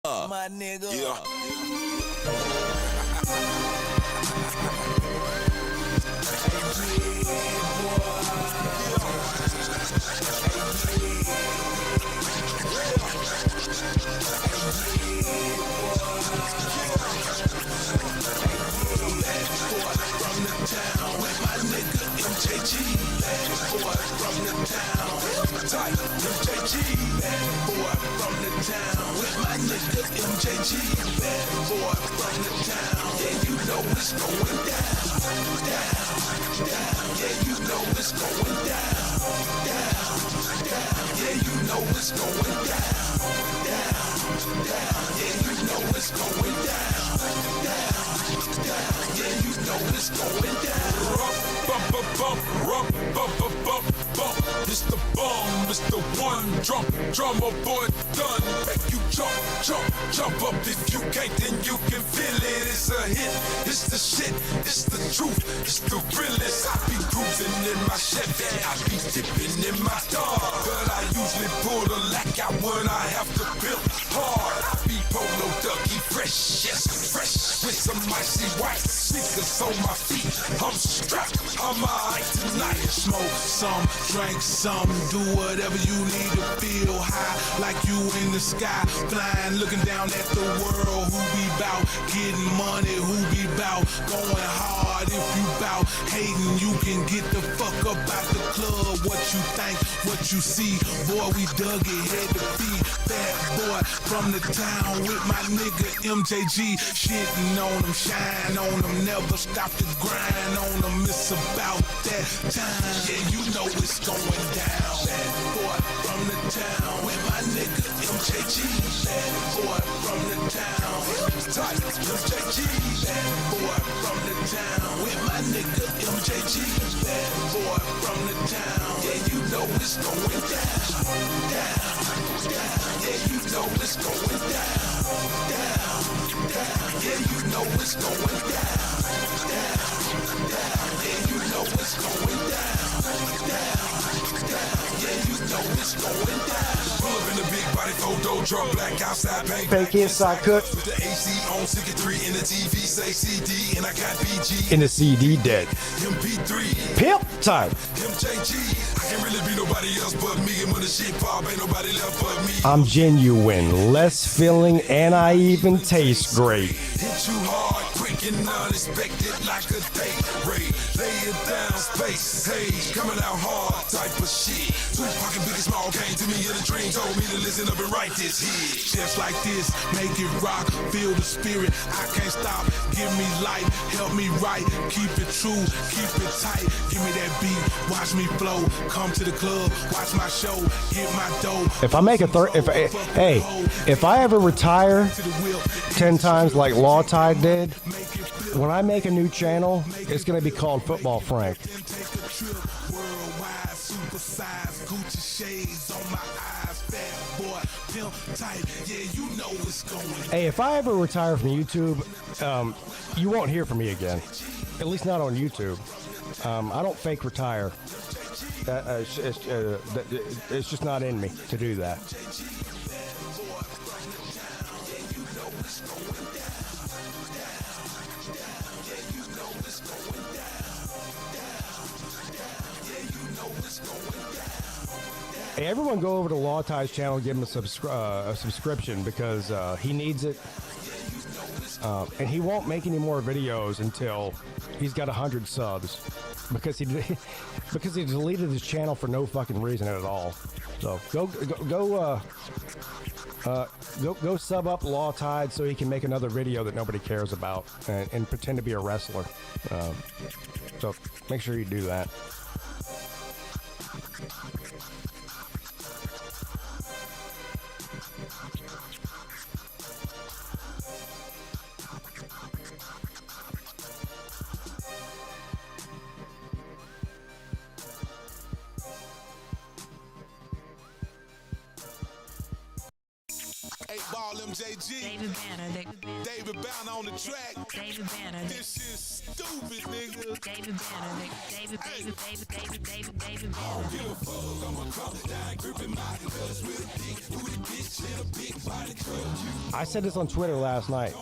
My nigga. Yeah. MJG, bad boy from the town. Yeah, you know it's going down, down, down. Yeah, you know it's going down, down, down. Yeah, you know it's going down, down, down. Yeah, you know it's going down, down, down. Yeah, you know it's going down. Bump, bump, bump, bump, bump, bump, bump, bump. It's the bomb, it's the one drummer boy done. Make you jump, jump, jump up. If you can't, then you can feel it. It's a hit, it's the shit, it's the truth, it's the realest. I be cruising in my Chevy, I be dipping in my dog. But I usually pull the lack out when I have to build hard. I be polo ducky fresh, yes, fresh. With some icy white sneakers on my feet. I'm strapped, I'm alright tonight. Smoke some, drink some, do whatever you need to feel high, like you in the sky, flying, looking down at the world. Who be bout getting money? Who be bout going hard? If you bout hating, you can get the fuck up out the club. What you think, what you see, boy, we dug it head to feet. Bad boy from the town with my nigga MJG, shitting on them, shine on them, never stop to grind on them. It's about that time. Yeah, you know it's going down. Bad boy from the town with my nigga MJG. Bad boy from the town. Tight MJG. Bad boy from the town with my nigga MJG. Bad boy from the town. Yeah, you know it's going down. Down, down. Yeah, you know it's going down. Down, down. Yeah, you know it's going down. Down, down. Yeah, you know it's going down. Down, down. Yeah, you know it's going down. Pull up in the big body photo truck, black outside, bang, Fake inside cook. with the AC on 63 in the TV, say CD, and I got BG In the CD dead. MP3. Pimp time. MJG, I can't really be nobody else but me. And when the shit pop, ain't nobody left but me. I'm genuine, less filling, and I even taste great. Hit you hard, quick and unexpected, like a date raid. Lay it down, space, hey, coming out hard, type of shit. Tupac and Big and Small came to me in a dream, told me to listen up and write this hit. Just like this, make it rock, feel the spirit. I can't stop, give me light, help me write, keep it true, keep it tight. Give me that beat, watch me flow, come to the club, watch my show, get my dough. If I make a if I ever retire 10 times like Law Tide did, when I make a new channel, it's gonna be called Football Frank. Hey, if I ever retire from YouTube, you won't hear from me again. At least not on YouTube. I don't fake retire. It's just not in me to do that. Hey, everyone go over to Law Tie's channel and give him a subscription because he needs it. And he won't make any more videos until he's got 100 subs because he deleted his channel for no fucking reason at all. So go sub up Law Tide so he can make another video that nobody cares about and pretend to be a wrestler. So make sure you do that. 8-ball MJG. David Banner on the track. This shit's stupid, nigga. David Banner. Give a fuck, I'ma come down, gripping my guts with a dick, booty bitch, and a big body truck. I said this on Twitter last night.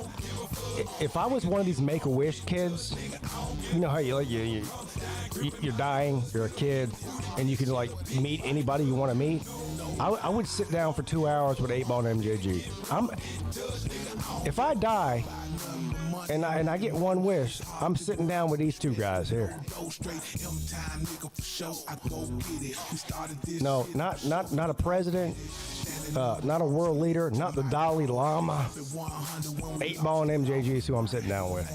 If I was one of these Make-A-Wish kids, you know how you're dying, you're a kid, and you can like meet anybody you want to meet. I would sit down for 2 hours with 8-Ball and MJG. If I die and I get one wish, I'm sitting down with these two guys here. No, not a president, not a world leader, not the Dalai Lama. 8-Ball and MJG is who I'm sitting down with.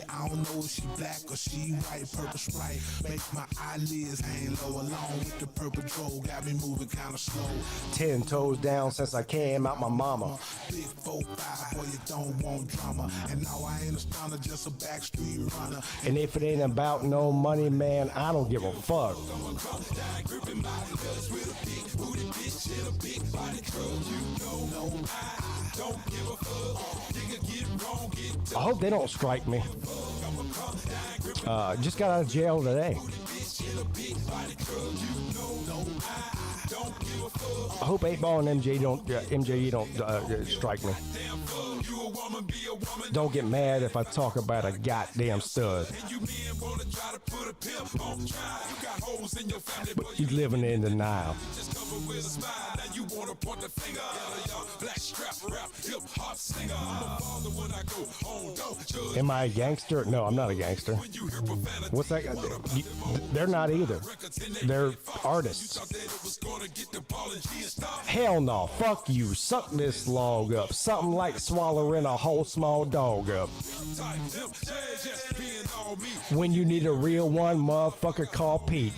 I don't know if she black or she white, purple stripe. Make my eyelids hang low along with the purple troll. Got me moving kind of slow. 10 toes down since I came out my mama. Big 4-5, boy, you don't want drama. And now I ain't a stunner, just a backstreet runner. And if it ain't about no money, man, I don't give a fuck. I hope they don't strike me. Just got out of jail today. I hope 8-Ball and MJE don't strike me. Don't get mad if I talk about a goddamn stud. But you living in denial. Am I a gangster? No, I'm not a gangster. What's that? They're not either. They're artists. Hell no. Fuck you. Suck this log up. Something like swallowing a whole small dog up. When you need a real one, motherfucker, call Peete.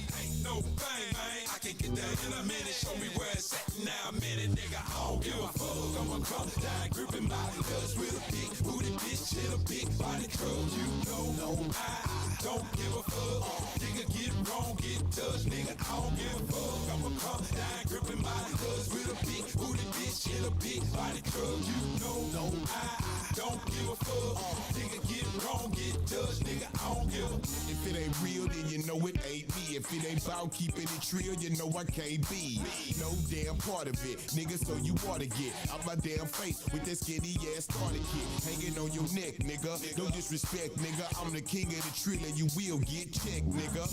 If it ain't real, then you know it ain't me. If it ain't about keeping it real, you know I can't be no damn part of it, nigga. So you ought to get out my damn face with that skinny ass starter kit hanging on your neck, nigga. No disrespect, nigga. I'm the king of the trill and you will get checked, nigga.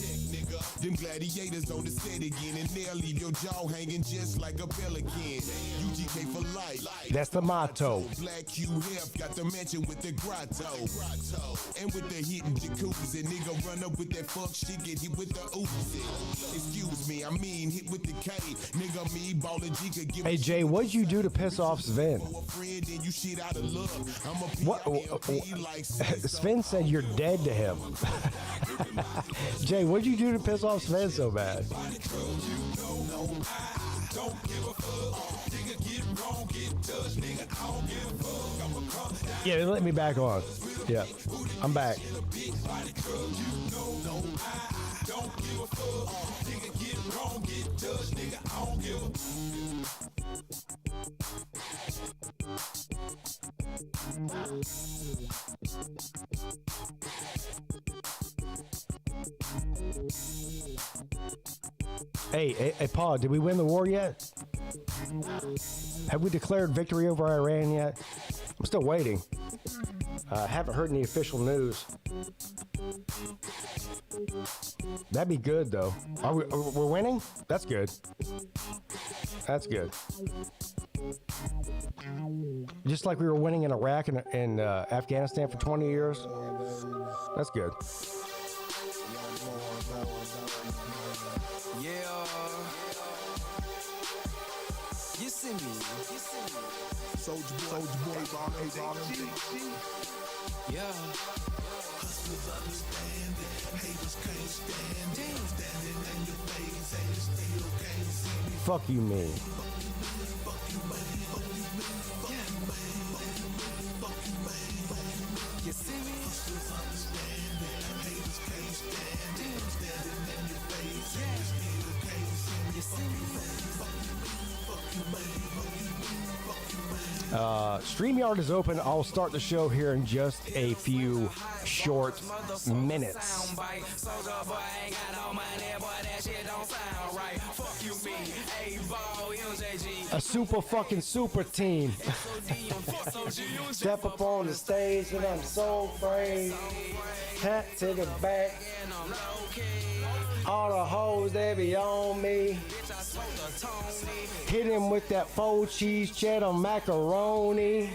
Them gladiators on the set again, and they'll leave your jaw hanging just like a pelican. UGK for life. That's the motto. Black QF got the mansion with the grotto. And with the hidden jacuzzi, nigga run up with that fuck shit, get hit with the Uzi. Excuse me, I mean hit with the K. Nigga, me ballin' G could give. Hey Jay, what'd you do to piss off Sven? What? Sven said you're dead to him. Jay, what'd you do to piss off Sven so bad? Yeah, they let me back on. Yeah, I'm back. Hey, Paul, did we win the war yet? Have we declared victory over Iran yet? I'm still waiting. Haven't heard any official news. That'd be good, though. We're winning? That's good. That's good. Just like we were winning in Iraq and Afghanistan for 20 years. That's good. You see me. Soldier boy, Yeah. Hustlers understand it. Haters can't stand it. Standing in your face, and you still can't see me. Fuck you, me. You see me? Hustlers understand it. Haters can't stand it. Standing in your face, and you still can't see me. You see me? StreamYard is open. I'll start the show here in just a few short minutes. A super fucking super team. Step up on the stage and I'm so afraid. Hat to the back. All the hoes, they be on me. Hit him with that 4 cheese cheddar macaroni.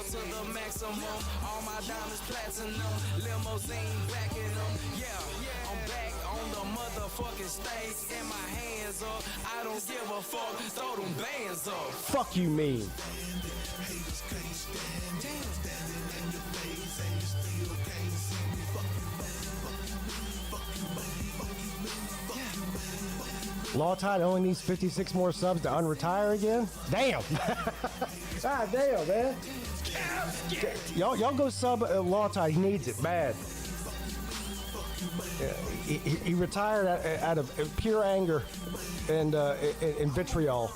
To the maximum, all my diamonds platinum, limousine back in them, yeah, I'm back on the motherfucking stage, and my hands up, I don't give a fuck, throw them bands up. Fuck you mean? Law Tide only needs 56 more subs to unretire again? Damn! God damn, man. Y'all go sub Law Tide. He needs it bad. He retired out of pure anger and vitriol.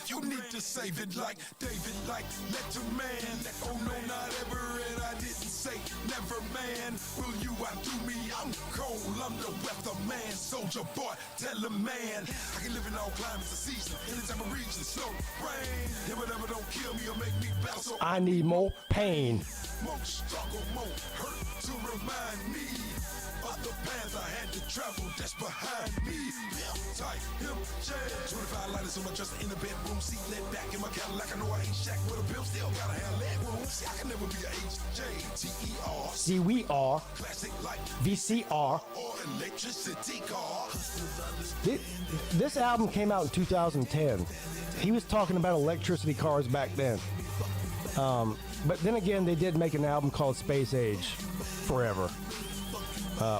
You need to save it like David, like Letterman. Oh no, not ever, and I didn't say never, man. Will you outdo me? I'm cold, I'm the weatherman. Soldier boy, tell him, man. I can live in all climates of season, any type of region, snow, rain. Yeah, whatever don't kill me or make me bounce. So I need more pain. More struggle, more hurt to remind me of the path I had to travel that's behind me. Tight, him, jazz. 25 lighters on my dresser in the bedroom seat, let back in my Cadillac. I know I ain't Shaq with a bill, still gotta have leg room. See, I can never be a HJTER. See, we are Classic like VCR. or electricity car. This album came out in 2010. He was talking about electricity cars back then. But then again, they did make an album called Space Age Forever.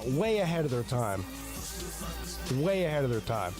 Way ahead of their time. Way ahead of their time.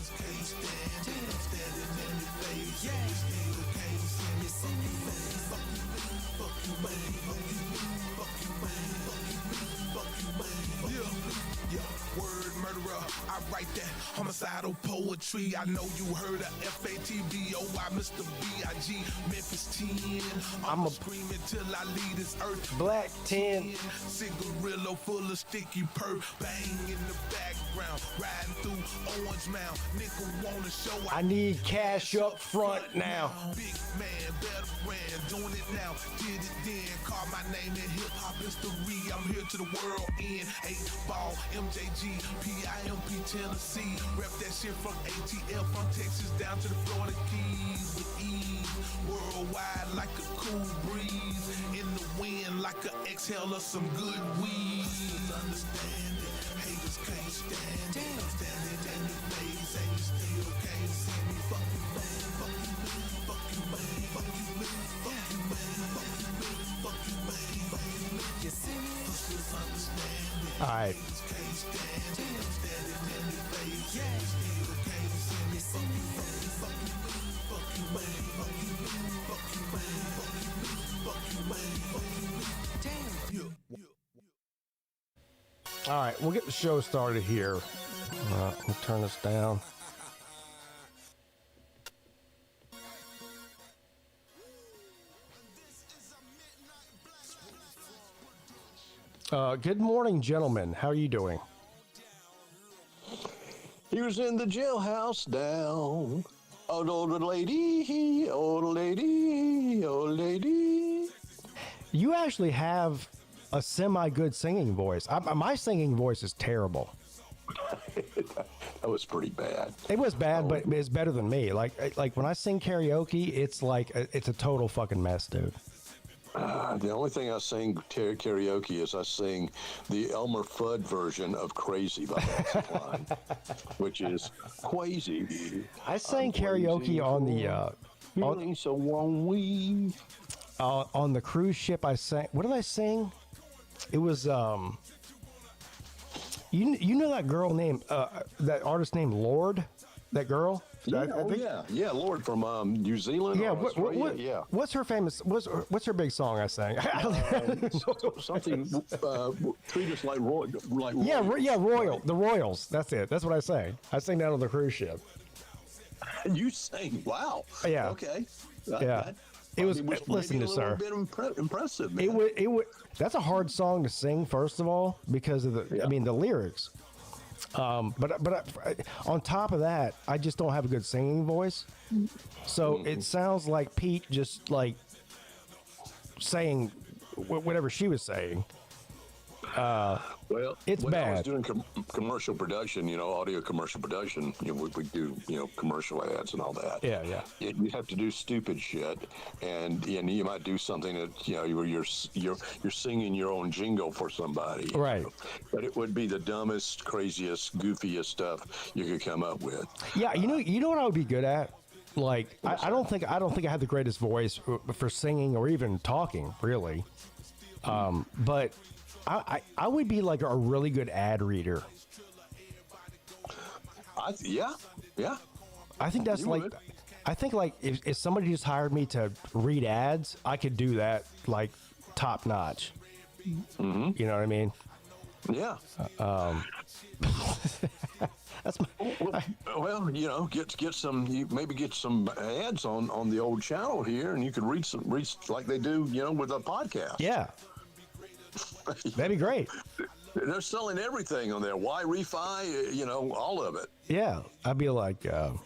I write that homicidal poetry. I know you heard of FATBOY, Mr. B.I.G. Memphis 10. I'm screaming till I leave this earth. Black 10. Cigarillo full of sticky perp. Bang in the background. Riding through Orange Mound. Nigga wanna show I need cash up front now. Big man, veteran, doing it now. Did it then. Call my name in hip hop history. I'm here to the world end. 8-ball, MJG, PIMP, Tennessee. Rep that shit from ATL, from Texas down to the Florida Keys with ease. Worldwide like a cool breeze. In the wind like an exhale of some good weed. Understand it, haters can't stand it. I'm standing in the face and you still can't see me. Fuck you, man, fuck you, man, fuck you, man, fuck you, man, fuck you, man, fuck you, man, fuck you, man, fuck you, man. You see me? Just understand it. All right. All right, we'll get the show started here. We'll turn this down. Good morning, gentlemen. How are you doing? He was in the jailhouse down. Old lady, old lady, old lady. You actually have a semi-good singing voice. My singing voice is terrible. That was pretty bad. It was bad, but it's better than me. Like when I sing karaoke, it's like it's a total fucking mess, dude. The only thing I sing karaoke is I sing the Elmer Fudd version of Crazy by Patsy Cline, which is crazy. I sang karaoke on the feeling so warm on the cruise ship. I sang. What did I sing? It was you know that girl named that artist named Lorde, that girl. Yeah, Lorde from New Zealand. Yeah, Yeah. What's her famous? What's her big song? I sang. Something. Treat us like royal. Royal. The Royals. That's it. That's what I sang. I sang that on the cruise ship. You sang. Wow. Yeah. Okay. Yeah. It was. Which Listen made to it a sir. little bit impressive, man. It would. That's a hard song to sing, first of all, because of the. I mean, the lyrics. But on top of that, I just don't have a good singing voice. So it sounds like Pete just like saying whatever she was saying. Well, it's when bad. I was doing commercial production, audio commercial production, we do, commercial ads and all that. Yeah. You have to do stupid shit, and you might do something that you're singing your own jingle for somebody. Right. But it would be the dumbest, craziest, goofiest stuff you could come up with. Yeah, you know what I would be good at? Like I don't think I have the greatest voice for singing or even talking, really. But I would be like a really good ad reader. Yeah. I think that's You like, would. I think like if somebody just hired me to read ads, I could do that like top notch. Mm-hmm. You know what I mean? Yeah. That's my. Well, get some, maybe get some ads on the old channel here, and you could read like they do, with a podcast. Yeah. That'd be great. They're selling everything on there. Why refi? All of it. Yeah, I'd be like, you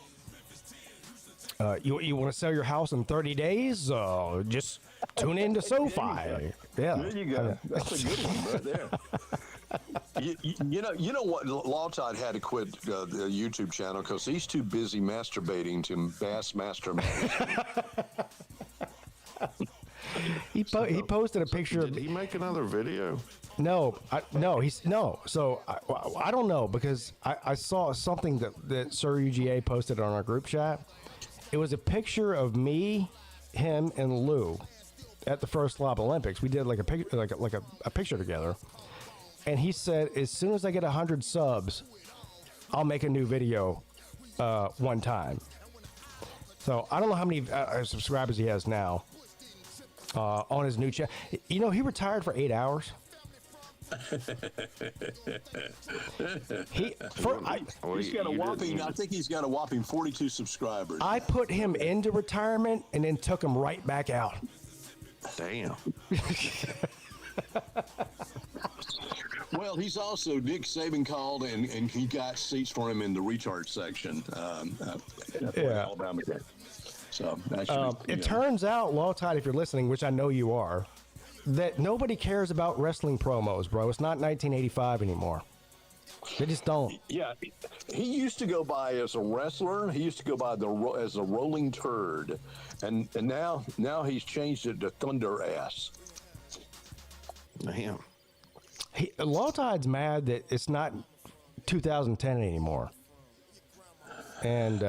want to sell your house in 30 days? Just tune in to SoFi. Yeah. There you go. That's a good one right there. You know what? Law Tide had to quit the YouTube channel because he's too busy masturbating to Bassmaster Magazine. He posted a picture Did he make another video? No. So I don't know because I saw something that Sir UGA posted on our group chat. It was a picture of me, him, and Lou at the first Lob Olympics. We did like a picture together, and he said, as soon as I get 100 subs, I'll make a new video one time. So I don't know how many subscribers he has now. On his new channel. He retired for 8 hours. He's got a whopping, I think he's got a whopping 42 subscribers. I put him into retirement and then took him right back out. Damn. Well, he's also, Nick Saban called and he got seats for him in the retard section. Yeah. Alabama game. So it turns out, Law Tide, if you're listening, which I know you are, that nobody cares about wrestling promos, bro. It's not 1985 anymore. They just don't. Yeah, he used to go by as a wrestler. He used to go by as a rolling turd, and now he's changed it to Thunder Ass. Damn. Law Tide's mad that it's not 2010 anymore. And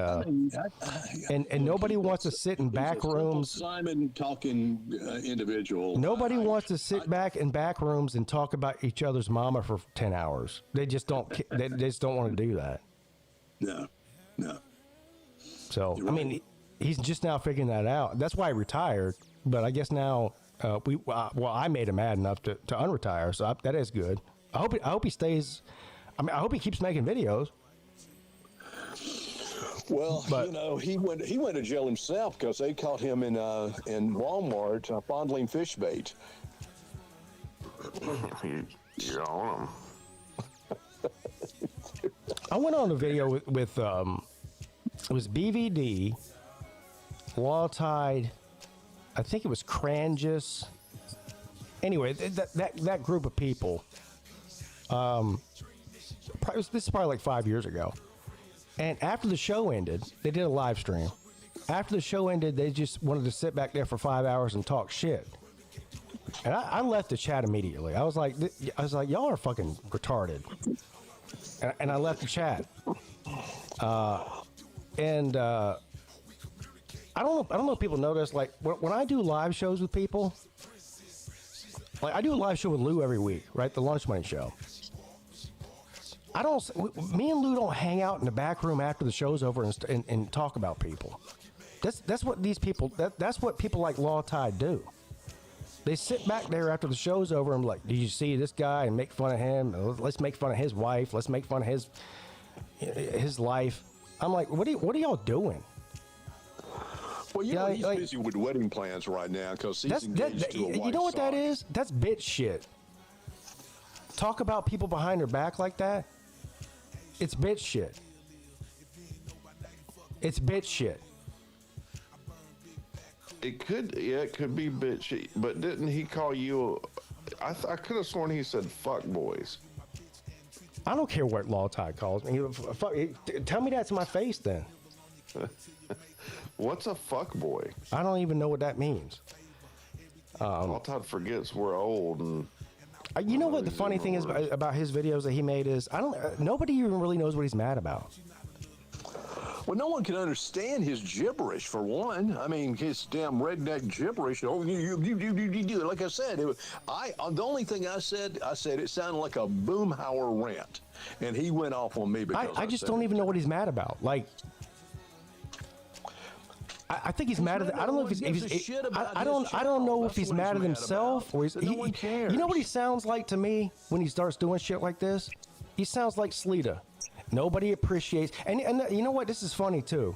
nobody wants to sit in back rooms. Simon talking individual. Nobody wants to sit back in back rooms and talk about each other's mama for 10 hours. They just don't. They just don't want to do that. No. So You're I mean, he's just now figuring that out. That's why he retired. But I guess now I made him mad enough to unretire. So that is good. I hope he stays. I mean, I hope he keeps making videos. Well, he went to jail himself because they caught him in Walmart fondling fish bait. You're on him. I went on a video with it was BVD, Law Tide, I think it was Cranjus. Anyway, that group of people. This is probably like 5 years ago. And after the show ended, they did a live stream. After the show ended, they just wanted to sit back there for 5 hours and talk shit. And I left the chat immediately. I was like, y'all are fucking retarded. And I left the chat. I don't know if people notice, like, when I do live shows with people, like, I do a live show with Lou every week, right? The Lunch Money Show. Me and Lou don't hang out in the back room after the show's over and talk about people. That's what these people, that's what people like Law Tide do. They sit back there after the show's over and like, did you see this guy, and make fun of him? Let's make fun of his wife. Let's make fun of his life. I'm like, what are y'all doing? Well, you Yeah, know, he's like- busy with wedding plans right now because he's That's engaged to a you white know what that sock. is? That's bitch shit. Talk about people behind their back like that. It's bitch shit. It's bitch shit. It could be bitchy, but didn't he call you? I could have sworn he said "fuck boys." I don't care what Law Tide calls me. Tell me that to my face then. What's a fuck boy? I don't even know what that means. All Todd forgets we're old, and You know what the funny thing is about his videos that he made is nobody even really knows what he's mad about. Well, no one can understand his gibberish, for one. I mean, his damn redneck gibberish. Oh, you. Like I said, the only thing I said it sounded like a Boomhauer rant, and he went off on me because I just don't even know what he's mad about. Like, I think he's mad at. I don't know if he's. I don't know if he's mad at himself or he's. No one cares. You know what he sounds like to me when he starts doing shit like this? He sounds like Sleeta. Nobody appreciates. And you know what? This is funny too.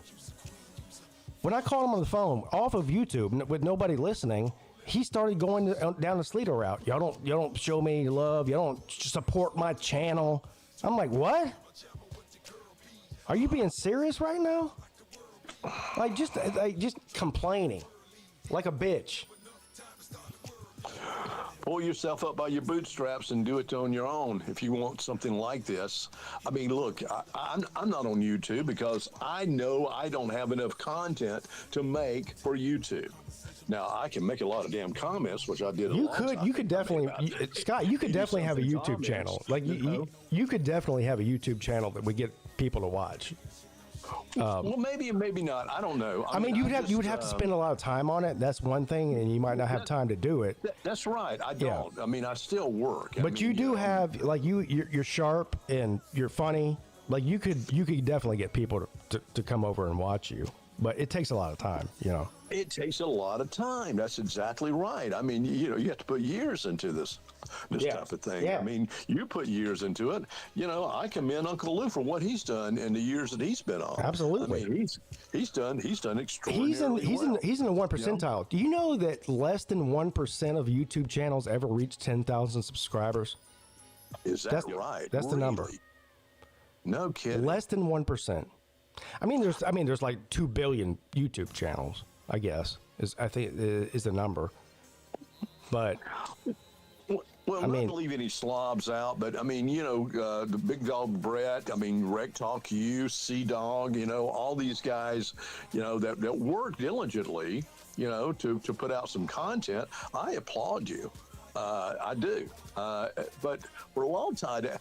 When I called him on the phone off of YouTube with nobody listening, he started going down the Sleeta route. Y'all don't show me any love. Y'all don't support my channel. I'm like, what? Are you being serious right now? Like just complaining, like a bitch. Pull yourself up by your bootstraps and do it on your own if you want something like this. I mean, look, I'm not on YouTube because I know I don't have enough content to make for YouTube. Now, I can make a lot of damn comments, which I did a long time. You could definitely, Scott, you could definitely have a YouTube channel. Like, you could definitely have a YouTube channel that would get people to watch. Well, maybe and maybe not. I don't know. I mean, you would have to spend a lot of time on it. That's one thing, and you might not have time to do it. That's right. I don't. I mean, I still work. But you do have, like, you're sharp and you're funny. Like, you could definitely get people to come over and watch you. But it takes a lot of time, you know. It takes a lot of time. That's exactly right. I mean, you have to put years into this type of thing. Yeah. I mean, you put years into it. You know, I commend Uncle Lou for what he's done in the years that he's been on. Absolutely. I mean, he's done extraordinarily well. He's in the 1 percentile. Do you know that less than 1% of YouTube channels ever reach 10,000 subscribers? Is that right? That's the number. No kidding. Less than 1%. I mean, there's like 2 billion YouTube channels. I guess is the number. But well, not to leave any slobs out, but I mean, the Big Dog Brett, I mean, Rec Talk U, Sea Dog, all these guys, that work diligently, to put out some content. I applaud you. I do. But for Law Tide,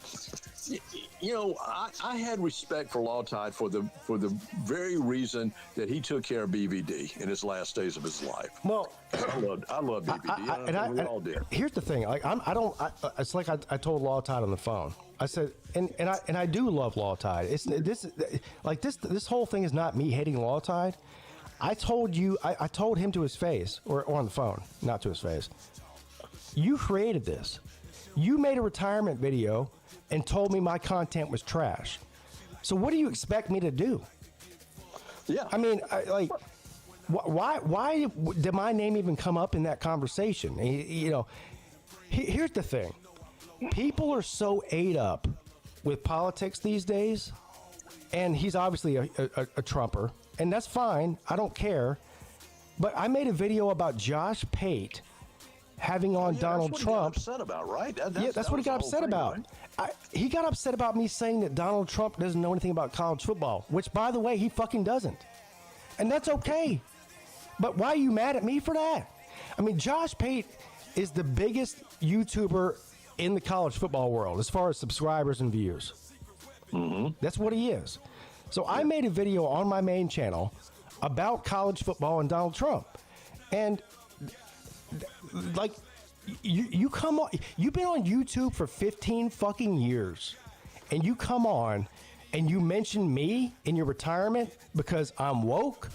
I had respect for Law Tide for the very reason that he took care of BVD in his last days of his life. Well, I love BVD. We all did. Here's the thing. Like it's like I told Law Tide on the phone. I said, and I do love Law Tide. This whole thing is not me hating Law Tide. I told him to his face or on the phone, not to his face. You created this. You made a retirement video and told me my content was trash. So what do you expect me to do? Yeah. I mean, why did my name even come up in that conversation? Here's the thing. People are so ate up with politics these days, and he's obviously a Trumper, and that's fine. I don't care. But I made a video about Josh Peete having on Donald Trump. That's what he got upset about, right? That's what he got upset about. Right? He got upset about me saying that Donald Trump doesn't know anything about college football, which, by the way, he fucking doesn't. And that's okay. But why are you mad at me for that? I mean, Josh Peete is the biggest YouTuber in the college football world as far as subscribers and views. Mm-hmm. That's what he is. So I made a video on my main channel about college football and Donald Trump. And like, you come on, you've been on YouTube for 15 fucking years, and you come on and you mention me in your retirement because I'm woke.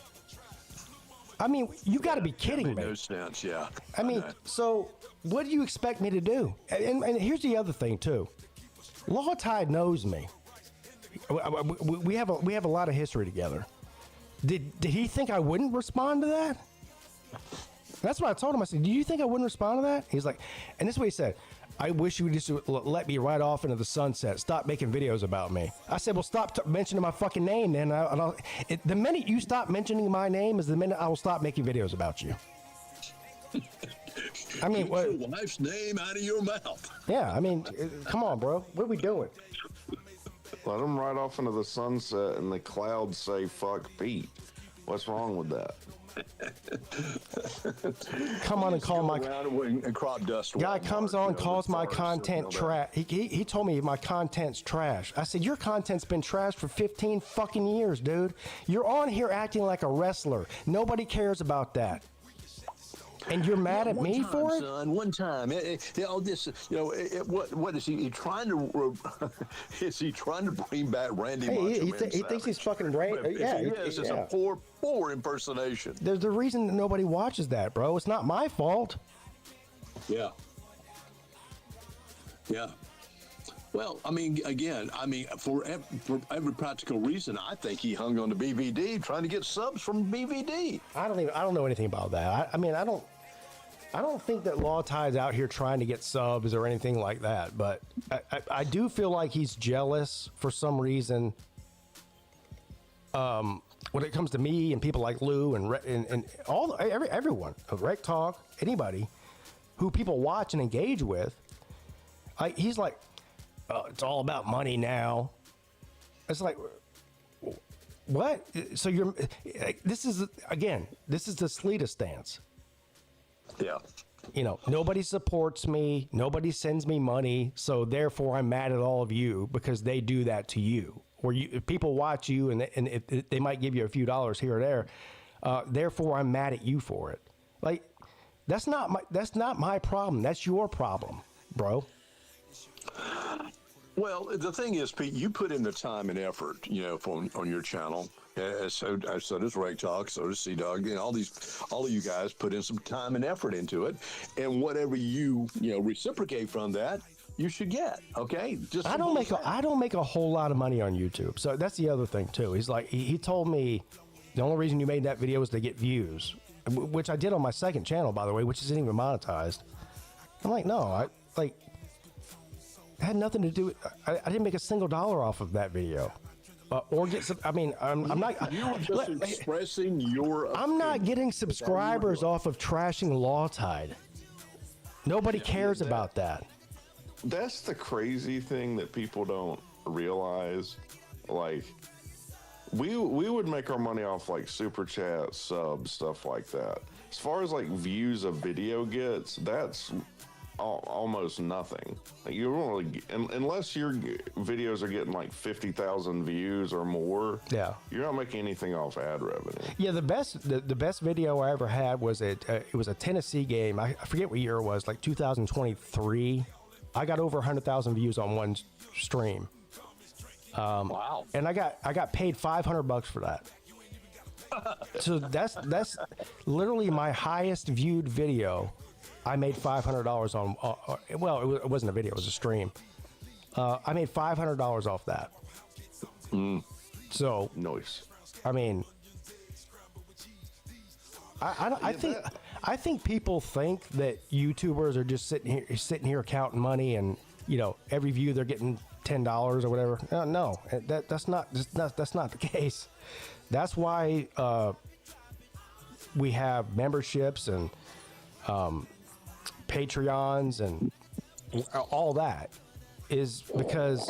I mean, you got to be kidding me. No sense, yeah. I mean, so what do you expect me to do? And here's the other thing too. Law Tide knows me. We have a lot of history together. Did he think I wouldn't respond to that? That's what I told him. I said, do you think I wouldn't respond to that? He's like, and this is what he said. I wish you would just let me right off into the sunset. Stop making videos about me. I said, well, stop mentioning my fucking name, then. The minute you stop mentioning my name is the minute I will stop making videos about you. I mean, Keep your wife's name out of your mouth. Yeah, I mean, come on, bro. What are we doing? Let them ride off into the sunset and the clouds say, fuck Pete. What's wrong with that? Come on and call my and crop dust. guy comes on, calls my content trash. He told me my content's trash. I said, your content's been trash for 15 fucking years, dude. You're on here acting like a wrestler. Nobody cares about that. And you're mad at me for it? Son, one time. What is he trying to? Is he trying to bring back Randy? He thinks he's fucking right. Yeah, it's a poor impersonation. There's the reason that nobody watches that, bro. It's not my fault. Yeah. Yeah. Well, I mean, again, for every practical reason, I think he hung on to BVD, trying to get subs from BVD. I don't know anything about that. I don't think that Law Tide's out here trying to get subs or anything like that. But I do feel like he's jealous for some reason. When it comes to me and people like Lou and everyone, Rec Talk, anybody who people watch and engage with, he's like, oh, it's all about money now. It's like, what? So this is the Sleeta stance. Yeah. Nobody supports me. Nobody sends me money. So therefore I'm mad at all of you because they do that to you. Or people watch you and they might give you a few dollars here or there. Therefore I'm mad at you for it. Like, that's not my problem. That's your problem, bro. Well, the thing is, Pete, you put in the time and effort, on your channel. So does Reg Talk, so does C-Dog. All of you guys put in some time and effort into it, and whatever you reciprocate from that, you should get. Okay, I don't make a whole lot of money on YouTube, so that's the other thing too. He's like, he told me the only reason you made that video was to get views, which I did on my second channel, by the way, which isn't even monetized. I'm like, no, it had nothing to do with. I didn't make a single dollar off of that video. Or get some. I'm not. You were just expressing your. I'm not getting subscribers off of trashing Law Tide. Nobody cares about that. That's the crazy thing that people don't realize. Like, we would make our money off like super chat, subs, stuff like that. As far as like views a video gets, that's almost nothing. Like, you don't really, unless your videos are getting like 50,000 views or more. Yeah, you're not making anything off ad revenue. Yeah, the best video I ever had was it was a Tennessee game. I forget what year it was, like 2023. I got over 100,000 views on one stream. Wow! And I got paid $500 for that. So that's literally my highest viewed video. I made $500 on. Well, it wasn't a video; it was a stream. I made $500 off that. So nice. I mean, I think people think that YouTubers are just sitting here counting money, and every view they're getting $10 or whatever. No, that's not the case. That's why we have memberships and Patreons and all that, is because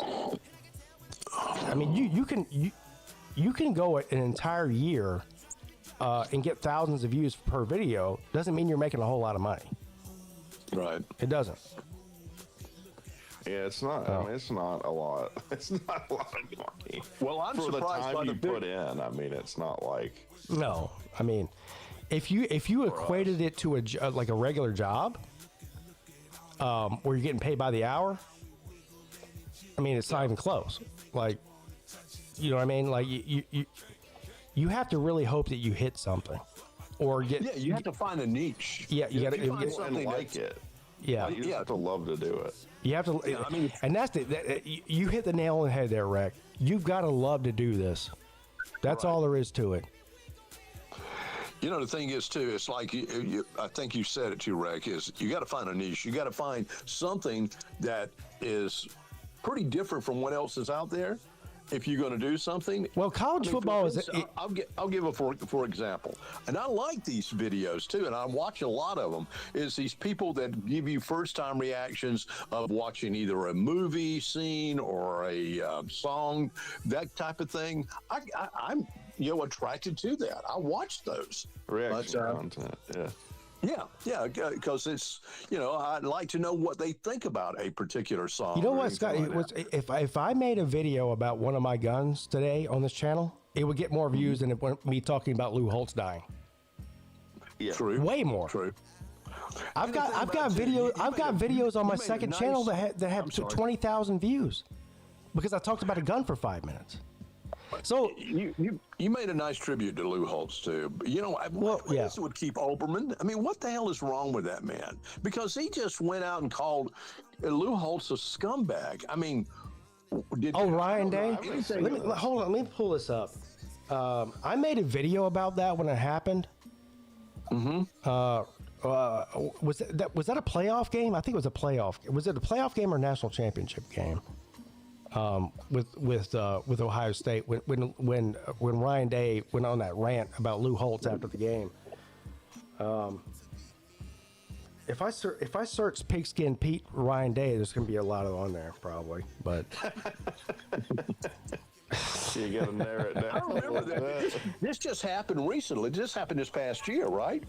I mean you can go an entire year and get thousands of views per video. Doesn't mean you're making a whole lot of money. Right. It doesn't. Yeah, it's not. I mean, it's not a lot. It's not a lot of money. Well, I'm for the surprised time you put in. I mean, it's not like. No, I mean, if you equated it to like a regular job, where you're getting paid by the hour, I mean, it's not even close. Like, you know what I mean? Like you have to really hope that you hit something, or get. Yeah, you have to find a niche. Yeah, you got to find something like it. Yeah, you have to love to do it. You have to, I mean, and that's you hit the nail on the head there, Rec. You've got to love to do this. That's all there is to it. You know, the thing is, too, it's like, I think you said it too, Rick, is you got to find a niche. You got to find something that is pretty different from what else is out there. If you're going to do something, Well, college football is. I'll give a for example, and I like these videos too, and I watch a lot of them. Is these people that give you first time reactions of watching either a movie scene or a song, that type of thing. I'm attracted to that. I watch those Reaction content, yeah. Yeah, because it's, I'd like to know what they think about a particular song. You know what, Scott? If I made a video about one of my guns today on this channel, it would get more views than me talking about Lou Holtz dying. Yeah. True. Way more. True. I've got videos on my second channel that have 20,000 views because I talked about a gun for 5 minutes. So you made a nice tribute to Lou Holtz too. This would keep Oberman. I mean, what the hell is wrong with that man? Because he just went out and called Lou Holtz a scumbag. I mean, Ryan Day. Hold on, let me pull this up. I made a video about that when it happened. Mm-hmm. Was that a playoff game? I think it was a playoff. Was it a playoff game or national championship game? With Ohio State when Ryan Day went on that rant about Lou Holtz after the game. If I search PigskinPeete Ryan Day, there's gonna be a lot on there probably. But you gotta narrow it down. I remember that. This just happened recently. This happened this past year, right?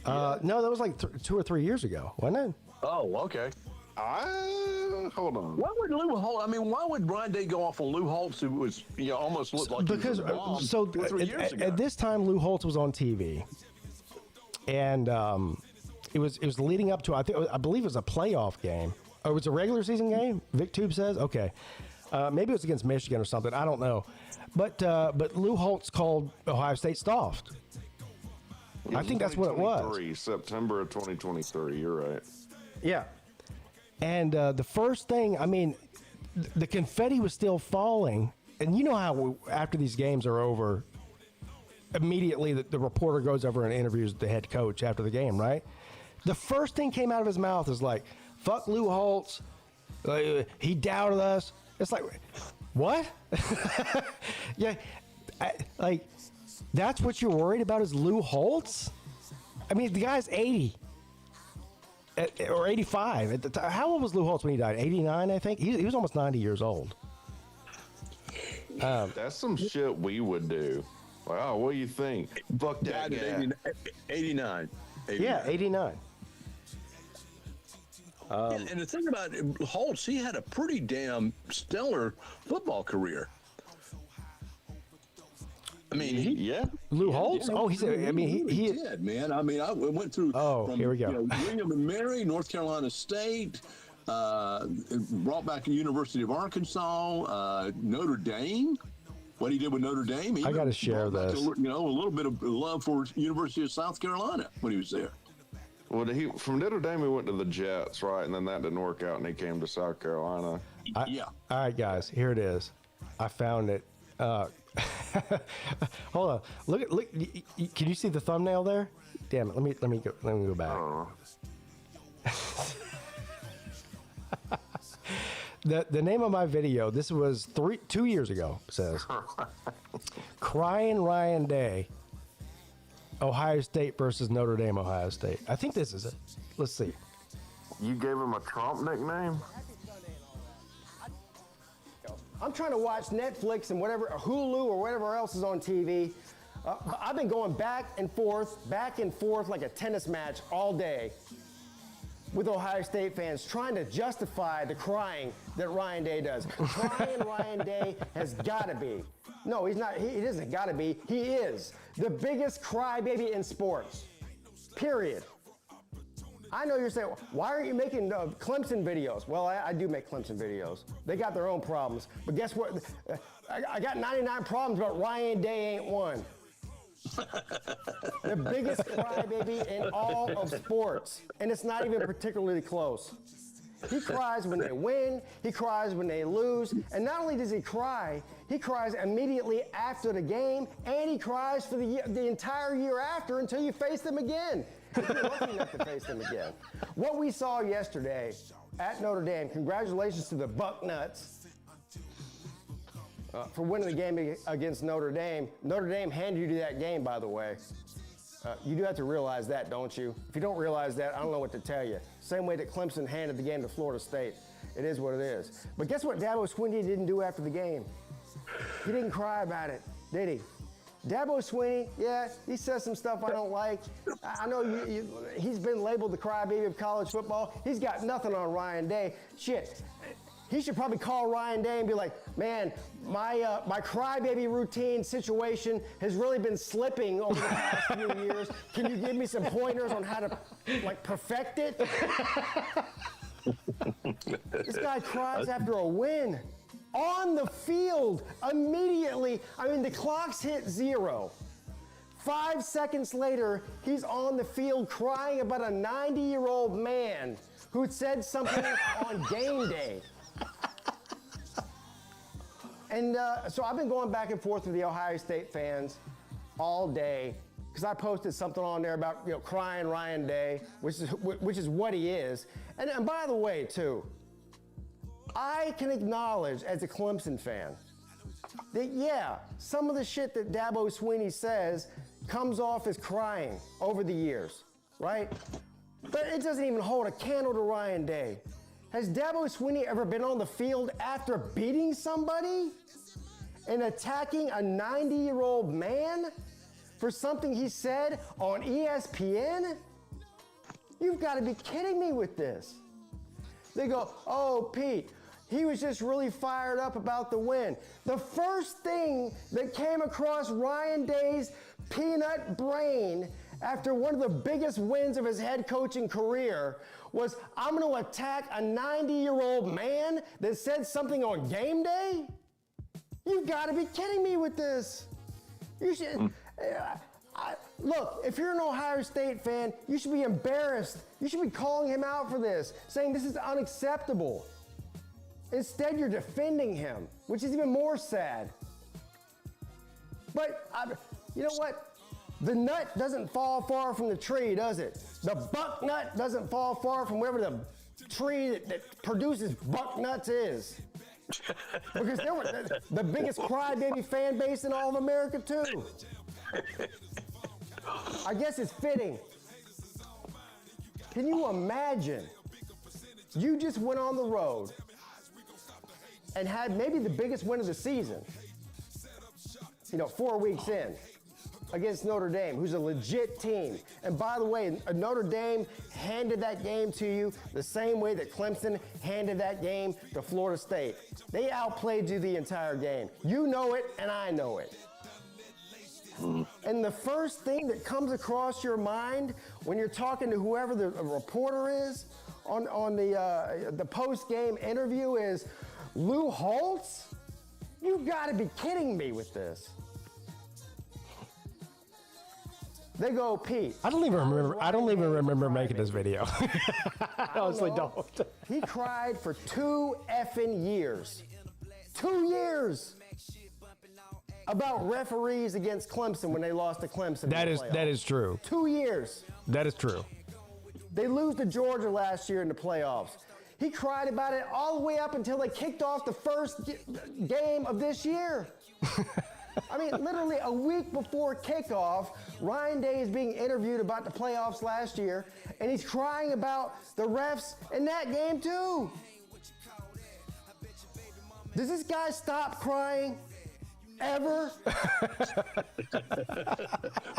No, that was like 2 or 3 years ago, wasn't it? Oh, okay. Hold on. Why would Lou Holtz? I mean, why would Ryan Day go off on Lou Holtz, who was almost looked like because he was a bomb 2 or 3 years ago? At this time, Lou Holtz was on TV, and it was leading up to I believe it was a playoff game. Or it was a regular season game. VicTube says okay, maybe it was against Michigan or something. I don't know, but Lou Holtz called Ohio State soft. I think that's what it was. September of 2023. You're right. Yeah. And the first thing, I mean, the confetti was still falling. And you know how after these games are over, immediately the reporter goes over and interviews the head coach after the game, right? The first thing came out of his mouth is like, fuck Lou Holtz. He doubted us. It's like, what? Yeah. That's what you're worried about is Lou Holtz? I mean, the guy's 80. Or 85. At the time. How old was Lou Holtz when he died? 89, I think? He was almost 90 years old. That's some shit we would do. Like, oh, what do you think? Fuck that guy. 89. Yeah, 89. And the thing about Holtz, he had a pretty damn stellar football career. I mean, Lou Holtz? Oh, he said. I mean, he did, man. I mean, I went through. Here we go. William and Mary, North Carolina State, brought back the University of Arkansas, Notre Dame. What he did with Notre Dame. I got to share this. A little bit of love for University of South Carolina when he was there. Well, from Notre Dame, he went to the Jets, right? And then that didn't work out, and he came to South Carolina. Yeah. All right, guys. Here it is. I found it. Hold on. Look. Can you see the thumbnail there? Damn it. Let me go back. The name of my video. This was 2 years ago. Says, "Crying Ryan Day, Ohio State versus Notre Dame, Ohio State." I think this is it. Let's see. You gave him a Trump nickname? I'm trying to watch Netflix and whatever, Hulu or whatever else is on TV. I've been going back and forth like a tennis match all day with Ohio State fans trying to justify the crying that Ryan Day does. Crying Ryan Day has got to be. No, he's not. He doesn't got to be. He is the biggest crybaby in sports. Period. I know you're saying, why aren't you making Clemson videos? Well, I do make Clemson videos. They got their own problems. But guess what? I got 99 problems, but Ryan Day ain't one. The biggest crybaby in all of sports. And it's not even particularly close. He cries when they win. He cries when they lose. And not only does he cries immediately after the game, and he cries for the entire year after until you face them again. If you're lucky enough to face them again. What we saw yesterday at Notre Dame, congratulations to the Bucknuts for winning the game against Notre Dame. Notre Dame handed you that game, by the way. You do have to realize that, don't you? If you don't realize that, I don't know what to tell you. Same way that Clemson handed the game to Florida State. It is what it is. But guess what Dabo Swinney didn't do after the game? He didn't cry about it, did he? Dabo Swinney, yeah, he says some stuff I don't like. I know he's been labeled the crybaby of college football. He's got nothing on Ryan Day. Shit, he should probably call Ryan Day and be like, man, my crybaby routine situation has really been slipping over the past few years. Can you give me some pointers on how to, perfect it? This guy cries after a win. On the field, immediately. I mean, the clock's hit 0. 5 seconds later, he's on the field crying about a 90-year-old man who said something on game day. And so I've been going back and forth with the Ohio State fans all day because I posted something on there about crying Ryan Day, which is what he is. And by the way, too, I can acknowledge as a Clemson fan that, yeah, some of the shit that Dabo Swinney says comes off as crying over the years, right? But it doesn't even hold a candle to Ryan Day. Has Dabo Swinney ever been on the field after beating somebody and attacking a 90-year-old man for something he said on ESPN? You've got to be kidding me with this. They go, oh, Pete, he was just really fired up about the win. The first thing that came across Ryan Day's peanut brain after one of the biggest wins of his head coaching career was, I'm going to attack a 90-year-old man that said something on game day? You've got to be kidding me with this. You should... Look, if you're an Ohio State fan, you should be embarrassed. You should be calling him out for this, saying this is unacceptable. Instead, you're defending him, which is even more sad. But you know what? The nut doesn't fall far from the tree, does it? The buck nut doesn't fall far from wherever the tree that produces buck nuts is. Because they were the biggest crybaby fan base in all of America, too. I guess it's fitting. Can you imagine? You just went on the road and had maybe the biggest win of the season, 4 weeks in, against Notre Dame, who's a legit team. And by the way, Notre Dame handed that game to you the same way that Clemson handed that game to Florida State. They outplayed you the entire game. You know it, and I know it. And the first thing that comes across your mind when you're talking to whoever the reporter is on the post-game interview is, Lou Holtz? You've got to be kidding me with this. They go, Pete. I don't even remember making this video. I honestly don't. He cried for 2 effing years. 2 years about referees against Clemson when they lost to Clemson. That is true. 2 years. That is true. They lose to Georgia last year in the playoffs. He cried about it all the way up until they kicked off the first game of this year. I mean, literally a week before kickoff, Ryan Day is being interviewed about the playoffs last year, and he's crying about the refs in that game too. Does this guy stop crying ever?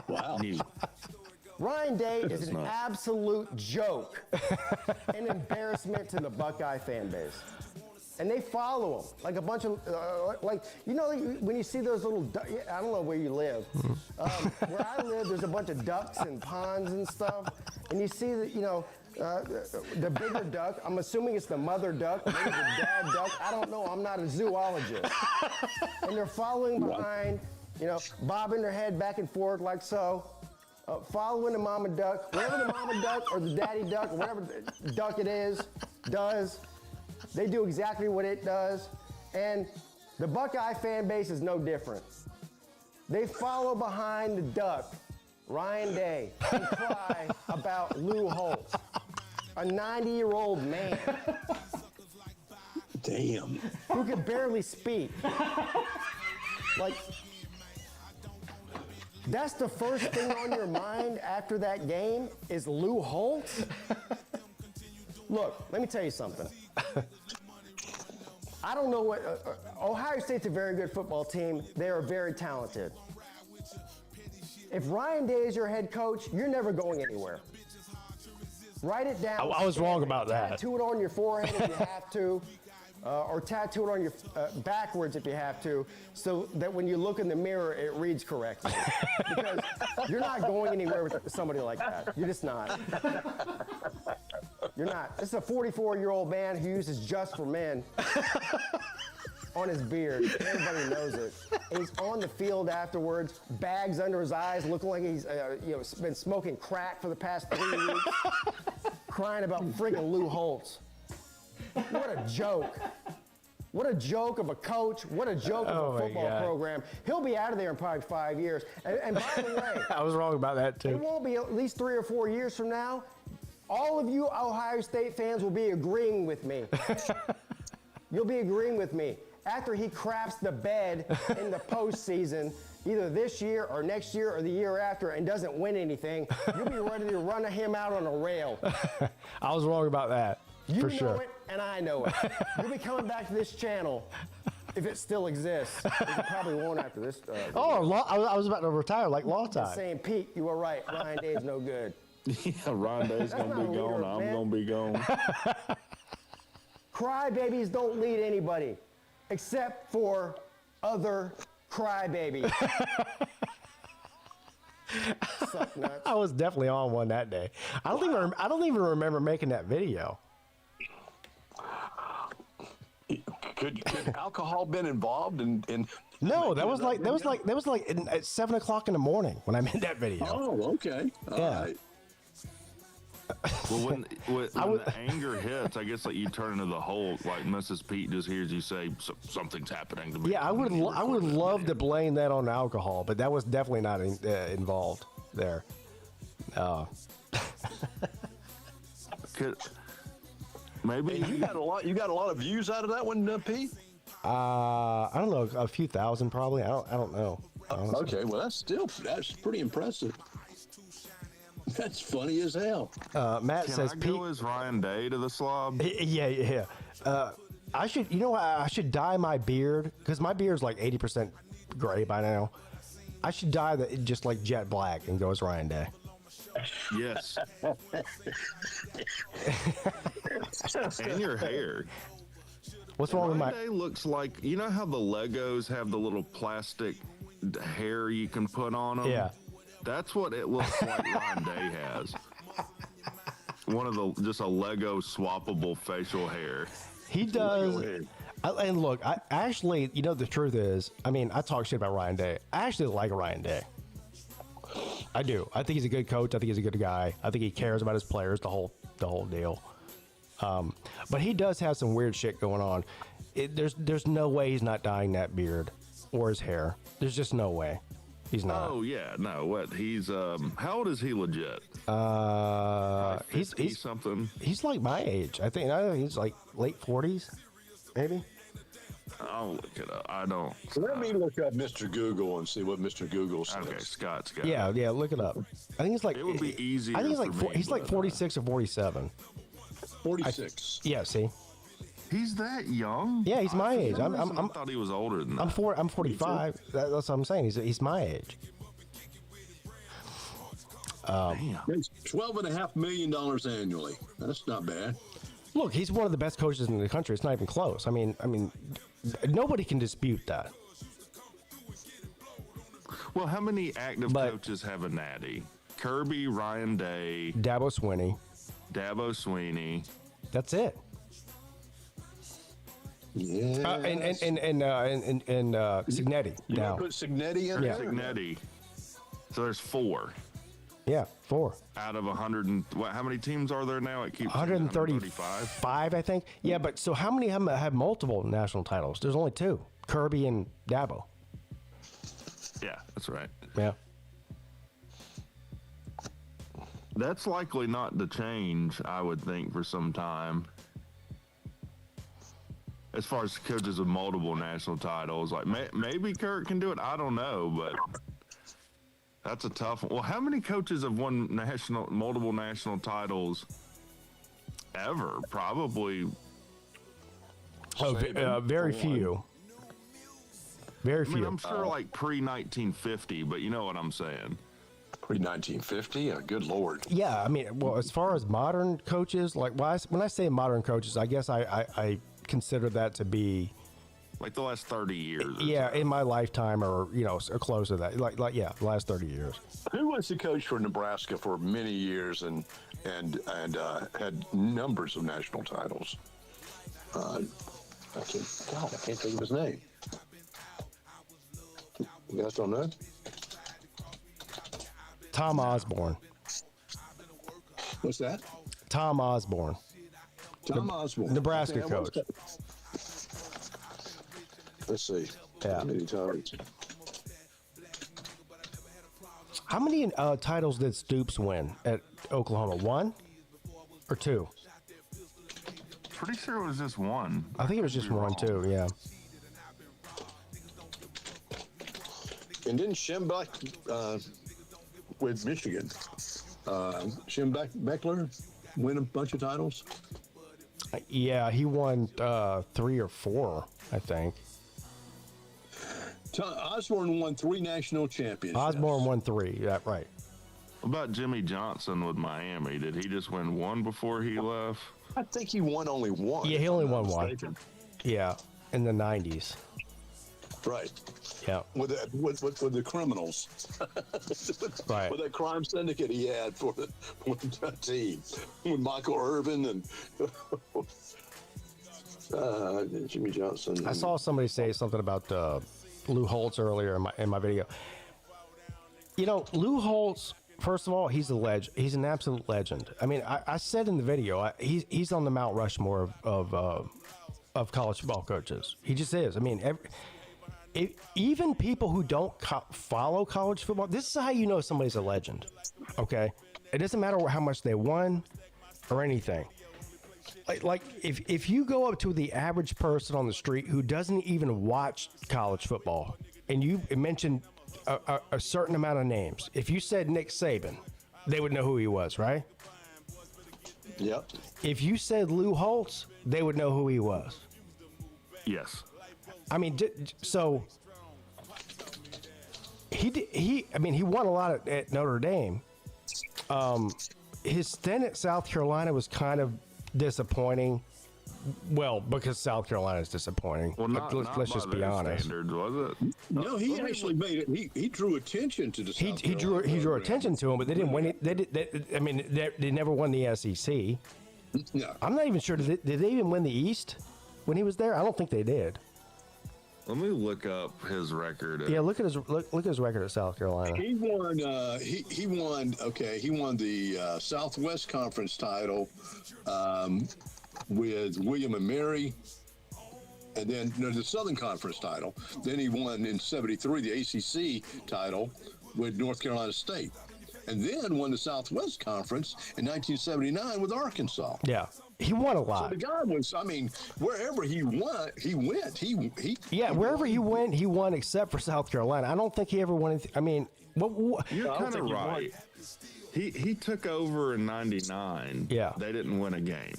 Wow. Ryan Day is an absolute joke, an embarrassment to the Buckeye fan base. And they follow him like a bunch of, when you see those little, I don't know where you live. Where I live, there's a bunch of ducks and ponds and stuff. And you see that, the bigger duck, I'm assuming it's the mother duck, maybe the dad duck. I don't know, I'm not a zoologist. And they're following behind, bobbing their head back and forth like so. Following the mama duck, whatever the mama duck or the daddy duck or whatever duck it is, does. They do exactly what it does. And the Buckeye fan base is no different. They follow behind the duck, Ryan Day, and cry about Lou Holtz, a 90-year-old man. Damn. Who can barely speak. Like, that's the first thing on your mind after that game is Lou Holtz? Look, let me tell you something. I don't know what, Ohio State's a very good football team. They are very talented. If Ryan Day is your head coach, you're never going anywhere. Write it down. I was wrong about that. Tattoo it on your forehead if you have to. Or tattoo it on your backwards if you have to, so that when you look in the mirror, it reads correctly. Because you're not going anywhere with somebody like that. You're just not. You're not. This is a 44-year-old man who uses Just for Men on his beard. Everybody knows it. And he's on the field afterwards, bags under his eyes, looking like he's been smoking crack for the past 3 weeks, crying about friggin' Lou Holtz. What a joke. What a joke of a coach. What a joke of a football program. He'll be out of there in probably 5 years. And by the way, I was wrong about that too. it won't be at least 3 or 4 years from now. All of you Ohio State fans will be agreeing with me. You'll be agreeing with me. After he craps the bed in the postseason, either this year or next year or the year after, and doesn't win anything, you'll be ready to run him out on a rail. I was wrong about that. You for know sure. it, and I know it. You'll be coming back to this channel if it still exists. It probably won't after this. I was about to retire like Law Time. Saying, Pete, you were right. Ryan Day's no good. Yeah, Ryan Day's That's gonna not be a leader, gone. I'm man. gonna be gone. Crybabies don't lead anybody except for other crybabies. Suck nuts. I was definitely on one that day. I don't even remember making that video. Could alcohol been involved in No, that was like at 7 o'clock in the morning when I made that video. Oh, okay. All right. Well, when the anger hits, I guess like you turn into the Hulk. Like Mrs. Pete just hears you say something's happening to me. Yeah, I would love to blame that on alcohol, but that was definitely not involved there. Maybe You got a lot of views out of that one, Pete. I don't know, a few thousand probably. I don't know. Okay, well that's pretty impressive. That's funny as hell. Matt Can says I go as Ryan Day to the slob? Yeah. I should, I should dye my beard because my beard's like 80% gray by now. I should dye that just like jet black and go as Ryan Day. Yes. And your hair. What's wrong with Ryan my? Day looks like, you know how the Legos have the little plastic hair you can put on them? Yeah. That's what it looks like Ryan Day has. Just a Lego swappable facial hair. He does. And look, I actually, the truth is, I talk shit about Ryan Day. I actually like Ryan Day. I do. I think he's a good coach. I think he's a good guy. I think he cares about his players, the whole deal. But he does have some weird shit going on. There's no way he's not dyeing that beard or his hair. There's just no way. He's not. Oh yeah, no. What? He's how old is he legit? He's something. He's like my age. I think he's like late 40s, maybe. I'll look it up. I don't. Let me look up Mr. Google and see what Mr. Google says. Okay, Scott's got. Yeah, look it up. I think it's like. It would be easier. I think he's like but, 46 or 47. 46. Yeah, see. He's that young? Yeah, he's my age. I thought he was older than that. I'm 45. That's what I'm saying. He's my age. Damn. It's $12.5 million annually. That's not bad. Look, he's one of the best coaches in the country. It's not even close. I mean, nobody can dispute that. Well, how many active coaches have a natty? Kirby, Ryan Day, Dabo Swinney. That's it. Yeah. And Signetti. You now. put Signetti in there? Signetti. So there's 4. Yeah, 4. Out of 100 and how many teams are there now? It keeps 135, I think. Yeah, but so how many have multiple national titles? There's only 2, Kirby and Dabo. Yeah, that's right. Yeah. That's likely not to change, I would think, for some time. As far as coaches of multiple national titles, like maybe Kurt can do it. I don't know, but that's a tough one. Well, how many coaches have won multiple national titles ever? Probably. Very few. Very few. I mean, I'm sure like pre-1950, but you know what I'm saying. Pre-1950? Good Lord. Yeah, I mean, well, as far as modern coaches, like when I say modern coaches, I guess I consider that to be like the last 30 years. Yeah, in my lifetime, or or close to that. Like yeah, the last 30 years. Who was the coach for Nebraska for many years and had numbers of national titles? I can't think of his name. You guys don't know? Tom Osborne. What's that? Tom Osborne. Tom Osborne. Nebraska coach. Let's see. Yeah. How many titles did Stoops win at Oklahoma? 1 or 2? Pretty sure it was just 1. I think it was just 1 too. Yeah. And didn't Schembach with Michigan, Beckler win a bunch of titles? Yeah, he won 3 or 4, I think. Osborne won 3 national championships. Osborne won 3. Yeah, right. What about Jimmy Johnson with Miami? Did he just win 1 before he left? I think he won only 1. Yeah, he only won 1. Yeah, in the 90s. Right. Yeah. With the criminals. Right. With that crime syndicate he had for the team. With Michael Irvin and Jimmy Johnson. I saw somebody say something about Lou Holtz earlier in my video. Lou Holtz, first of all, he's a legend. He's an absolute legend. I mean, I said in the video, he's on the Mount Rushmore of college football coaches. He just is. I mean, even people who don't follow college football, this is how you know somebody's a legend. Okay, it doesn't matter how much they won or anything. Like if you go up to the average person on the street who doesn't even watch college football and you mention a certain amount of names, if you said Nick Saban, they would know who he was, right? Yep. If you said Lou Holtz, they would know who he was. Yes. I mean, so he won a lot at Notre Dame. His stint at South Carolina was kind of disappointing. Well, because South Carolina is disappointing. Well, let's just be honest. Standards, was it? No, he actually made it. He drew attention to the South He drew attention to him, but they didn't win it. They never won the SEC. No. I'm not even sure. Did they even win the East when he was there? I don't think they did. Let me look up his record. Yeah, look at his record at South Carolina. He won. He won. Okay, he won the Southwest Conference title with William and Mary, and then the Southern Conference title. Then he won in '73 the ACC title with North Carolina State, and then won the Southwest Conference in 1979 with Arkansas. Yeah. He won a lot. So the guy was, I mean, wherever he went, he went. Wherever he went, he won except for South Carolina. I don't think he ever won anything. I mean, you're kind of right. He took over in '99. Yeah. They didn't win a game.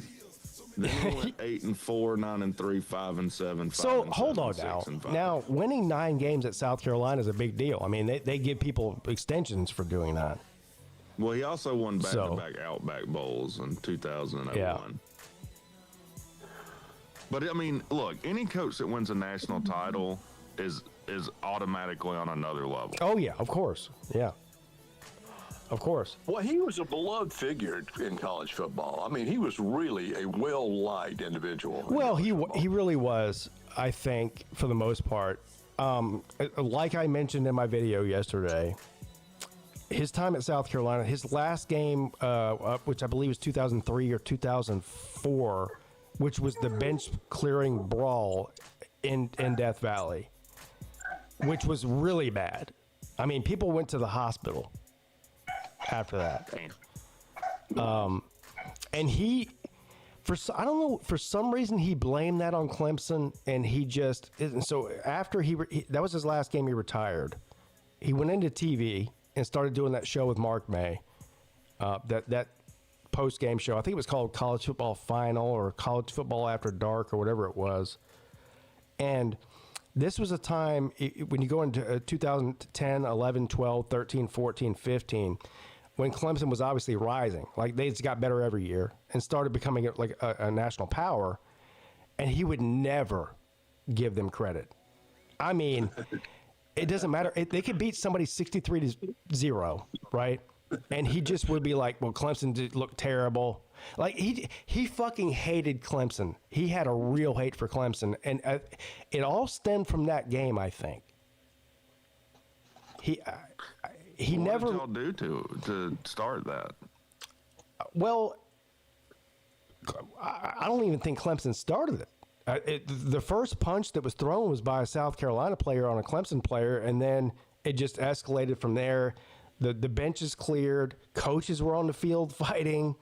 Then he went 8-4, 9-3, 5-7. So hold on now. Now, winning 9 games at South Carolina is a big deal. I mean, they give people extensions for doing that. Well, he also won back-to-back Outback Bowls in 2001. Yeah. But I mean, look, any coach that wins a national title is automatically on another level. Oh yeah, of course. Yeah. Of course. Well, he was a beloved figure in college football. I mean, he was really a well-liked individual. Well, he really was, I think, for the most part. Like I mentioned in my video yesterday, his time at South Carolina, his last game, which I believe was 2003 or 2004, which was the bench clearing brawl in Death Valley, which was really bad. I mean, people went to the hospital after that. And he, I don't know, for some reason he blamed that on Clemson, and he just, and so after that was his last game, he retired. He went into TV and started doing that show with Mark May, that post-game show. I think it was called College Football Final or College Football After Dark or whatever it was. And this was a time when you go into 2010, 11, 12, 13, 14, 15, when Clemson was obviously rising. Like, they just got better every year and started becoming like a national power. And he would never give them credit. I mean, it doesn't matter. They could beat somebody 63-0, right? And he just would be like, well, Clemson did look terrible. Like, he fucking hated Clemson. He had a real hate for Clemson. And it all stemmed from that game, I think. He What never. What did y'all do to start that? Well, I don't even think Clemson started it. The first punch that was thrown was by a South Carolina player on a Clemson player, and then it just escalated from there. The benches cleared. Coaches were on the field fighting.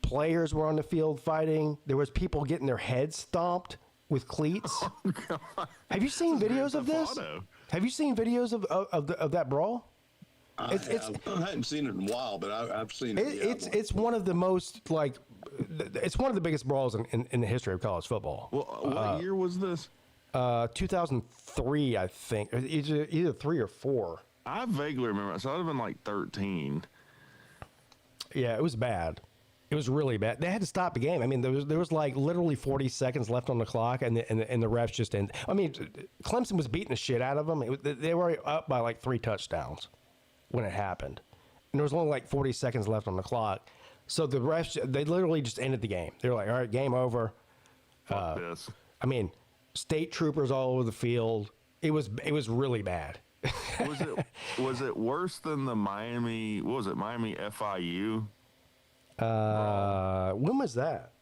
Players were on the field fighting. There was people getting their heads stomped with cleats. Oh, Have you seen videos of this? Auto. Have you seen videos of that brawl? I hadn't seen it in a while, but I've seen it. It's one of the most, like, it's one of the biggest brawls in the history of college football. Well, what year was this? 2003, I think. Either 3 or 4. I vaguely remember. So I'd have been like 13. Yeah, it was bad. It was really bad. They had to stop the game. I mean, there was like literally 40 seconds left on the clock, and the refs just ended. I mean, Clemson was beating the shit out of them. They were up by like 3 touchdowns when it happened, and there was only like 40 seconds left on the clock. So the refs, they literally just ended the game. They were like, all right, game over. Fuck this. I mean, state troopers all over the field. It was really bad. Was it worse than the Miami? What was it? Miami FIU. When was that?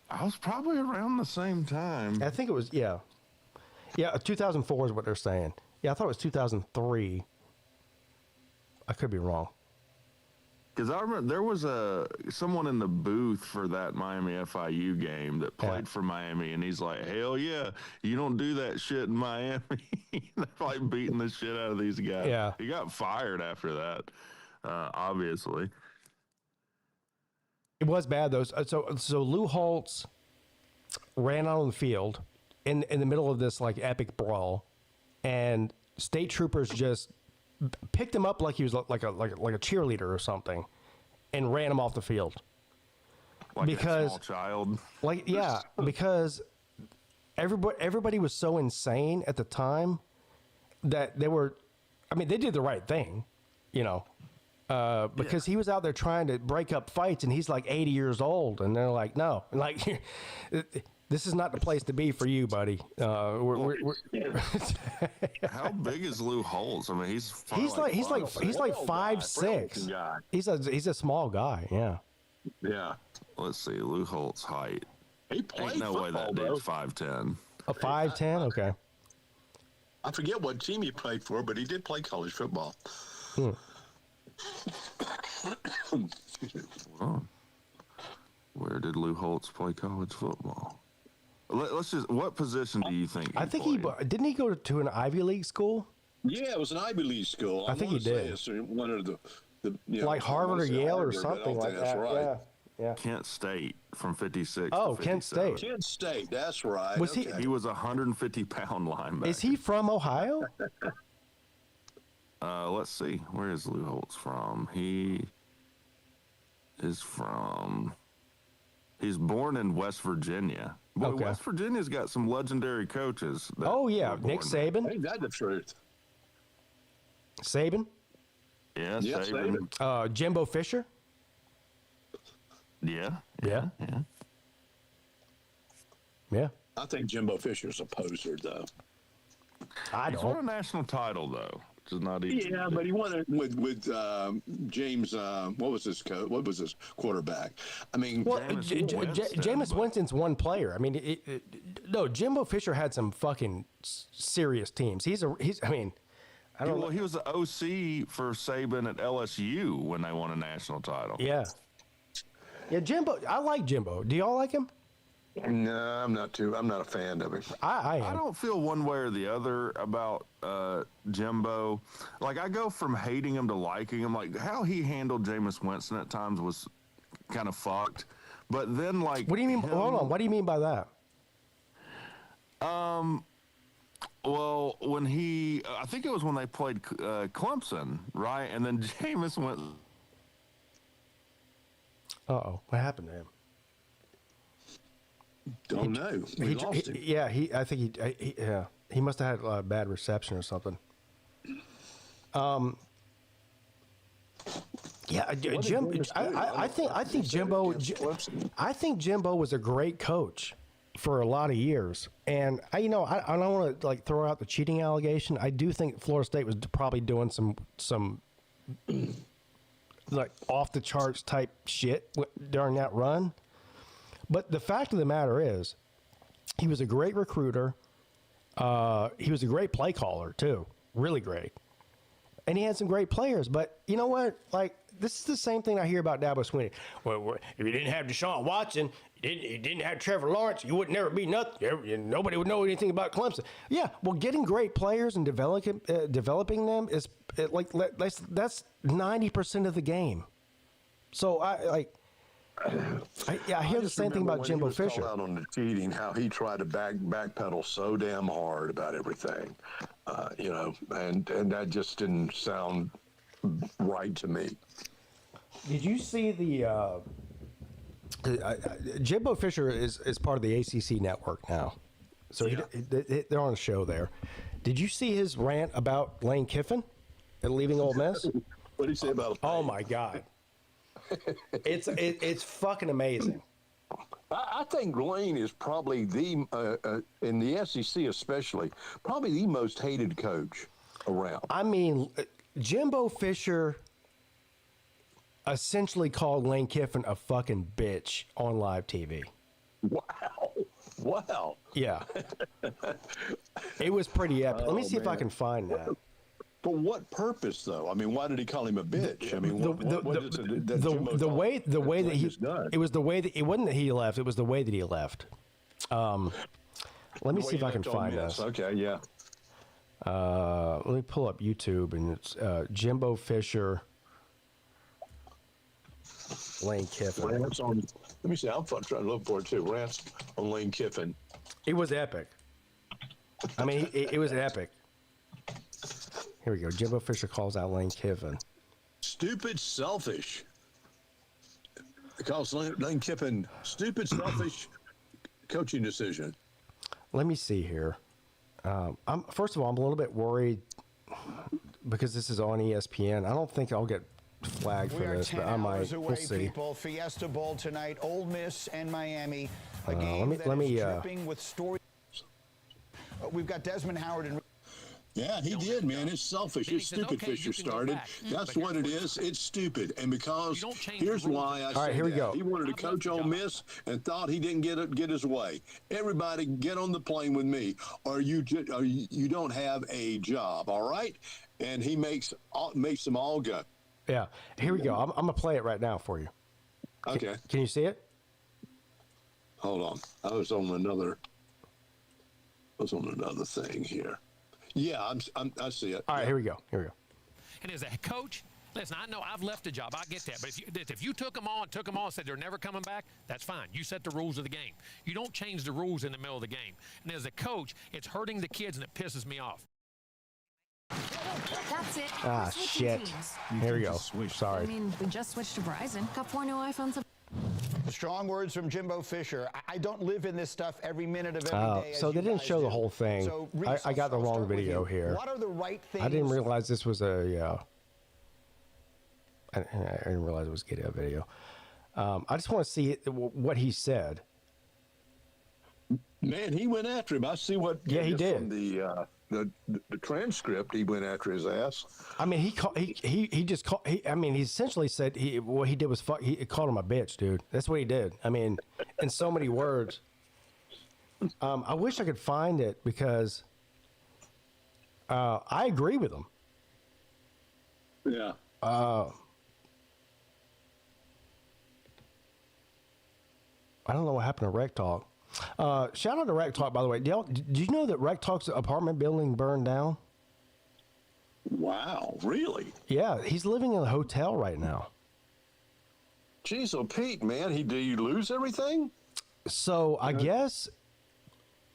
I was probably around the same time. I think it was, yeah. 2004 is what they're saying. Yeah, I thought it was 2003. I could be wrong. Because I remember there was someone in the booth for that Miami FIU game that played for Miami, and he's like, hell yeah, you don't do that shit in Miami. They're like beating the shit out of these guys. Yeah. He got fired after that, obviously. It was bad, though. So Lou Holtz ran out on the field in the middle of this, like, epic brawl, and state troopers just picked him up like he was like a cheerleader or something, and ran him off the field. Like because a small child. Like, yeah, because everybody was so insane at the time that they did the right thing, you know, because he was out there trying to break up fights, and he's like 80 years old, and they're like, no, like, this is not the place to be for you, buddy. We're How big is Lou Holtz? I mean, he's like 5'6". He's a small guy. Yeah. Yeah. Let's see, Lou Holtz height. He played Ain't no way that football, dude's 5'10". A 5'10". Okay. I forget what team he played for, but he did play college football. Oh. Where did Lou Holtz play college football? Let's just. What position do you think? I think didn't he go to an Ivy League school? Yeah, it was an Ivy League school. I think he did. It's one of the like Harvard or Yale or something like that. That's right. Yeah. Kent State from 56. Oh, to Kent 57. State. Kent State, that's right. Was He was a 150-pound linebacker. Is he from Ohio? Let's see. Where is Lou Holtz from? He is from. He's born in West Virginia. Boy, Okay. West Virginia's got some legendary coaches. Oh yeah, were Nick born there. Saban. Ain't that the truth? Saban. Yeah, Yeah, Saban. Jimbo Fisher. Yeah. Yeah. I think Jimbo Fisher's a poser, though. I He's won a don't. national title, though. Just not easy. Yeah, but he won it with James. What was his coach? What was his quarterback? I mean, Well, Winston, Jameis but- Winston's one player. I mean, no, Jimbo Fisher had some fucking serious teams. He's. I mean, I don't know. Well, he was the OC for Saban at LSU when they won a national title. Yeah. Yeah, Jimbo. I like Jimbo. Do y'all like him? no, I'm not a fan of him. I am. I don't feel one way or the other about Jimbo. Like, I go from hating him to liking him. Like, how he handled Jameis Winston at times was kind of fucked. But then, like, What do you mean? Hold on. What do you mean by that? Well, when I think it was when they played Clemson, right? And then Jameis went. Uh-oh. What happened to him? Don't know. We lost him. Yeah, I think he must have had bad reception or something. Yeah, Jim. I think Jimbo. I think Jimbo was a great coach for a lot of years, and I don't want to like throw out the cheating allegation. I do think Florida State was probably doing some like off the charts type shit during that run. But the fact of the matter is, he was a great recruiter. He was a great play caller too, really great. And he had some great players. But you know what? Like, this is the same thing I hear about Dabo Swinney. Well, if you didn't have Deshaun Watson, you didn't have Trevor Lawrence, you would never be nothing. Nobody would know anything about Clemson. Yeah, well, getting great players and developing them is that's 90% of the game. So I hear the same thing about Jimbo Fisher. Out on the cheating, how he tried to backpedal so damn hard about everything, and that just didn't sound right to me. Did you see the Jimbo Fisher is part of the ACC network now, so they're on a show there. Did you see his rant about Lane Kiffin and leaving Ole Miss? What did he say about? Oh my God, it's fucking amazing. I think Lane is probably in the SEC especially, probably the most hated coach around. I mean, Jimbo Fisher essentially called Lane Kiffin a fucking bitch on live TV. Wow. Yeah. It was pretty epic. Let me see if I can find that. For what purpose, though? I mean, why did he call him a bitch? I mean, the way that he it was the way that it wasn't that he left. It was the way that he left. Let me see if I can find this. Okay, yeah. Let me pull up YouTube, and it's Jimbo Fisher, Lane Kiffin. Rants on. Let me see. I'm trying to look for it too. Rants on Lane Kiffin. It was epic. I mean, it was epic. Here we go. Jimbo Fisher calls out Lane Kiffin. Stupid, selfish. He calls Lane Kiffin stupid, selfish coaching decision. Let me see here. First of all, I'm a little bit worried because this is on ESPN. I don't think I'll get flagged for this, but I might. We'll see. People. Fiesta Bowl tonight, Ole Miss and Miami. A let game me dripping with story. We've got Desmond Howard and. Yeah, he did, man. It's selfish. It's stupid. Fisher started. That's what it is. It's stupid. And because here's why I said here we go. He wanted to coach Ole Miss and thought he didn't get his way. Everybody, get on the plane with me, or you don't have a job. All right? And he makes them all go. Yeah. Here we go. I'm gonna play it right now for you. Okay. Can you see it? Hold on. I was on another thing here. Yeah, I see it. All right, here we go. And as a coach, listen, I know I've left a job. I get that. But if you took them on, and said they're never coming back, that's fine. You set the rules of the game. You don't change the rules in the middle of the game. And as a coach, it's hurting the kids, and it pisses me off. That's it. Ah, shit. Here we go. Sorry. I mean, we just switched to Verizon. Got 4 new iPhones. Strong words from Jimbo Fisher. I don't live in this stuff every minute of every day. So they didn't show the whole thing. So, I got the wrong video here. What are the right things? I didn't realize this was I didn't realize it was a video. I just want to see what he said. Man, he went after him. I see what. Yeah, he did. From the transcript, he went after his ass. I mean, he just called. I mean, he essentially said what he did was fuck. He called him a bitch, dude. That's what he did. I mean, in so many words. I wish I could find it because I agree with him. Yeah. I don't know what happened to Rec Talk. Shout out to Rec Talk, by the way. Did you know that Rec Talk's apartment building burned down? Wow, really? Yeah, he's living in a hotel right now. Geez, so Pete, man, did you lose everything? So I guess.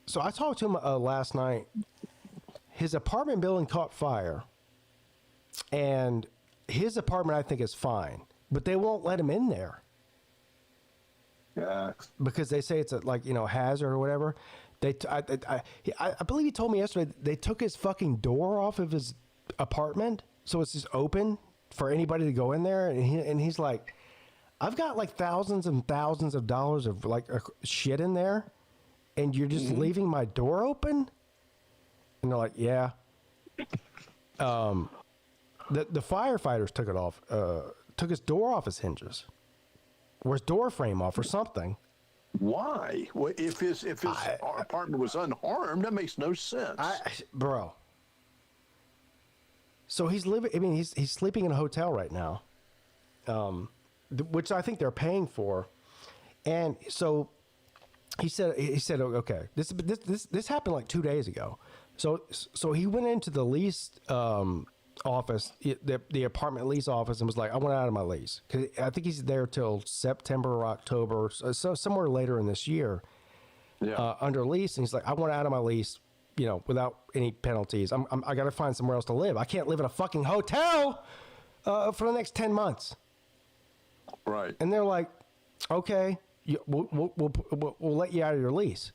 So I talked to him last night. His apartment building caught fire, and his apartment I think is fine, but they won't let him in there. Yeah. Because they say it's a hazard or whatever. I believe he told me yesterday they took his fucking door off of his apartment, so it's just open for anybody to go in there, and he's like, I've got like thousands and thousands of dollars of shit in there, and you're just leaving my door open? And they're like, yeah. The firefighters took it off, took his door off his hinges, or his door frame off, or something. Why? Well, if his apartment was unharmed, that makes no sense. Bro. So he's living. I mean, he's sleeping in a hotel right now, which I think they're paying for, and so he said, okay, this happened like 2 days ago. So he went into the lease office, the apartment lease office, and was like, I want out of my lease, because I think he's there till September or October, so somewhere later in this year, under lease, and he's like, I want out of my lease, without any penalties. I got to find somewhere else to live. I can't live in a fucking hotel for the next 10 months. Right. And they're like, okay, we'll let you out of your lease.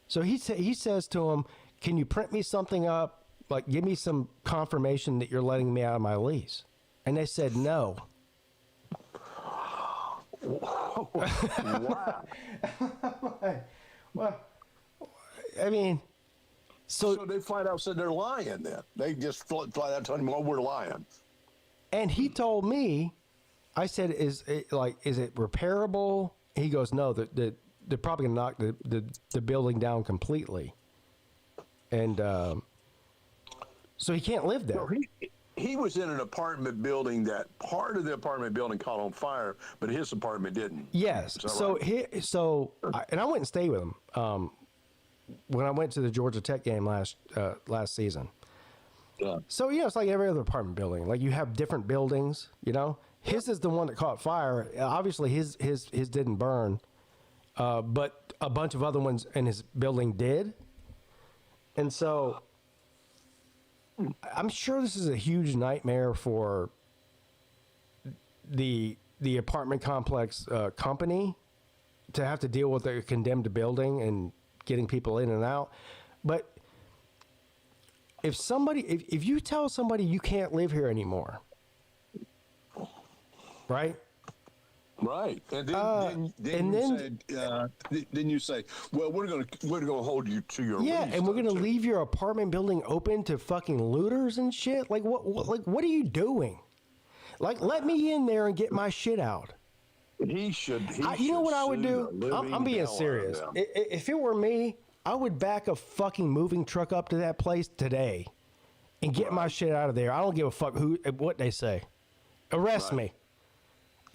So he says to him, can you print me something up? Like, give me some confirmation that you're letting me out of my lease. And they said no. Wow. Well, I mean, so they flat out said they're lying then. They just flat out told him, well, we're lying. And he told me, I said, is it repairable? He goes, no, they're probably going to knock the building down completely. And so he can't live there. Well, he was in an apartment building that part of the apartment building caught on fire, but his apartment didn't. Yes. So right? And I went and stayed with him when I went to the Georgia Tech game last season. Yeah. So it's like every other apartment building. Like, you have different buildings. His is the one that caught fire. Obviously, his didn't burn, but a bunch of other ones in his building did. And so I'm sure this is a huge nightmare for the apartment complex company to have to deal with a condemned building and getting people in and out. But if you tell somebody you can't live here anymore, right? Right, and then you say, well, we're gonna hold you to your lease. Yeah, and we're gonna leave your apartment building open to fucking looters and shit. Like, what are you doing? Like, let me in there and get my shit out. He should. You know what I would do? I'm being serious. If it were me, I would back a fucking moving truck up to that place today and get my shit out of there. I don't give a fuck what they say. Arrest me.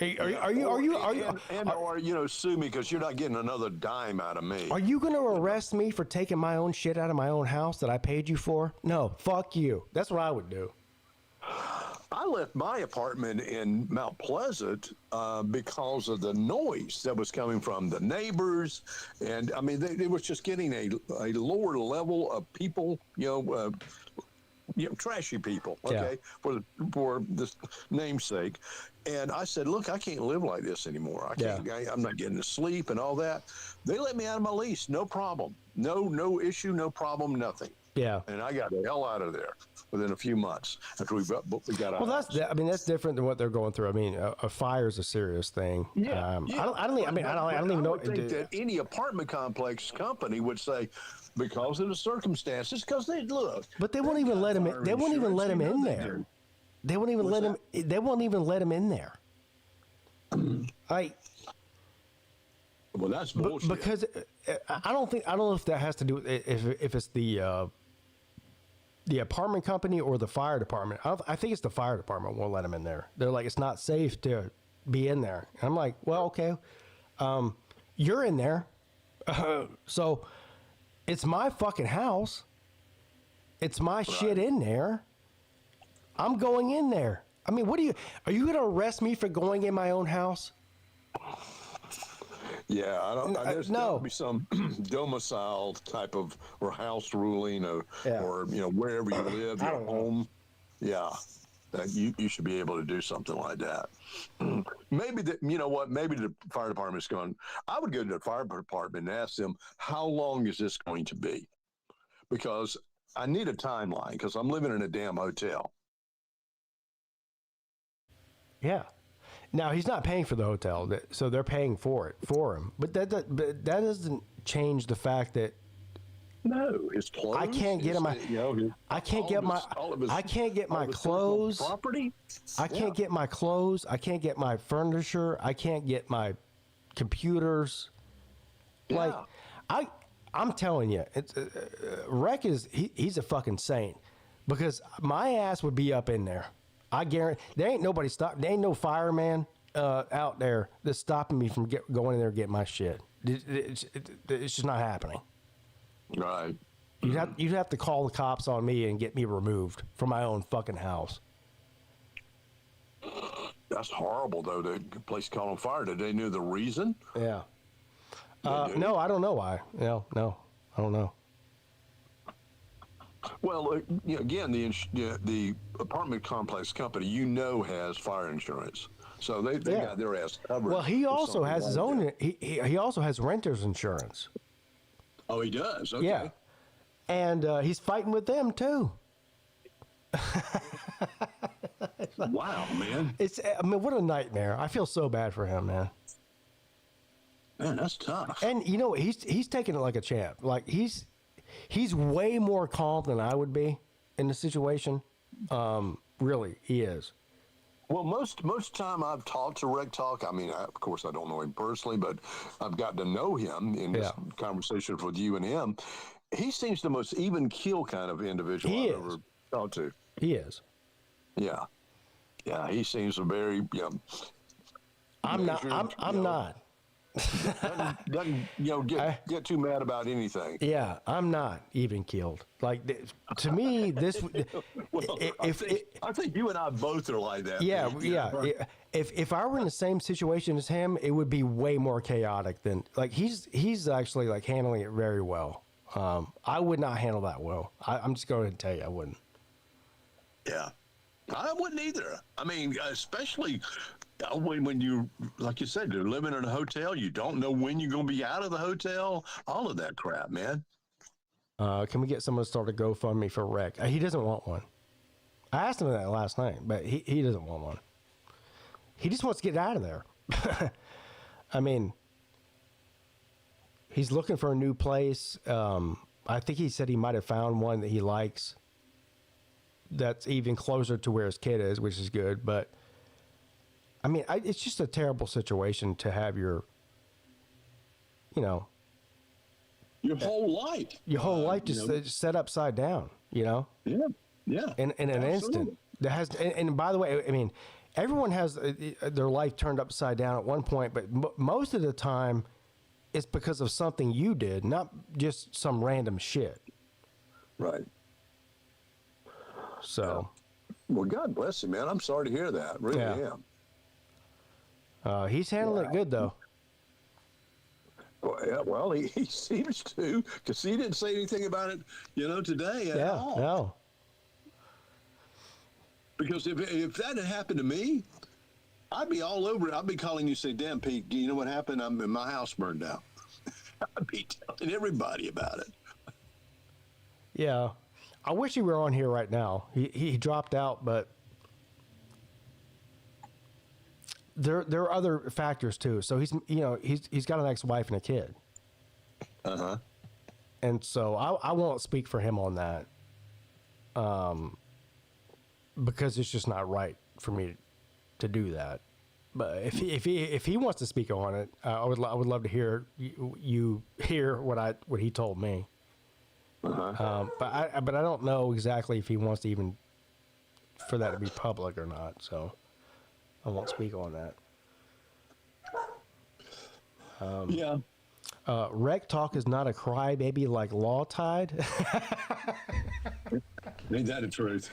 Are you sue me because you're not getting another dime out of me. Are you going to arrest me for taking my own shit out of my own house that I paid you for? No, fuck you. That's what I would do. I left my apartment in Mount Pleasant because of the noise that was coming from the neighbors, and I mean they was just getting a lower level of people, trashy people, okay, for this namesake. And I said, look, I can't live like this anymore. I'm not getting to sleep and all that. They let me out of my lease, no problem. No issue, no problem, nothing. Yeah. And I got the hell out of there. within a few months after we got out. Well, that's different than what they're going through. I mean, a fire is a serious thing. I don't even know. I would think that any apartment complex company would say, because of the circumstances, because they look. But they won't even let him. They won't even let him in there. They won't even let him. They won't even let him in there. Well, that's bullshit. Because I don't know if that has to do with if it's the apartment company or the fire department. I think it's the fire department won't let him in there. They're like, it's not safe to be in there. And I'm like, well, okay, you're in there, so it's my fucking house. It's my shit in there. I'm going in there. I mean, are you going to arrest me for going in my own house? Yeah, there'll be some domicile type of or house ruling or wherever you live, your home. Yeah, that you should be able to do something like that. Maybe maybe the fire department's going. I would go to the fire department and ask them, how long is this going to be? Because I need a timeline because I'm living in a damn hotel. Yeah. Now, he's not paying for the hotel, so they're paying for it for him. But that doesn't change the fact that his clothes. I can't get I can't get my clothes. Property. I can't get my clothes. I can't get my furniture. I can't get my computers. Like, I'm telling you, it's Rec he's a fucking saint, because my ass would be up in there. I guarantee there ain't nobody there ain't no fireman out there that's stopping me from going in there and getting my shit. It's just not happening. Right. You'd have to call the cops on me and get me removed from my own fucking house. That's horrible, though. The place caught on fire. Did they know the reason? Yeah. No, I don't know why. No, I don't know. Well, again, the apartment complex company, has fire insurance, so they got their ass covered. Well, he also has his own. He also has renter's insurance. Oh, he does. Okay. Yeah, and he's fighting with them too. Wow, man! What a nightmare! I feel so bad for him, man. Man, that's tough. And he's taking it like a champ. Like he's way more calm than I would be in the situation. Really, he is. Well, most time I've talked to Rec Talk. I mean, of course, I don't know him personally, but I've gotten to know him in this conversation with you and him. He seems the most even keel kind of individual I've ever talked to. He is. Yeah. Yeah, he seems a very, I'm not. Doesn't get too mad about anything. Yeah, I'm not even keeled. Like, to me, this. I think you and I both are like that. Yeah. If I were in the same situation as him, it would be way more chaotic than like he's actually like handling it very well. I would not handle that well. I'm just going to tell you, I wouldn't. Yeah, I wouldn't either. I mean, especially. When you, like you said, you're living in a hotel, you don't know when you're going to be out of the hotel, all of that crap, man. Can we get someone to start a GoFundMe for Rec? He doesn't want one. I asked him that last night, but he doesn't want one. He just wants to get out of there. I mean, he's looking for a new place. I think he said he might have found one that he likes that's even closer to where his kid is, which is good, but I mean, it's just a terrible situation to have your whole life. Your whole life just set upside down, Yeah. In an instant. That has, and by the way, I mean, everyone has their life turned upside down at one point, but most of the time, it's because of something you did, not just some random shit. Right. So. Well, God bless him, man. I'm sorry to hear that. Really am. He's handling it good, though. Well, he seems to, because he didn't say anything about it, today at all. No. Because if that had happened to me, I'd be all over it. I'd be calling you, say, "Damn, Pete, you know what happened? My house burned down." I'd be telling everybody about it. Yeah. I wish he were on here right now. He dropped out, but there are other factors too. So he's got an ex-wife and a kid. Uh-huh. And so I won't speak for him on that. Because it's just not right for me to do that. But if he wants to speak on it, I would love to hear you hear what he told me. Uh-huh. But I don't know exactly if he wants to even for that to be public or not. So I won't speak on that. Yeah. Rec Talk is not a crybaby like Law Tide. Ain't that the truth?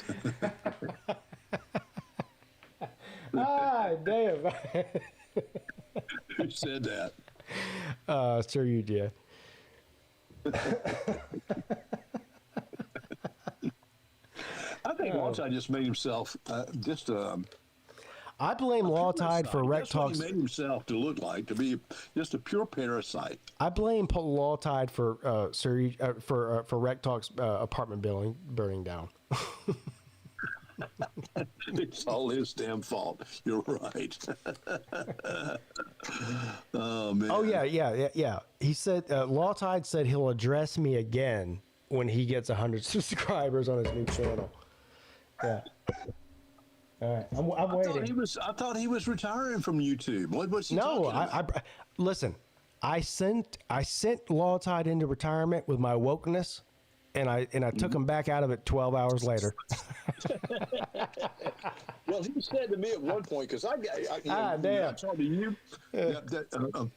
Damn. Who said that? Sure you did. I think Lawtide just made himself I blame Lawtide for Rec That's what Talk's. he made himself to look like, to be just a pure parasite. I blame Lawtide for for Rec Talk's apartment building burning down. It's all his damn fault. You're right. Oh man. Oh yeah. He said Lawtide said he'll address me again when he gets 100 subscribers on his new channel. Yeah. All right, I'm waiting. I thought he was retiring from YouTube. What's he No, talking about? Listen. I sent Lawtide into retirement with my wokeness, and I took him back out of it 12 hours later. Well, he said to me at one point, because I damn. talked to you,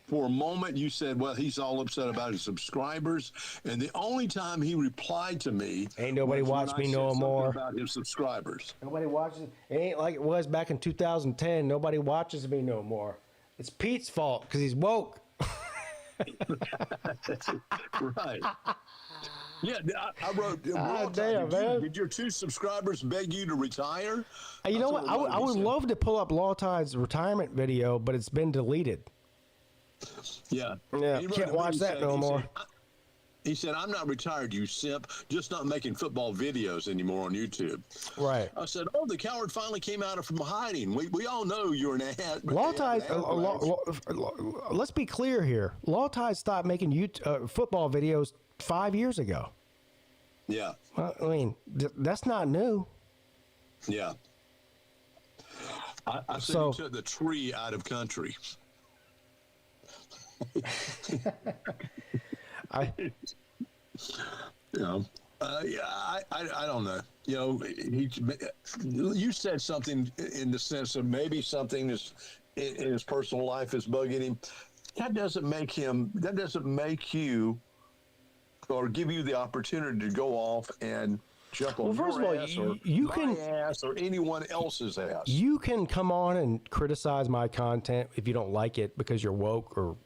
for a moment you said, well, he's all upset about his subscribers, and the only time he replied to me, ain't nobody was when watch I me said no something more about his subscribers. Nobody watches. It ain't like it was back in 2010. Nobody watches me no more. It's Pete's fault because he's woke. Right. Yeah, I wrote. Damn, man. Did your 2 subscribers beg you to retire? Hey, you know what? I would love to pull up Lawtide's retirement video, but it's been deleted. Yeah. Yeah, He wrote can't to me watch and that said- no he more. said, He said, I'm not retired, you simp, just not making football videos anymore on YouTube. Right. I said, the coward finally came out from hiding. We all know you're an ass. Lawtide, let's be clear here. Lawtide stopped making football videos 5 years ago. Yeah. I mean, that's not new. Yeah. I said he took the tree out of country. I don't know. You said something in the sense of maybe something is in his personal life is bugging him. That doesn't make you or give you the opportunity to go off and jump on first your of all, ass or my ass or anyone else's ass. You can come on and criticize my content if you don't like it because you're woke or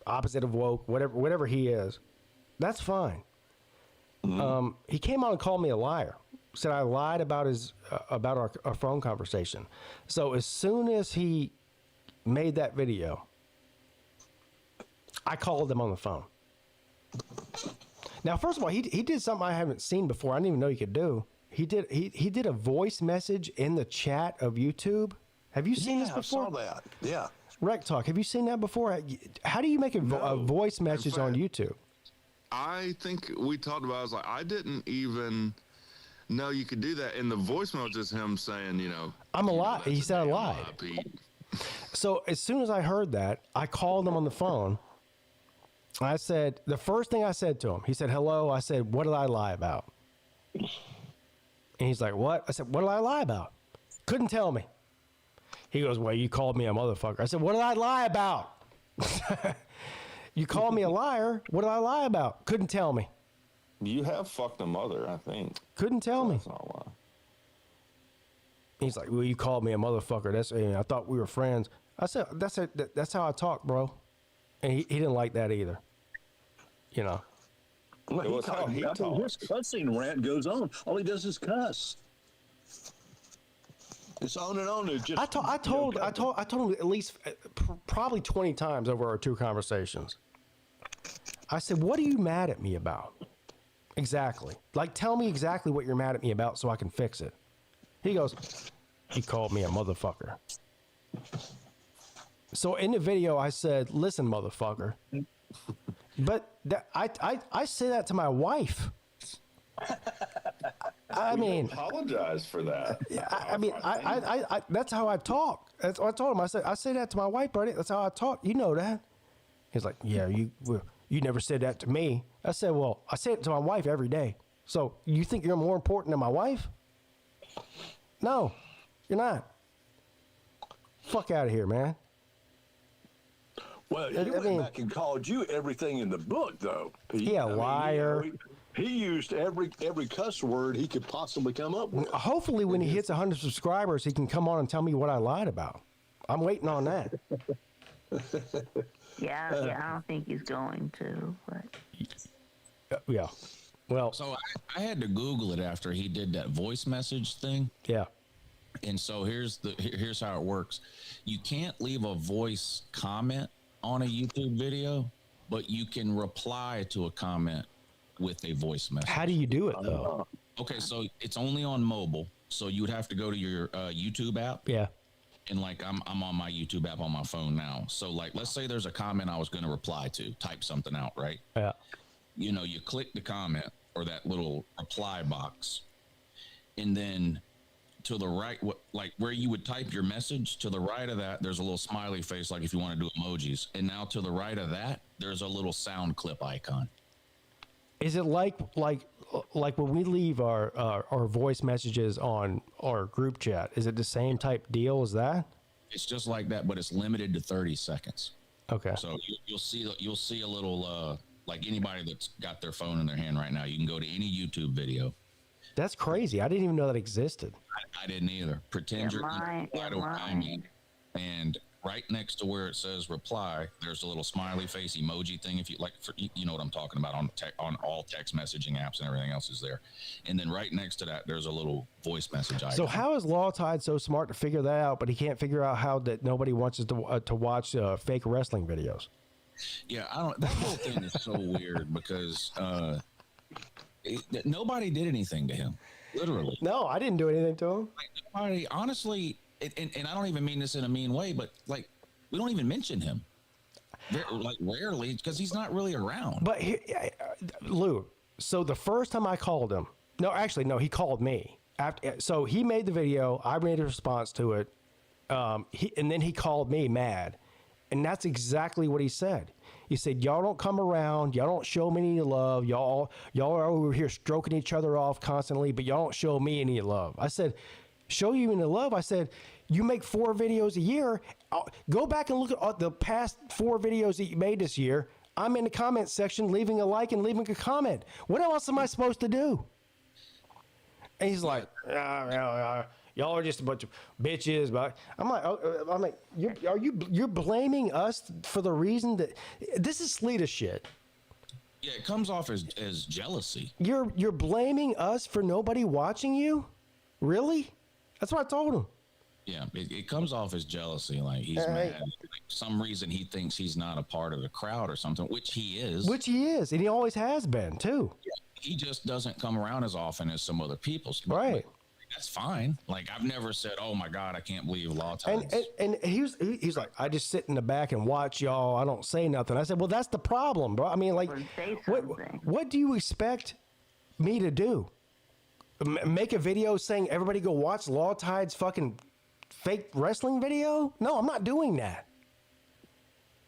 opposite of woke, whatever he is. That's fine. Mm-hmm. He came on and called me a liar. Said I lied about our phone conversation. So as soon as he made that video, I called him on the phone. Now, first of all, he did something I haven't seen before. I didn't even know he could do. He did a voice message in the chat of YouTube. Have you seen this before? I saw that. Yeah. Rec Talk, have you seen that before? How do you make a voice message on YouTube? I think we talked about it. I was like, I didn't even know you could do that. And the voicemail was just him saying, I'm a lie. He said I lied. So as soon as I heard that, I called him on the phone. I said, the first thing I said to him, he said, hello. I said, what did I lie about? And he's like, what? I said, what did I lie about? Couldn't tell me. He goes, well, you called me a motherfucker. I said, what did I lie about? You called me a liar. What did I lie about? Couldn't tell me. You have fucked a mother, I think. Couldn't tell me. That's not a lie. He's like, well, you called me a motherfucker. I thought we were friends. I said, that's how I talk, bro. And he didn't like that either. Well, his cussing rant goes on. All he does is cuss. It's on and on. It's just, I told him at least probably 20 times over our 2 conversations. I said, what are you mad at me about? Exactly. Like, tell me exactly what you're mad at me about so I can fix it. He goes, he called me a motherfucker. So in the video, I said, listen, motherfucker. But I say that to my wife. I mean, apologize for that. I mean, that's how I talk. That's what I told him. I say that to my wife, buddy. That's how I talk. You know that. He's like, yeah, you never said that to me. I said, well, I say it to my wife every day. So you think you're more important than my wife? No, you're not. Fuck out of here, man. Well, he went back and called you everything in the book, though, Pete. Yeah, liar. He used every cuss word he could possibly come up with. Hopefully, when he hits 100 subscribers, he can come on and tell me what I lied about. I'm waiting on that. Yeah, I don't think he's going to. But yeah. Well, so I had to Google it after he did that voice message thing. Yeah. And so here's how it works. You can't leave a voice comment on a YouTube video, but you can reply to a comment with a voice message. How do you do it though? Okay, so it's only on mobile. So you would have to go to your YouTube app. Yeah. And like I'm on my YouTube app on my phone now. So like let's say there's a comment I was going to reply to, type something out, right? Yeah. You know, you click the comment or that little reply box, and then to the right, like where you would type your message, to the right of that, there's a little smiley face, like if you want to do emojis. And now to the right of that, there's a little sound clip icon. Is it like when we leave our voice messages on our group chat? Is it the same type deal as that? It's just like that, but it's limited to 30 seconds. Okay. So you'll see a little like anybody that's got their phone in their hand right now. You can go to any YouTube video. That's crazy. I didn't even know that existed. I didn't either. Pretend you're right behind me, and right next to where it says reply, there's a little smiley face emoji thing. If you like, you know what I'm talking about on all text messaging apps and everything else is there. And then right next to that, there's a little voice message icon. So how is Law Tide so smart to figure that out, but he can't figure out how that nobody wants us to watch fake wrestling videos? Yeah, that whole thing is so weird because nobody did anything to him, literally. No, I didn't do anything to him. Like, nobody, honestly, and I don't even mean this in a mean way, but like we don't even mention him, like rarely, because he's not really around. But Lou, so the first time I called him, no, he called me. So he made the video, I made a response to it, and then he called me mad. And that's exactly what he said. He said, y'all don't come around. Y'all don't show me any love. Y'all are over here stroking each other off constantly, but y'all don't show me any love. I said, show you any love? I said, you make 4 videos a year. Go back and look at the past 4 videos that you made this year. I'm in the comment section leaving a like and leaving a comment. What else am I supposed to do? And he's like, y'all are just a bunch of bitches. But I'm like, you're blaming us for the reason that this is Sleeta shit. Yeah, it comes off as jealousy. You're blaming us for nobody watching you? Really? That's what I told him. Yeah, it comes off as jealousy. Like he's mad. Like some reason he thinks he's not a part of the crowd or something, which he is. And he always has been too. Yeah, he just doesn't come around as often as some other people. Right. That's fine. Like I've never said, "Oh my God, I can't believe Law Tide." And he's like, I just sit in the back and watch y'all. I don't say nothing. I said, well, that's the problem, bro. I mean, like, what do you expect me to do? Make a video saying everybody go watch Law Tide's fucking fake wrestling video? No, I'm not doing that.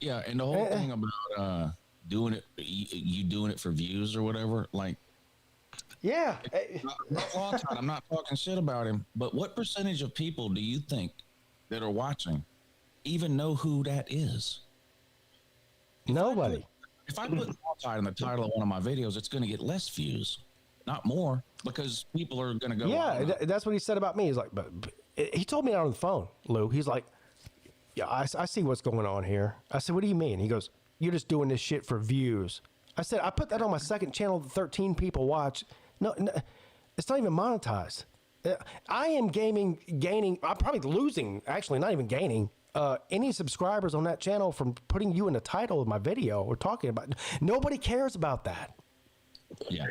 Yeah, and the whole thing about doing it, you doing it for views or whatever, like. Yeah. Not Law Tide, I'm not talking shit about him, but what percentage of people do you think that are watching even know who that is? Nobody. If I put Law Tide in the title of one of my videos, it's going to get less views, not more, because people are going to go. Yeah, that's what he said about me. He's like, but he told me that on the phone, Lou. He's like, yeah, I see what's going on here. I said, what do you mean? He goes, you're just doing this shit for views. I said, I put that on my second channel that 13 people watch. No, it's not even monetized. I am gaining. I'm probably losing, actually, not even gaining any subscribers on that channel from putting you in the title of my video we're talking about. Nobody cares about that. Yeah.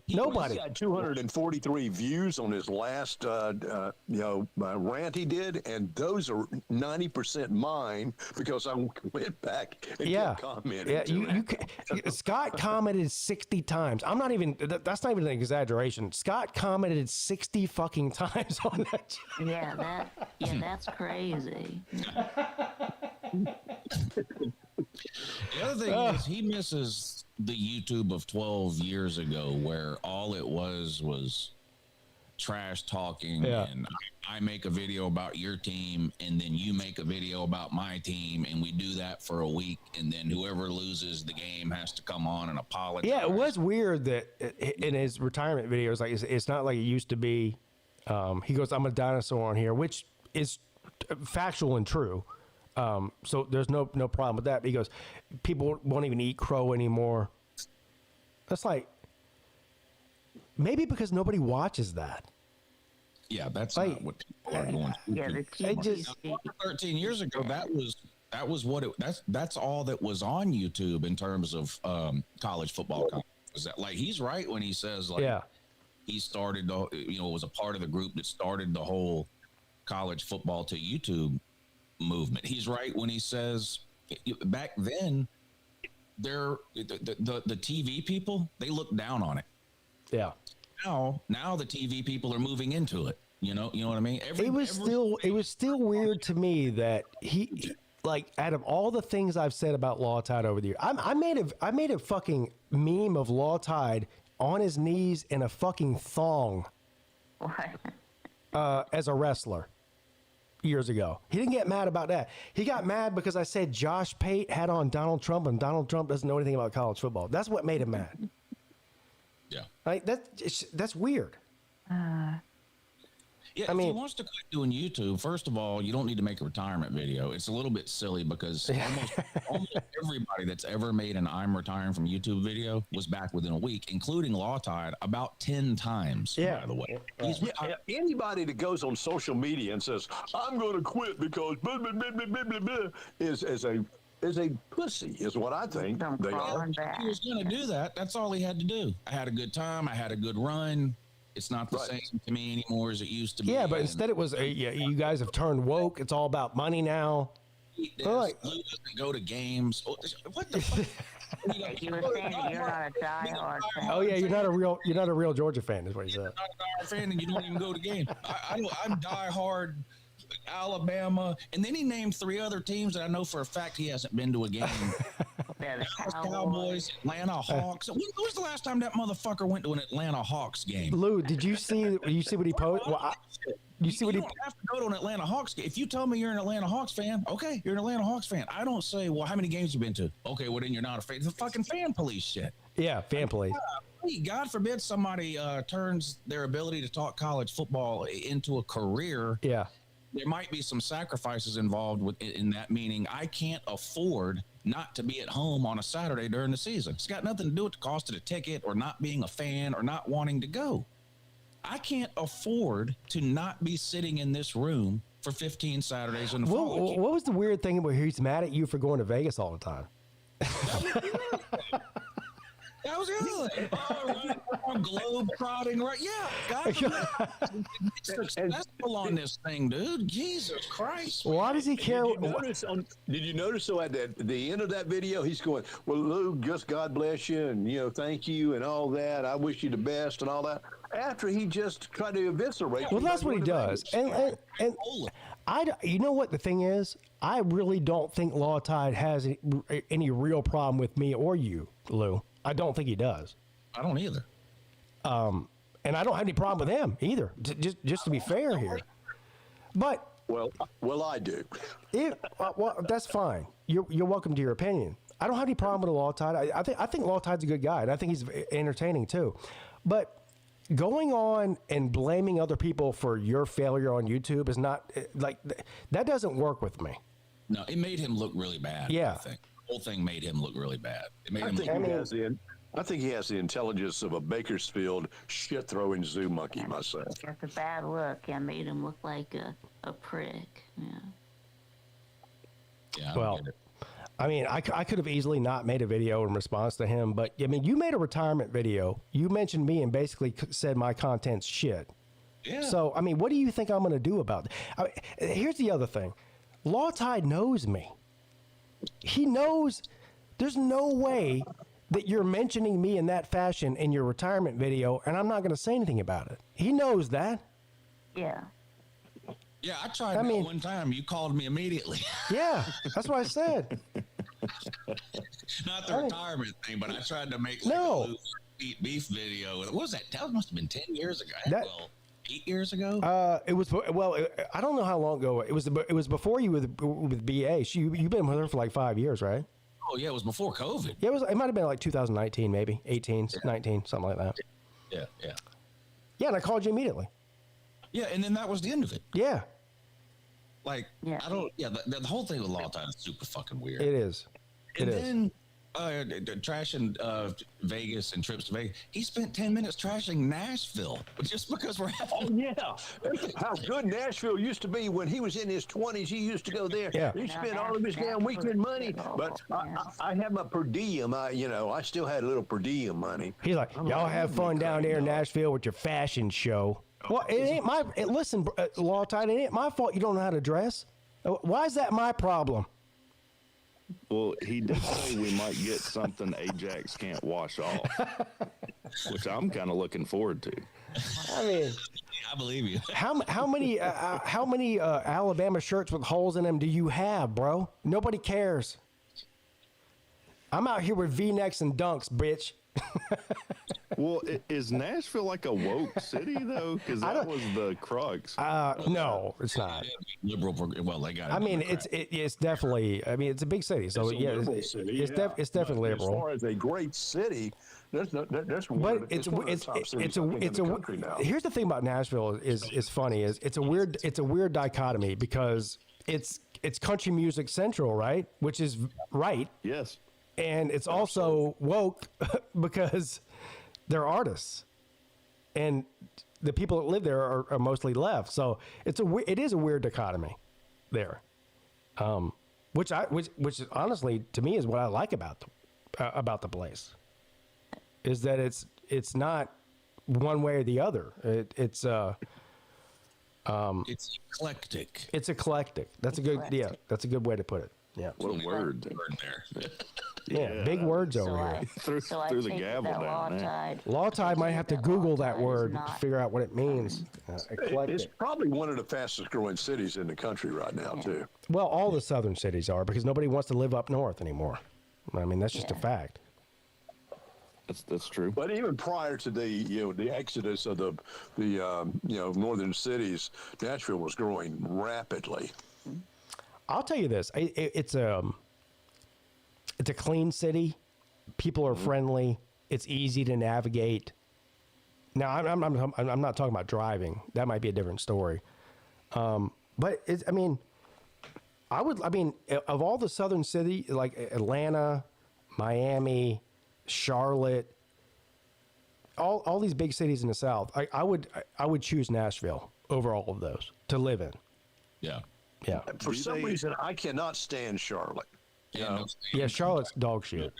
Nobody. He had 243 views on his last, rant he did, and those are 90% mine because I went back and kept commenting. Yeah, Scott commented 60 times. I'm not even. That's not even an exaggeration. Scott commented 60 fucking times on that. Yeah, that's crazy. The other thing is he misses the YouTube of 12 years ago where all it was trash talking and I make a video about your team and then you make a video about my team and we do that for a week and then whoever loses the game has to come on and apologize. Yeah, it was weird that in his retirement videos, like it's not like it used to be. He goes, "I'm a dinosaur on here," which is factual and true. So there's no problem with that. But he goes, people won't even eat crow anymore. That's like, maybe because nobody watches that. Yeah, that's like, not what people are going to. Yeah, just 13 years ago, that was what that's all that was on YouTube in terms of college football. Was that like he's right when he says he started was a part of the group that started the whole college football to YouTube movement. He's right when he says back then the TV people, they looked down on it. Yeah. Now the TV people are moving into it. You know what I mean? It was still weird to me that he like out of all the things I've said about Law Tide over the years, I made a fucking meme of Law Tide on his knees in a fucking thong. As a wrestler. Years ago. He didn't get mad about that. He got mad because I said Josh Pate had on Donald Trump and Donald Trump doesn't know anything about college football. That's what made him mad. Yeah. Like that's weird. Yeah, if he wants to quit doing YouTube, first of all, you don't need to make a retirement video. It's a little bit silly because almost everybody that's ever made an I'm retiring from YouTube video was back within a week, including Law Tide about 10 times, by the way. Anybody that goes on social media and says, I'm going to quit because blah, blah, blah, blah, blah, blah, is a pussy, is what I think they are. If he was going to do that, that's all he had to do. I had a good time. I had a good run. It's not the same to me anymore as it used to be. Yeah, but instead it was, you guys have turned woke. It's all about money now. Lou doesn't go to games. What the fuck? You were saying that you're not a diehard fan. Oh yeah, you're not a real Georgia fan, is what he said. You're not a diehard fan, and you don't even go to games. I'm diehard Alabama, and then he named 3 other teams that I know for a fact he hasn't been to a game. The Cowboys, Atlanta Hawks. When was the last time that motherfucker went to an Atlanta Hawks game? Lou, did you see what he posted? You don't have to go to an Atlanta Hawks game. If you tell me you're an Atlanta Hawks fan, okay, you're an Atlanta Hawks fan. I don't say, well, how many games you been to? Okay, well then you're not a fan. It's a fucking fan police shit. Yeah, fan police. God forbid somebody turns their ability to talk college football into a career. Yeah. There might be some sacrifices involved in that, meaning I can't afford not to be at home on a Saturday during the season. It's got nothing to do with the cost of the ticket or not being a fan or not wanting to go. I can't afford to not be sitting in this room for 15 Saturdays in the fall. What was the weird thing about he's mad at you for going to Vegas all the time? That was good. Right, globe trotting, right? Yeah, guys, successful on this thing, dude. Jesus Christ. Why does he care? Did you notice so at the end of that video, he's going, well, Lou, just God bless you, and thank you, and all that. I wish you the best, and all that. After he just tried to eviscerate. Well, that's what he does, and you know what the thing is? I really don't think Law Tide has any real problem with me or you, Lou. I don't think he does. I don't either. And I don't have any problem with him either. Just to be fair here. But well, I do. Well, that's fine. You're welcome to your opinion. I don't have any problem with Law Tide. I think Law Tide's a good guy, and I think he's entertaining too. But going on and blaming other people for your failure on YouTube is not like that. Doesn't work with me. No, it made him look really bad. Yeah. I think the whole thing made him look really bad. It made I him think he has the intelligence of a Bakersfield shit-throwing zoo monkey myself. That's a bad look. Yeah, made him look like a prick. Yeah. Yeah. Well, I mean, I could have easily not made a video in response to him, but I mean, you made a retirement video. You mentioned me and basically said my content's shit. Yeah. So, I mean, what do you think I'm going to do about it? Here's the other thing. Law Tide knows me. He knows there's no way that you're mentioning me in that fashion in your retirement video, and I'm not going to say anything about it. He knows that. Yeah. Yeah, I tried that one time. You called me immediately. Yeah, that's what I said. Not the retirement thing, but I tried to make no eat beef video. What was that? That must have been 10 years ago. 8 years ago. It was I don't know how long ago it was. It was before you with BA. You've been with her for like 5 years, right? Oh yeah, it was before COVID. Yeah, it might have been like 2019, maybe 18, 19, something like that. Yeah. Yeah, and I called you immediately. Yeah, and then that was the end of it. Yeah. Like, I don't, the whole thing with Law Tide is super fucking weird. It is. And then trashing Vegas and trips to Vegas. He spent 10 minutes trashing Nashville just because we're having. Oh, yeah. How good Nashville used to be when he was in his 20s. He used to go there. Yeah. He spent all of his damn weekend money. But I had my per diem. I still had a little per diem money. He's like, y'all have fun down there in Nashville with your fashion show. Well, it ain't listen, Law Tide, it ain't my fault you don't know how to dress. Why is that my problem? Well, he did say we might get something Ajax can't wash off, which I'm kind of looking forward to. I mean, I believe you. How many Alabama shirts with holes in them do you have, bro? Nobody cares. I'm out here with V-necks and dunks, bitch. Well, is Nashville like a woke city though? Because that was the crux. No, it's not. Liberal. Well, they got. I mean, it's definitely. I mean, it's a big city, so it's definitely liberal. As far as a great city, that's one of the top cities in the country now. Here's the thing about Nashville is funny is it's a weird dichotomy because it's country music central, right? Which is right. Yes. And it's also woke because they're artists, and the people that live there are mostly left. So it is a weird dichotomy there, which honestly to me is what I like about the place, is that it's not one way or the other. It's eclectic. It's eclectic. That's a good That's a good way to put it. Yeah. What a word there. Yeah, big words over here. Through the gavel down there. Law Tide might have to Google that word to figure out what it means. It's probably one of the fastest growing cities in the country right now, too. Well, all the southern cities are because nobody wants to live up north anymore. I mean, that's just a fact. That's true. But even prior to the exodus of the northern cities, Nashville was growing rapidly. I'll tell you this: it's a clean city. People are friendly. It's easy to navigate. Now, I'm not talking about driving. That might be a different story. But of all the southern cities like Atlanta, Miami, Charlotte, all these big cities in the South, I would choose Nashville over all of those to live in. Yeah. Yeah. For some reason, I cannot stand Charlotte. Yeah, Charlotte's dog shit.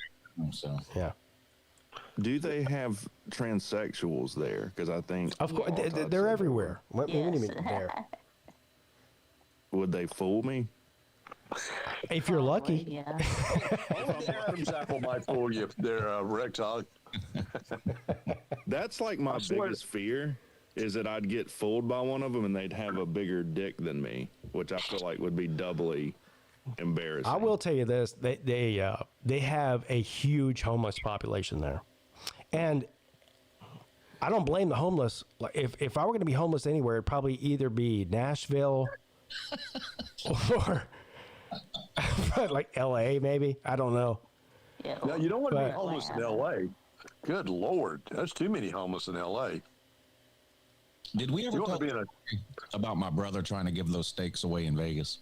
So. Yeah. Do they have transsexuals there? Because I think of course they're everywhere. What do you mean there? Would they fool me? If you're lucky. Yeah. Adam's apple might fool you there, Rectog. That's like my biggest fear. Is that I'd get fooled by one of them and they'd have a bigger dick than me, which I feel like would be doubly embarrassing. I will tell you this: they have a huge homeless population there, and I don't blame the homeless. Like if I were going to be homeless anywhere, it'd probably either be Nashville or like L.A. maybe. I don't know. Yeah. Now you don't want to be homeless in L.A. Good Lord, there's too many homeless in L.A. Did we ever talk about my brother trying to give those steaks away in Vegas?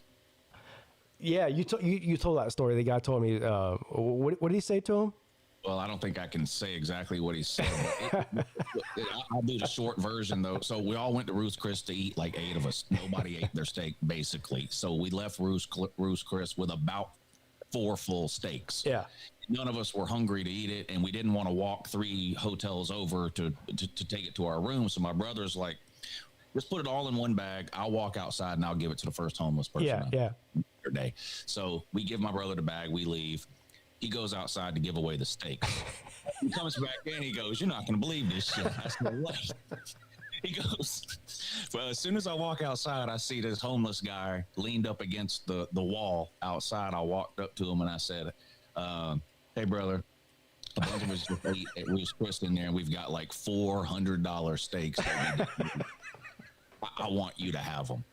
Yeah, you told that story. The guy told me. What did he say to him? Well, I don't think I can say exactly what he said. But I'll do the short version though. So we all went to Ruth's Chris to eat, like 8 of us. Nobody ate their steak basically. So we left Ruth's Chris with about 4 full steaks. Yeah. None of us were hungry to eat it, and we didn't want to walk 3 hotels over to take it to our room. So my brother's like, just put it all in one bag. I'll walk outside and I'll give it to the first homeless person. Day. So we give my brother the bag. We leave. He goes outside to give away the steak. He comes back in. He goes, "You're not going to believe this shit." I said, "What?" He goes, "Well, as soon as I walk outside, I see this homeless guy leaned up against the wall outside. I walked up to him and I said, hey, brother, a bunch of us just ate. We was pissed in there, and we've got like $400 steaks. I want you to have them."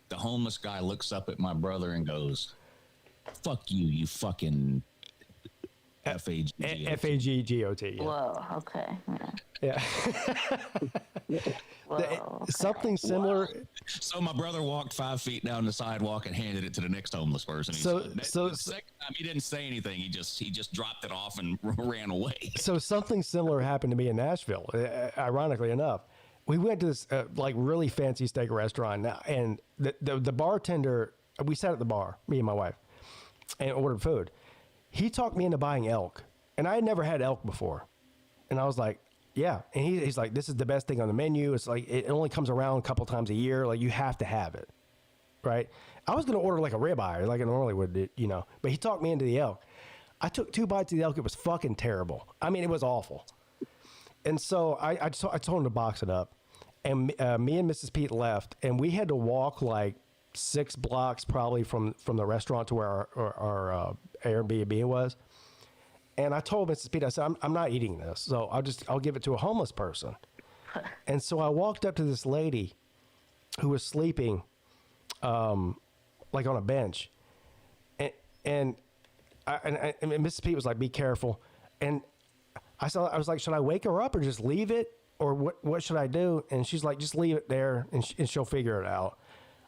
The homeless guy looks up at my brother and goes, "Fuck you, you fucking F-A-G-G-O-T. Yeah. Whoa, okay. Yeah. Whoa, okay. Something similar. So my brother walked 5 feet down the sidewalk and handed it to the next homeless person. The second time he didn't say anything. He just dropped it off and ran away. So something similar happened to me in Nashville. Ironically enough, we went to this like really fancy steak restaurant now, and the bartender. We sat at the bar, me and my wife, and ordered food. He talked me into buying elk, and I had never had elk before, and I was like, "Yeah." And he's like, "This is the best thing on the menu. It's like it only comes around a couple times a year. Like you have to have it, right?" I was gonna order like a ribeye, like I normally would, but he talked me into the elk. I took 2 bites of the elk. It was fucking terrible. I mean, it was awful. And so I told him to box it up, and me and Mrs. Peete left, and we had to walk like 6 blocks probably from the restaurant to where our Airbnb was. And I told Mrs. Peete, I said, I'm not eating this, so I'll give it to a homeless person. And so I walked up to this lady who was sleeping like on a bench, and Mrs. Peete was like, "Be careful." And I was like, "Should I wake her up or just leave it, or what should I do?" And she's like, "Just leave it there, and she'll figure it out."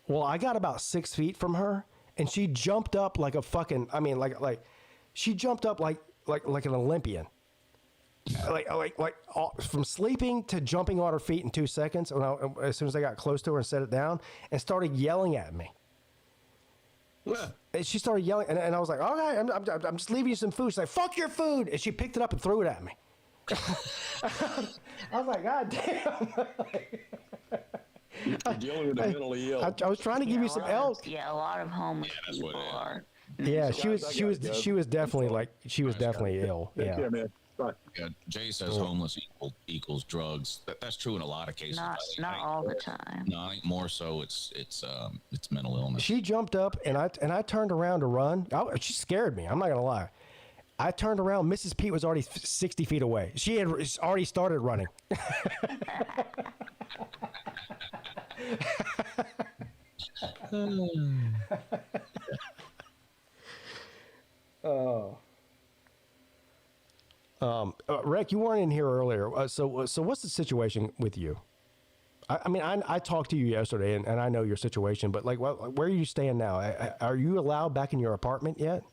Well, I got about 6 feet from her, and she jumped up like a fucking. I mean, like she jumped up like an Olympian. Like from sleeping to jumping on her feet in 2 seconds. As soon as I got close to her and set it down, and started yelling at me. And she started yelling, and I was like, "All right, I'm just leaving you some food." She's like, "Fuck your food!" And she picked it up and threw it at me. I was like, "God damn!" You're dealing with the mentally ill. I was trying to give you some elk. Yeah, a lot of homeless people are. Yeah, she was definitely ill. Yeah. Yeah, Jay says homeless equals drugs. That's true in a lot of cases. Not all the time. No, I think more so it's mental illness. She jumped up and I turned around to run. She scared me. I'm not gonna lie. I turned around. Mrs. Peete was already 60 feet away. She had already started running. Oh. Rick, you weren't in here earlier. So what's the situation with you? I mean, I talked to you yesterday, and I know your situation, but like, where are you staying now? Are you allowed back in your apartment yet?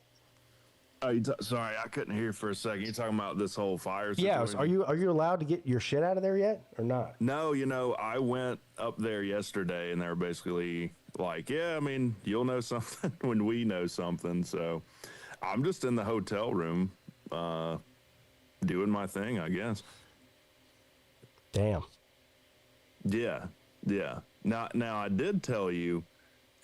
Sorry, I couldn't hear for a second. You're talking about this whole fire situation? Yeah. Are you allowed to get your shit out of there yet, or not? No, I went up there yesterday, and they were basically like, "Yeah, I mean, you'll know something when we know something." So I'm just in the hotel room, doing my thing, I guess. Damn. Yeah. Now I did tell you,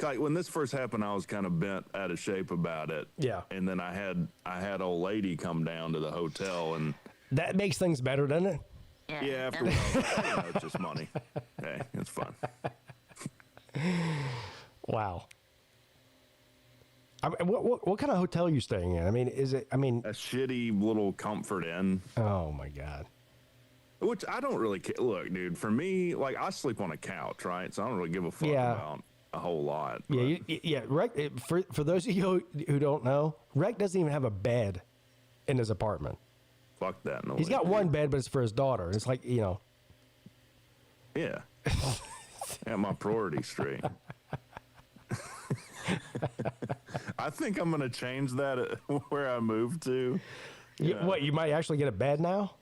like when this first happened, I was kind of bent out of shape about it. Yeah. And then I had old lady come down to the hotel, and that makes things better, doesn't it? Yeah. After a while, it's just money. Hey, it's fun. Wow. I mean, what kind of hotel are you staying in? I mean, is it? I mean, a shitty little Comfort Inn. Oh my God. Which I don't really care. Look, dude, for me, like I sleep on a couch, right? So I don't really give a fuck about a whole lot. But. Yeah. Rick, for those of you who don't know, Rick doesn't even have a bed in his apartment. Fuck that noise. He's got one bed, but it's for his daughter. It's like, Yeah. Got my priorities straight. I think I'm going to change that where I move to. Yeah. What, you might actually get a bed now?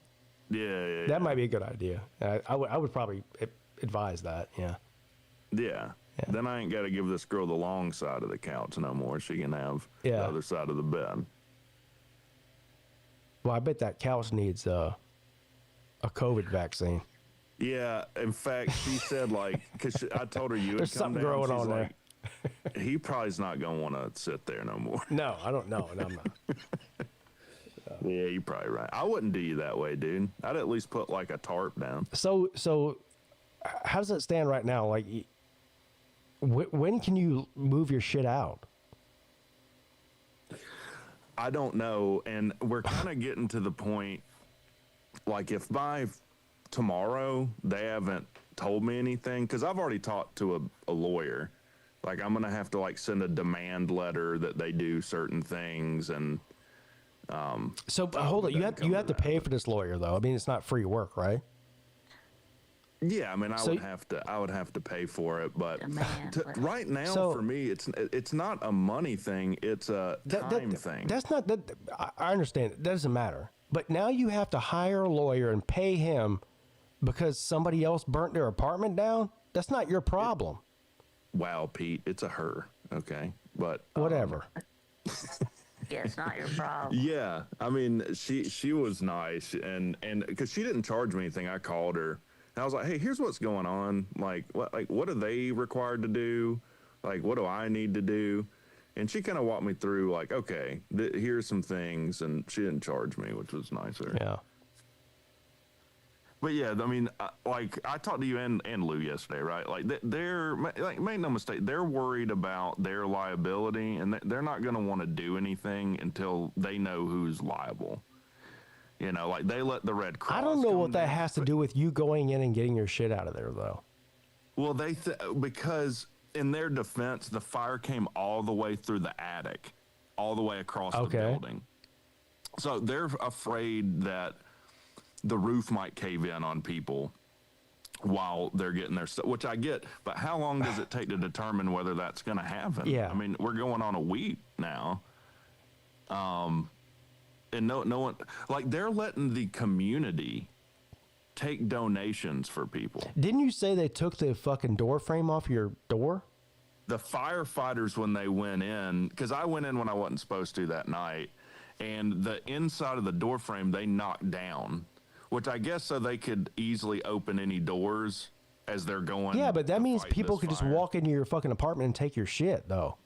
Yeah. That might be a good idea. I would probably advise that. Yeah. Yeah. Then I ain't got to give this girl the long side of the couch no more. She can have the other side of the bed. Well, I bet that couch needs a COVID vaccine. Yeah, in fact, she said because I told her you would There's come something down. growing She's on there. He probably's not gonna want to sit there no more. No, I don't know, and I'm not. Yeah, you're probably right. I wouldn't do you that way, dude. I'd at least put like a tarp down. So how does it stand right now? Like, when can you move your shit out? I don't know, and we're kind of getting to the point. Like, if by tomorrow they haven't told me anything, because I've already talked to a lawyer. Like, I'm gonna have to send a demand letter that they do certain things, and so hold on, you have to pay for this lawyer though. I mean, it's not free work, right? Yeah, I mean, I would have to pay for it, but right now for me, it's not a money thing; it's a time thing. That's not that. I understand. That doesn't matter. But now you have to hire a lawyer and pay him because somebody else burnt their apartment down. That's not your problem. Wow, Pete, it's a her. Okay, but whatever. Yeah, it's not your problem. Yeah, I mean, she was nice, and because she didn't charge me anything, I called her. And I was like, hey, here's what's going on. What are they required to do? What do I need to do? And she kind of walked me through, okay, here's some things, and she didn't charge me, which was nicer. Yeah. But yeah, I mean, I talked to you and Lou yesterday, right? They're make no mistake, they're worried about their liability, and they're not going to want to do anything until they know who's liable. You know, they let the Red Cross. I don't know what that has to do with you going in and getting your shit out of there, though. Well, because in their defense, the fire came all the way through the attic, all the way across the building. So they're afraid that the roof might cave in on people while they're getting their stuff, which I get. But how long does it take to determine whether that's going to happen? Yeah. I mean, we're going on a week now. And no one, they're letting the community take donations for people. Didn't you say they took the fucking door frame off your door? The firefighters, when they went in, because I went in when I wasn't supposed to that night, and the inside of the door frame they knocked down, which I guess so they could easily open any doors as they're going. Yeah, but that means people could just walk into your fucking apartment and take your shit, though.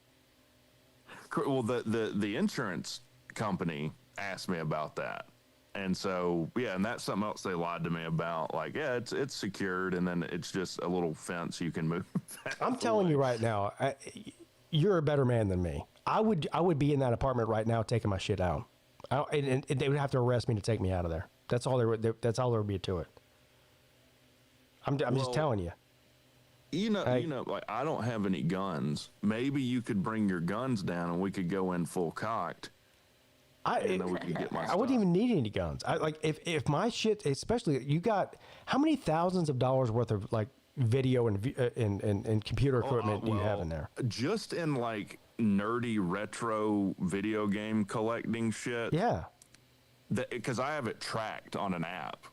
Well, the insurance company asked me about that. And so, yeah, and that's something else they lied to me about. It's secured, and then it's just a little fence you can move. I'm telling you right now, you're a better man than me. I would be in that apartment right now taking my shit out. And they would have to arrest me to take me out of there. That's all there would be to it. I'm just telling you. You know, I don't have any guns. Maybe you could bring your guns down, and we could go in full cocked. I wouldn't even need any guns. If my shit, especially you got how many thousands of dollars worth of video and computer equipment do you have in there? Just in nerdy retro video game collecting shit. Yeah. Because I have it tracked on an app,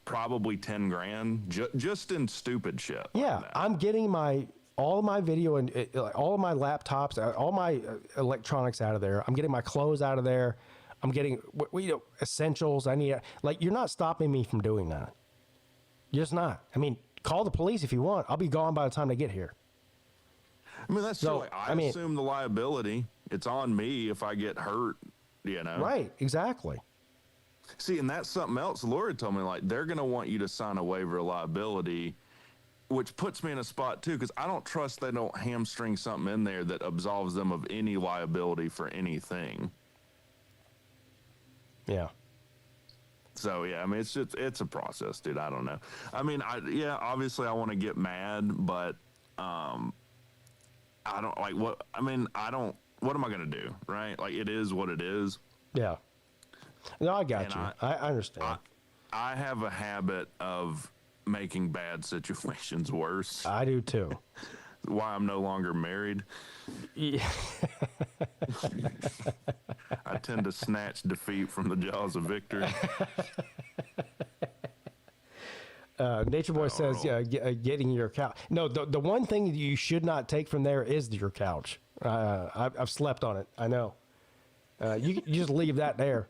probably 10 grand just in stupid shit. Yeah, I'm getting all of my video and all of my laptops, all my electronics out of there. I'm getting my clothes out of there. I'm getting essentials. I need you're not stopping me from doing that. You're just not. I mean, call the police if you want. I'll be gone by the time they get here. I mean, that's true. I assume the liability. It's on me if I get hurt. You know. Right. Exactly. See, and that's something else. Laura told me they're going to want you to sign a waiver of liability, which puts me in a spot too, because I don't trust they don't hamstring something in there that absolves them of any liability for anything. Yeah. So yeah, I mean, it's a process, dude. I don't know. I mean, obviously I want to get mad, but I don't what. I mean, what am I going to do, right? It is what it is. Yeah. No, I got you. I understand. I have a habit of making bad situations worse. I do too. Why I'm no longer married. Yeah. I tend to snatch defeat from the jaws of victory. Nature Boy says, getting your couch. No, the one thing that you should not take from there is your couch. I've slept on it. I know. You just leave that there.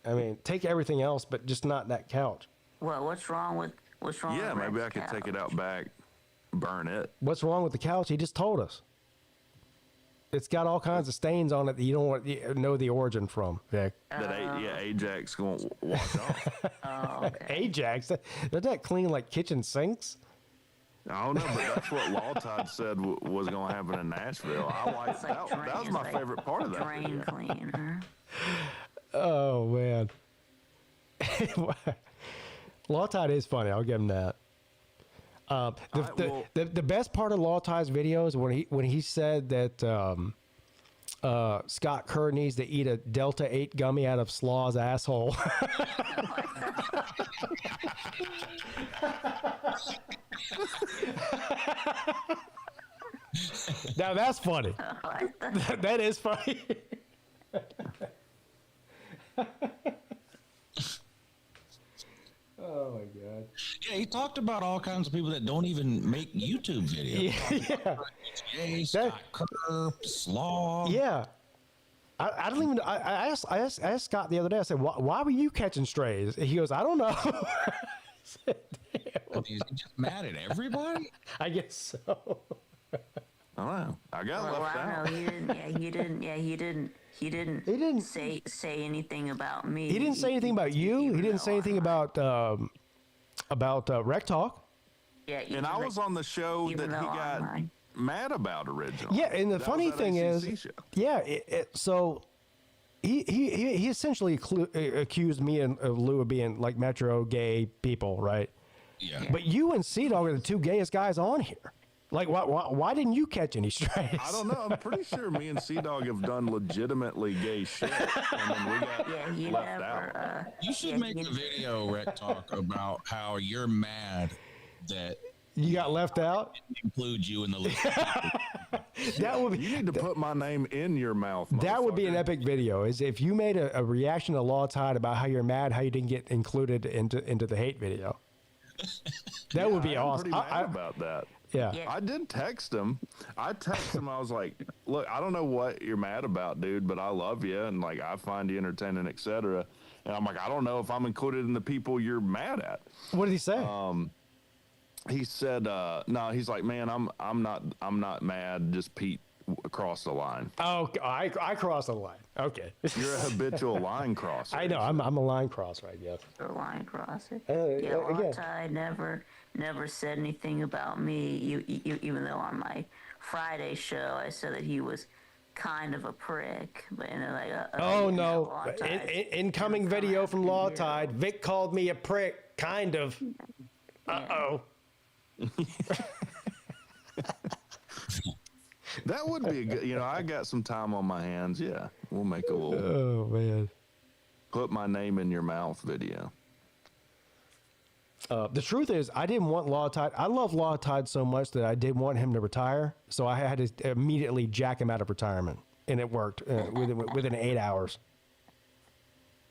I mean, take everything else, but just not that couch. Well, what's wrong with Yeah, maybe I Red's could take it couch? out back, burn it. What's wrong with the couch? He just told us. It's got all kinds of stains on it that you don't know the origin from, Vic. Ajax going to wash off. Oh, okay. Ajax? Doesn't that clean like kitchen sinks? I don't know, but that's what Law Tide said was going to happen in Nashville. I like that. That was my favorite part of that Drain video. cleaner. Oh, man. Law Tide is funny. I'll give him that. The best part of Law Tide's video is when he said that Scott Kerr needs to eat a Delta 8 gummy out of Slaw's asshole. Now that's funny. That is funny. Oh my God. Yeah, he talked about all kinds of people that don't even make YouTube videos. Yeah. Scott Kerr, Slaw. Yeah. I don't even. I asked Scott the other day. I said, "Why were you catching strays?" He goes, "I don't know." I said, Well, he's just mad at everybody. I guess so. I don't know. I got Well, left I out. know he didn't say anything about me. He didn't say anything about you. He didn't say anything about Rec Talk. Yeah, And I was on the show that even he though got online. mad about originally. Yeah, and the That funny was that thing ACC is, show. yeah. So he essentially accused me and Lou of being like metro gay people, right? Yeah. But you and C-Dog are the two gayest guys on here. Like, why didn't you catch any strays? I don't know. I'm pretty sure me and Sea-Dog have done legitimately gay shit. And then we got you left never. out. You should make a video, Rec Talk, about how you're mad that You got left out? didn't include you in the list. That would be. You need to put my name in your mouth. That would be an motherfucker. epic video. Is if you made a reaction to Law Tide about how you're mad, how you didn't get included into the hate video. That would be I'm awesome. pretty mad about that. Yeah. I did text him. I was like, look, I don't know what you're mad about, dude, but I love you and like I find you entertaining, etc. And I'm like, I don't know if I'm included in the people you're mad at. What did he say? He said, no, he's like, man, I'm not mad, just Pete across the line. Oh, I crossed the line. Okay. You're a habitual line crosser. I know. I'm a line crosser, I guess. A line crosser. again. Law Tide never said anything about me. Even though on my Friday show I said that he was kind of a prick, but Oh no! Law Tide Incoming video from Law Tide. Vic called me a prick. Kind of. Uh-oh. That would be a good. I got some time on my hands. Yeah, we'll make a little. Oh man. Put my name in your mouth video. The truth is, I didn't want Law Tide. I love Law Tide so much that I didn't want him to retire. So I had to immediately jack him out of retirement, and it worked within 8 hours.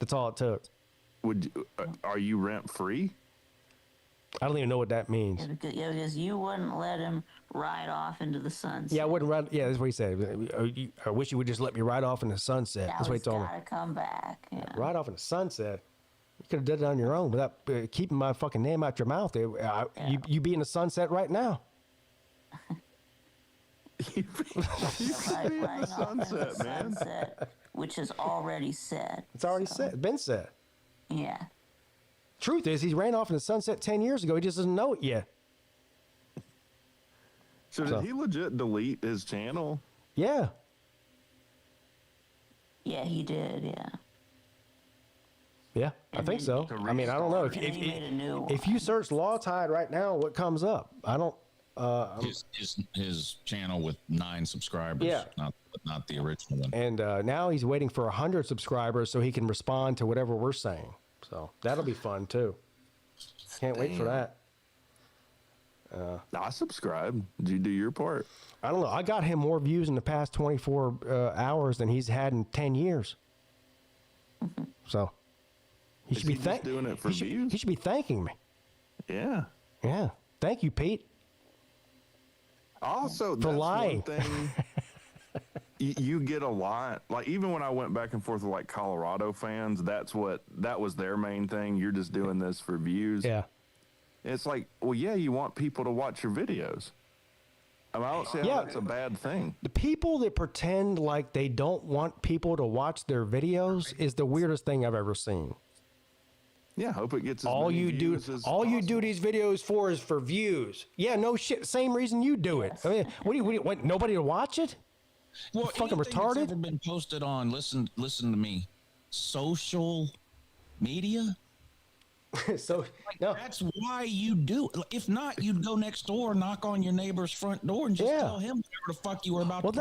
That's all it took. Are you rent free? I don't even know what that means. because you wouldn't let him ride off into the sunset. Yeah, I wouldn't run. Yeah, that's what he said. I wish you would just let me ride off in the sunset. That's what he told me. Gotta come back. Yeah. Ride off in the sunset. You could have done it on your own without keeping my fucking name out your mouth. You be in the sunset right now. Sunset, man. Sunset, which is already said. It's already said. Been said. Yeah. Truth is, he ran off in the sunset 10 years ago. He just doesn't know it yet. So did he legit delete his channel? Yeah. Yeah, he did. Yeah. Yeah, I think so. I mean, I don't know. If you search Law Tide right now, what comes up? I don't. His channel with 9 subscribers. Yeah. Not the original one. And now he's waiting for 100 subscribers so he can respond to whatever we're saying. So that'll be fun too. Can't wait for that. I subscribed. Did you do your part? I don't know. I got him more views in the past 24 hours than he's had in 10 years. So he should be just doing it for views? He should be thanking me. Yeah. Yeah. Thank you, Pete. Also, For that's lying. one thing you get a lot. Like, even when I went back and forth with like Colorado fans, that was their main thing. You're just doing this for views. Yeah. It's like, well, yeah, you want people to watch your videos. I mean, I don't see how that's a bad thing. The people that pretend like they don't want people to watch their videos is the weirdest thing I've ever seen. Yeah, hope it gets as all many you do. views as All you possible. do these videos for is for views. Yeah, no shit. Same reason you do it. I mean, what do you want nobody to watch it? Well, fucking anything retarded. that's ever been posted on listen to me, social media. So no, that's why you do it. If not, you'd go next door, knock on your neighbor's front door, and just tell him whatever the fuck you were about. Well, to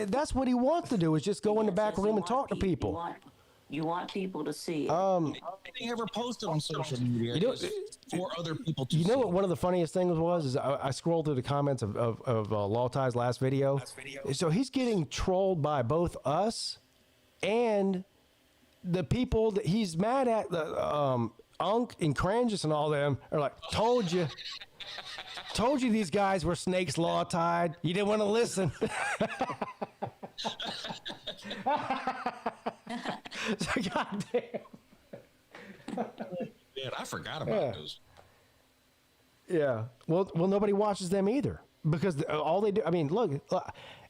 that's what he wants to do is just go in the back room and talk to people. You want people to see it. Anything ever posted on social media is for other people to You see. know what one of the funniest things was is I scrolled through the comments of Law Tie's last video. So he's getting trolled by both us and the people that he's mad at. The Unk and Crangus and all them are like, told you these guys were snakes, Law Tide. You didn't want to listen. God damn. Man, I forgot about those. Yeah. Well, nobody watches them either because all they do. I mean, look,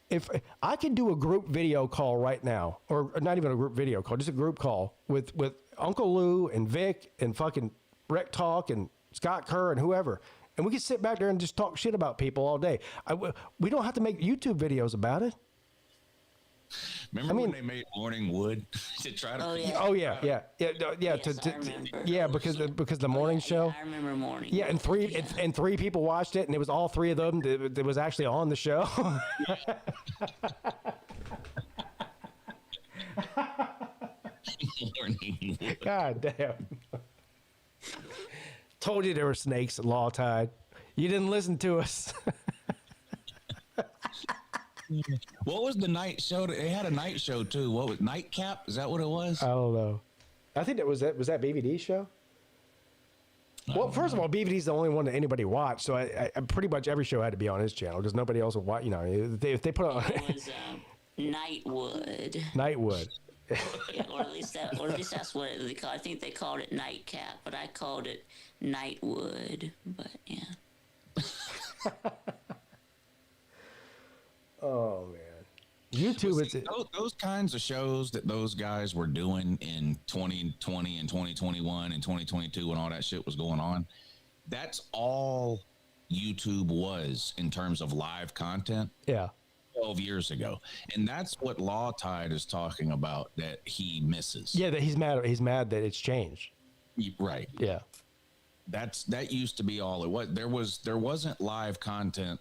if I could do a group video call right now, or not even a group video call, just a group call with Uncle Lou and Vic and fucking Rec Talk and Scott Kerr and whoever, and we could sit back there and just talk shit about people all day. We don't have to make YouTube videos about it. Remember when they made Morning Wood to try to? Because the morning show. I remember morning. Yeah, and three people watched it, and it was all three of them that was actually on the show. Morning Wood. God damn! Told you there were snakes at Law Tide. You didn't listen to us. What was the night show? They had a night show too. What was Nightcap? Is that what it was? I don't know. I think was that BVD's show. Well, first of all, BVD's the only one that anybody watched, so I pretty much every show had to be on his channel because nobody else would watch. You know, if they put on. It was Nightwood. Nightwood. Yeah, or at least that's what they call. I think they called it Nightcap, but I called it Nightwood. But yeah. Oh man, YouTube is those kinds of shows that those guys were doing in 2020 and 2021 and 2022 when all that shit was going on. That's all YouTube was in terms of live content. Yeah. 12 years ago, and that's what Law Tide is talking about that he misses. Yeah, that he's mad. He's mad that it's changed. Right. Yeah. That used to be all it was. There wasn't live content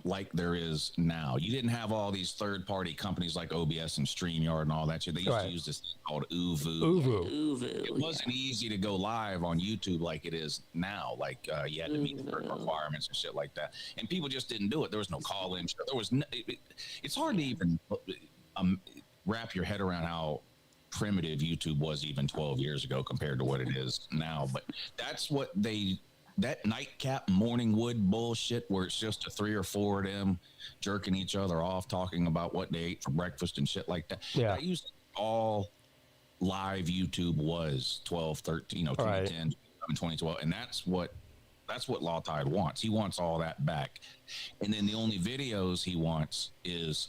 like there is now. You didn't have all these third-party companies like OBS and StreamYard and all that shit. They used to use this thing called Uvu. It wasn't easy to go live on YouTube like it is now. Like you had to meet certain requirements and shit like that, and people just didn't do it. There was no call-in. There was. It's hard to even wrap your head around how primitive YouTube was even 12 years ago compared to what it is now. But that's what that Nightcap Morning Wood bullshit where it's just a 3 or 4 of them jerking each other off, talking about what they ate for breakfast and shit like that. Yeah. That used to be all live YouTube was 12, 13, 2010, 2012. And that's what Law Tide wants. He wants all that back. And then the only videos he wants is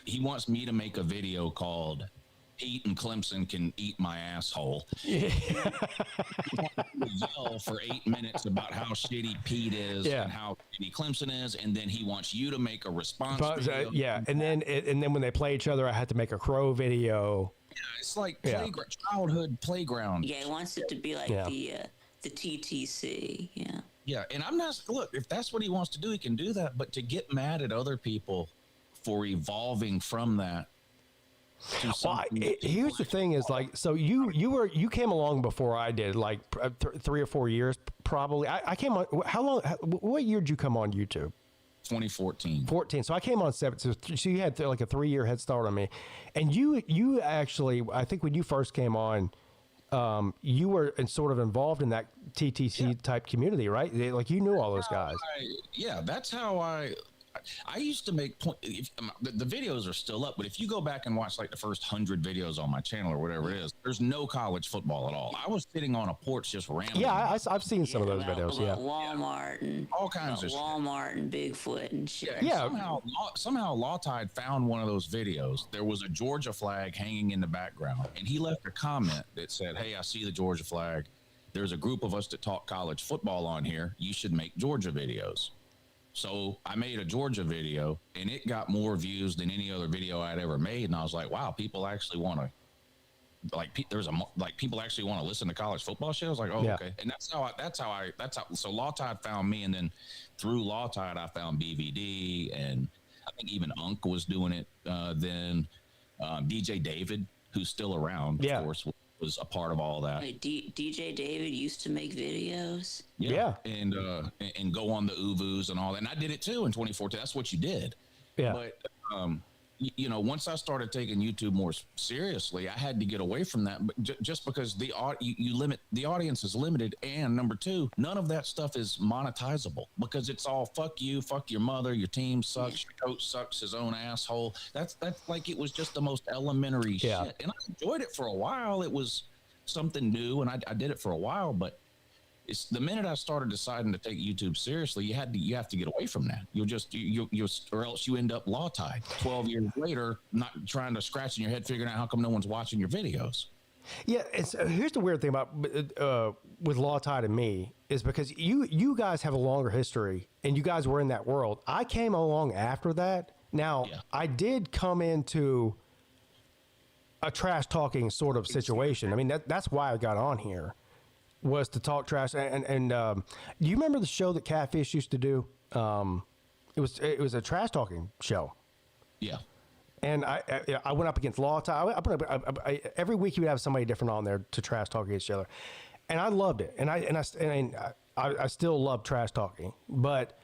he wants me to make a video called Peete and Clemson Can Eat My Asshole. Yeah. Yell for 8 minutes about how shitty Peete is and how shitty Clemson is, and then he wants you to make a response video. Yeah, and then when they play each other, I had to make a crow video. Yeah, it's like childhood playground. Yeah, he wants it to be like the TTC. Yeah. Yeah, and I'm not. Look, if that's what he wants to do, he can do that. But to get mad at other people for evolving from that. Well, here's the thing: is like, so you came along before I did, like 3 or 4 years probably. I came on. How long? What year did you come on YouTube? 2014. 14. So I came on 7. So you had like a 3-year head start on me, and you actually, I think when you first came on, you were sort of involved in that TTC type community, right? Like you knew all those guys. That's how I used to make the videos are still up, but if you go back and watch like the first 100 videos on my channel or whatever it is, there's no college football at all. I was sitting on a porch just rambling. Yeah, I've seen some of those videos. Yeah, Walmart and all kinds of Walmart and Bigfoot and shit. Yeah, somehow Law Tide found one of those videos. There was a Georgia flag hanging in the background, and he left a comment that said, "Hey, I see the Georgia flag. There's a group of us that talk college football on here. You should make Georgia videos." So I made a Georgia video, and it got more views than any other video I'd ever made. And I was like, wow, people actually want to, people actually want to listen to college football shit. I was like, oh, okay. And that's how, so Law Tide found me. And then through Law Tide, I found BVD, and I think even Unk was doing it. Then DJ David, who's still around, of course, was a part of all that. Like DJ David used to make videos. Yeah. And go on the UVUs and all that. And I did it too in 2014. That's what you did. Yeah. But, once I started taking YouTube more seriously, I had to get away from that. But just because the audience is limited. And number two, none of that stuff is monetizable because it's all fuck you, fuck your mother, your team sucks, your coach sucks his own asshole. That's like, it was just the most elementary shit. And I enjoyed it for a while. It was something new, and I did it for a while, but it's the minute I started deciding to take YouTube seriously, you have to get away from that. Or else you end up Law Tide 12 years later, not trying to scratch in your head, figuring out how come no one's watching your videos. Yeah, here's the weird thing about with Law Tide and me is because you guys have a longer history and you guys were in that world. I came along after that. Now, I did come into a trash talking sort of situation. I mean, that's why I got on here, was to talk trash. And do you remember the show that Catfish used to do? It was a trash talking show. Yeah. And I went up against Law Tide. Every week he would have somebody different on there to trash talk against each other, and I loved it. And I still love trash talking, but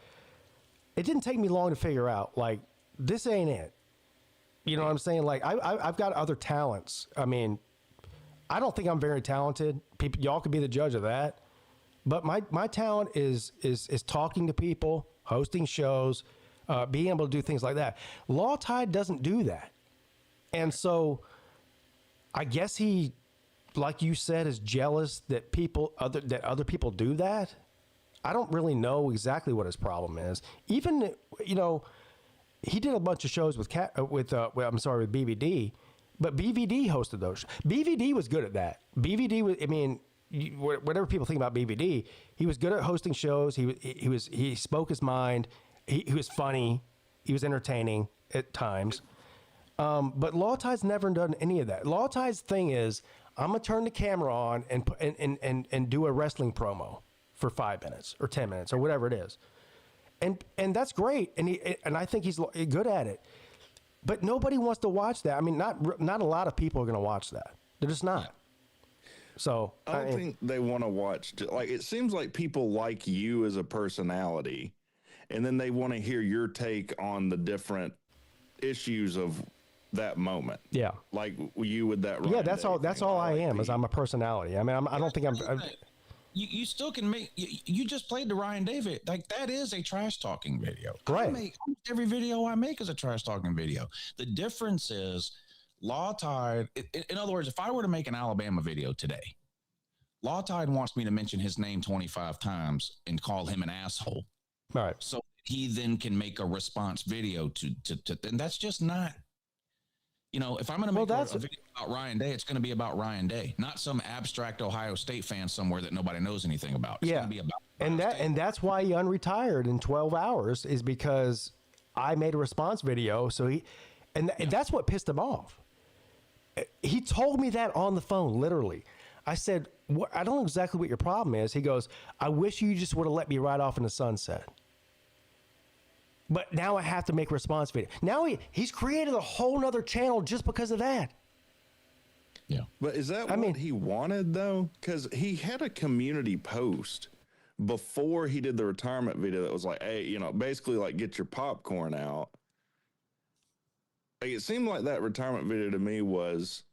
it didn't take me long to figure out, like, this ain't it. You know what I'm saying? Like, I've got other talents. I mean, I don't think I'm very talented. Y'all could be the judge of that. But my talent is talking to people, hosting shows, being able to do things like that. Law Tide doesn't do that. And so I guess he, like you said, is jealous that other people do that. I don't really know exactly what his problem is. Even, he did a bunch of shows with BVD, but BVD hosted those. BVD was good at that. BVD was, whatever people think about BVD, he was good at hosting shows. He spoke his mind. He was funny. He was entertaining at times. But Law Tide's never done any of that. Law Tide's thing is, I'm gonna turn the camera on and do a wrestling promo for 5 minutes or 10 minutes or whatever it is. And that's great, and I think he's good at it. But nobody wants to watch that. I mean, not a lot of people are going to watch that. They're just not. So I don't think they want to watch. Like, it seems like people like you as a personality, and then they want to hear your take on the different issues of that moment. Yeah, like you with that. Yeah, that's all. That's all I am. Is I'm a personality. I mean, I don't think I'm. You still can make. You just played the Ryan David. Like, that is a trash talking video. Right. Every video I make is a trash talking video. The difference is Law Tide. In other words, if I were to make an Alabama video today, Law Tide wants me to mention his name 25 times and call him an asshole. Right. So he then can make a response video to and that's just not. If I'm going to make a video about Ryan Day, it's going to be about Ryan Day, not some abstract Ohio State fan somewhere that nobody knows anything about. It's going to be about and that's why he unretired in 12 hours, is because I made a response video. So and that's what pissed him off. He told me that on the phone, literally. I said, I don't know exactly what your problem is. He goes, I wish you just would have let me ride off in the sunset. But now I have to make a response video. Now he's created a whole nother channel just because of that. Yeah. But is that what he wanted, though? Because he had a community post before he did the retirement video that was like, hey, basically like, get your popcorn out. Like, it seemed like that retirement video to me was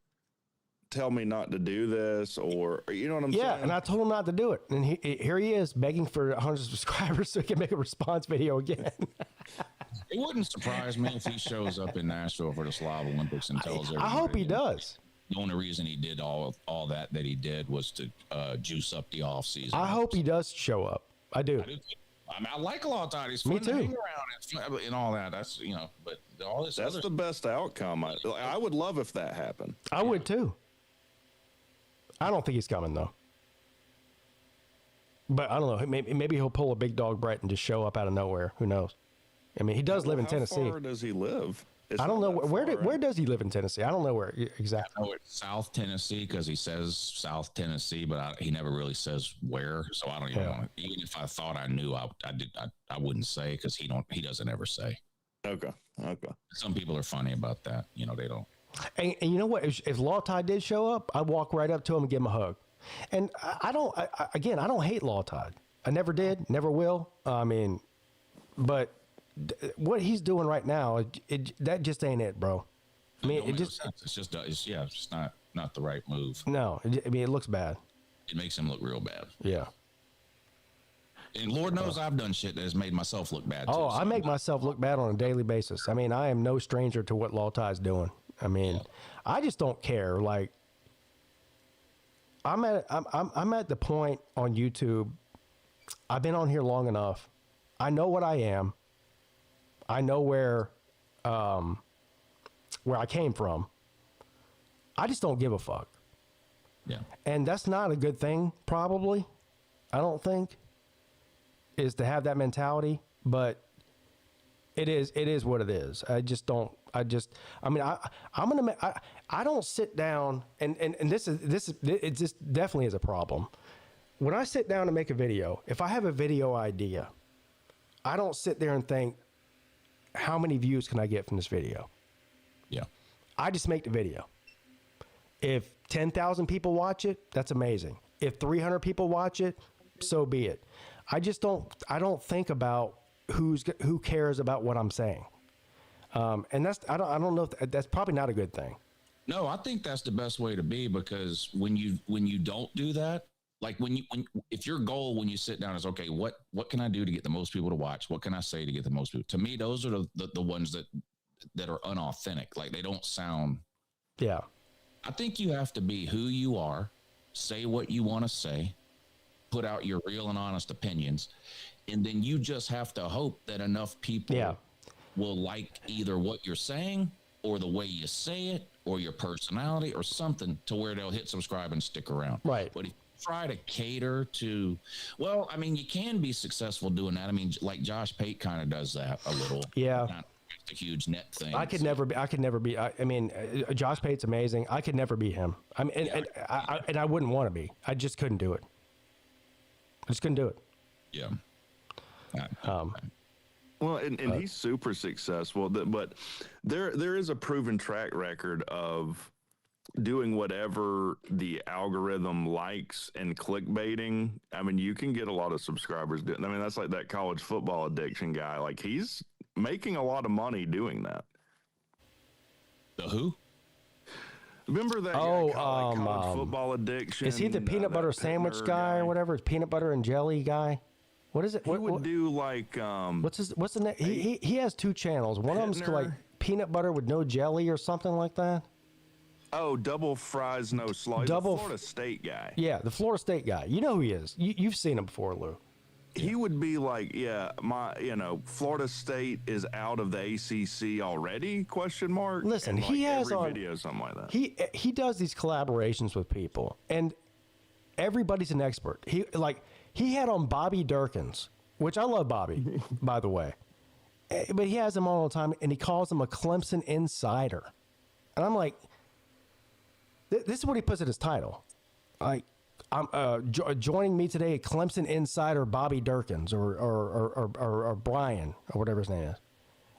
tell me not to do this, or you know what I'm saying? Yeah, and I told him not to do it. And here he is begging for 100 subscribers so he can make a response video again. It wouldn't surprise me if he shows up in Nashville for the Slav Olympics and tells everybody. I hope he does. The only reason he did all that he did was to juice up the off season. I hope he does show up. I do. I like a lot of times. He's Me fun too. to hang around and all that. That's but all this. That's the best outcome. I would love if that happened. I would too. I don't think he's coming though. But I don't know. Maybe he'll pull a big dog Brett and just show up out of nowhere. Who knows? I mean, he does live in Tennessee. How far does he live? I don't know where does he live in Tennessee? I don't know where exactly. I know it's South Tennessee because he says South Tennessee, but he never really says where. So I don't even know. Even if I thought I knew, I wouldn't say because he doesn't ever say. Okay. Some people are funny about that. They don't. And you know what? If Law Tide did show up, I'd walk right up to him and give him a hug. And I don't hate Law Tide. I never did, never will. I mean, but what he's doing right now, that just ain't it, bro. I mean, it's just not the right move. No, I mean, it looks bad. It makes him look real bad. Yeah. And Lord knows I've done shit that has made myself look bad. Oh, I make myself look bad on a daily basis. I mean, I am no stranger to what Law Tide's doing. I mean, I just don't care. Like, I'm at the point on YouTube. I've been on here long enough. I know what I am. I know where I came from. I just don't give a fuck. Yeah. And that's not a good thing, probably. I don't think, is to have that mentality, but it is what it is. I don't sit down and this definitely is a problem. When I sit down to make a video, if I have a video idea, I don't sit there and think, how many views can I get from this video? Yeah. I just make the video. If 10,000 people watch it, that's amazing. If 300 people watch it, so be it. I don't think about who cares about what I'm saying. And I don't know if that's probably not a good thing. No, I think that's the best way to be, because when you don't do that, like if your goal when you sit down is, okay, what can I do to get the most people to watch? What can I say to get the most people? To me, those are the ones that are unauthentic. Like, they don't sound. Yeah. I think you have to be who you are, say what you want to say, put out your real and honest opinions, and then you just have to hope that enough people will like either what you're saying or the way you say it or your personality or something to where they'll hit subscribe and stick around. Right. But if you try to cater to, well, I mean, you can be successful doing that. I mean, like Josh Peete kind of does that a little. Yeah. Not a huge net thing. I could never be. I mean, Josh Pete's amazing. I could never be him. I mean, and I wouldn't want to be. I just couldn't do it. I just couldn't do it. Yeah. Well, and he's super successful, but there is a proven track record of doing whatever the algorithm likes and clickbaiting. I mean, you can get a lot of subscribers doing. I mean, that's like that college football addiction guy. Like, he's making a lot of money doing that. The who? Remember that guy, college football addiction? Is he the peanut butter sandwich guy or whatever? Peanut butter and jelly guy? What is it? He would do like what's the name? He has two channels. One of them's like peanut butter with no jelly or something like that. Oh, double fries, no slice. The Florida State guy. Yeah, the Florida State guy. You know who he is. You've seen him before, Lou. He would be like, Florida State is out of the ACC already? Question mark. Listen, and he has every video something like that. He does these collaborations with people, and everybody's an expert. He had on Bobby Durkins, which I love Bobby, by the way, but he has him all the time, and he calls him a Clemson insider, and I'm like, this is what he puts in his title, like. I'm joining me today, Clemson insider Bobby Durkins or Brian or whatever his name is.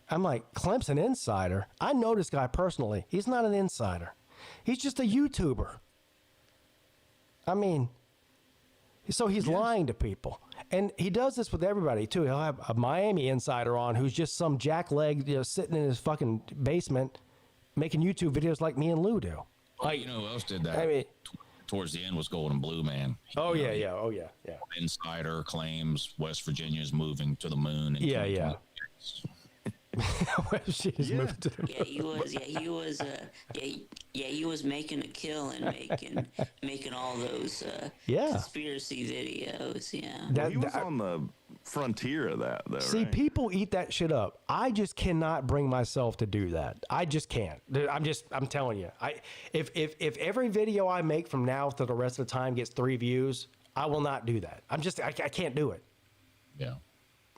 I'm like, Clemson insider? I know this guy personally. He's not an insider. He's just a YouTuber. I mean, so he's lying to people. And he does this with everybody, too. He'll have a Miami insider on who's just some jackleg sitting in his fucking basement making YouTube videos like me and Lou do. Like, you know who else did that? I mean, towards the end was Golden Blue, man. Oh, You know, yeah. Oh, yeah. Yeah. Insider claims West Virginia's moving to the moon. In Yeah. 2026. Yeah, he was making a kill and making all those conspiracy videos. Yeah, He was on the frontier of that, though. See, right? people eat that shit up. I just cannot bring myself to do that. I just can't. I'm telling you. If every video I make from now to the rest of the time gets 3 views, I will not do that. I can't do it. Yeah.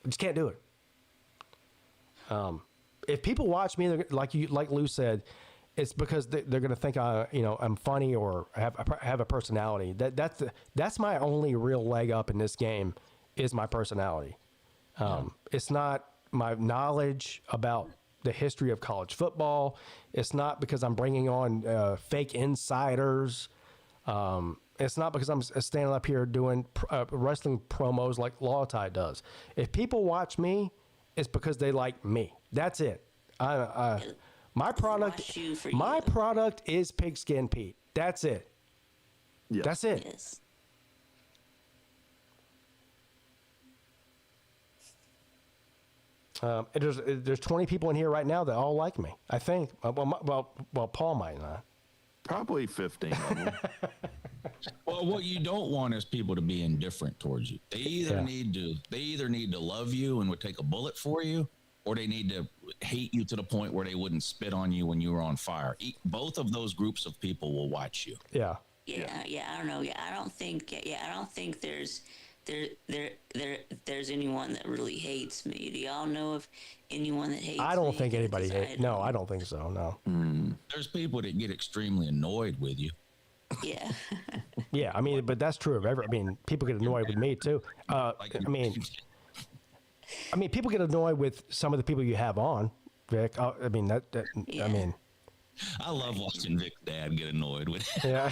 I just can't do it. If people watch me, like Lou said, it's because they're going to think I'm funny or have a personality. That's my only real leg up in this game is my personality. It's not my knowledge about the history of college football. It's not because I'm bringing on fake insiders. It's not because I'm standing up here doing wrestling promos like Law Tie does. If people watch me, it's because they like me. That's it. My product is Pigskin Pete. That's it. Yeah. That's it. Yes. There's 20 people in here right now that all like me. I think. Well, Paul might not. Probably 15 of them. Well, what you don't want is people to be indifferent towards you. They either need to love you and would take a bullet for you, or they need to hate you to the point where they wouldn't spit on you when you were on fire. Both of those groups of people will watch you. Yeah. Yeah, I don't know. Yeah, I don't think there's anyone that really hates me. Do y'all know of anyone that hates me? I don't think anybody hates. No, I don't think so. No. There's people that get extremely annoyed with you. Yeah. Yeah, I mean, but that's true of every. I mean, people get annoyed with me too. I mean, people get annoyed with some of the people you have on, Vic. I mean that. Yeah. I mean. I love watching Vic's dad get annoyed with it. Yeah.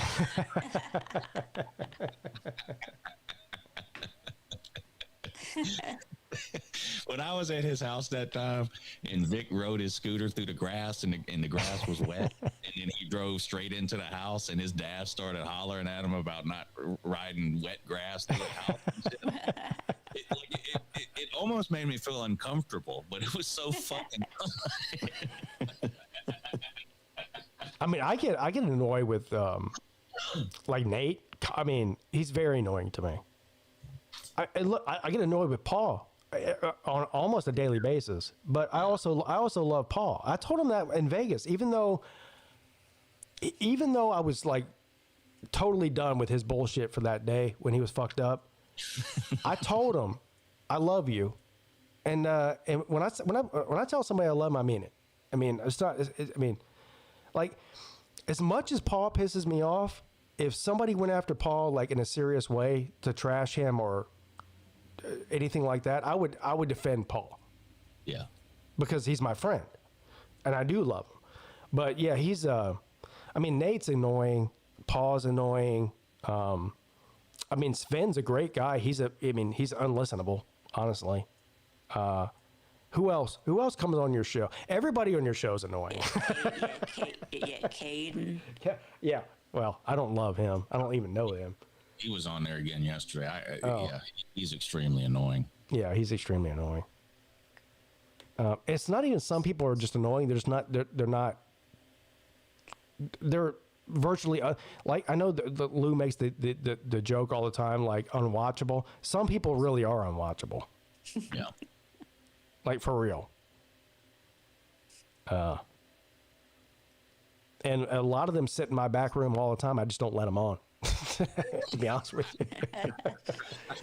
When I was at his house that time, and Vic rode his scooter through the grass, and the grass was wet, and then he drove straight into the house, and his dad started hollering at him about not riding wet grass through the house. It almost made me feel uncomfortable, but it was so fucking fun. I mean, I get annoyed with like Nate. I mean, he's very annoying to me. I get annoyed with Paul on almost a daily basis, but I also love Paul. I told him that in Vegas, even though I was like totally done with his bullshit for that day when he was fucked up. I told him I love you, and when I tell somebody I love them, I mean it. I mean, like, as much as Paul pisses me off, if somebody went after Paul like in a serious way to trash him or anything like that, I would defend Paul. Yeah. Because he's my friend, and I do love him. But yeah, he's Nate's annoying, Paul's annoying. Sven's a great guy. He's unlistenable, honestly. Who else comes on your show? Everybody on your show is annoying. Caden. Yeah. Well, I don't love him. I don't even know him. He was on there again yesterday. Yeah, he's extremely annoying. Yeah, he's extremely annoying. It's not even some people are just annoying. They're virtually like, I know the Lou makes the joke all the time, like unwatchable. Some people really are unwatchable. Yeah. Like for real. And a lot of them sit in my back room all the time. I just don't let them on, to be honest with you.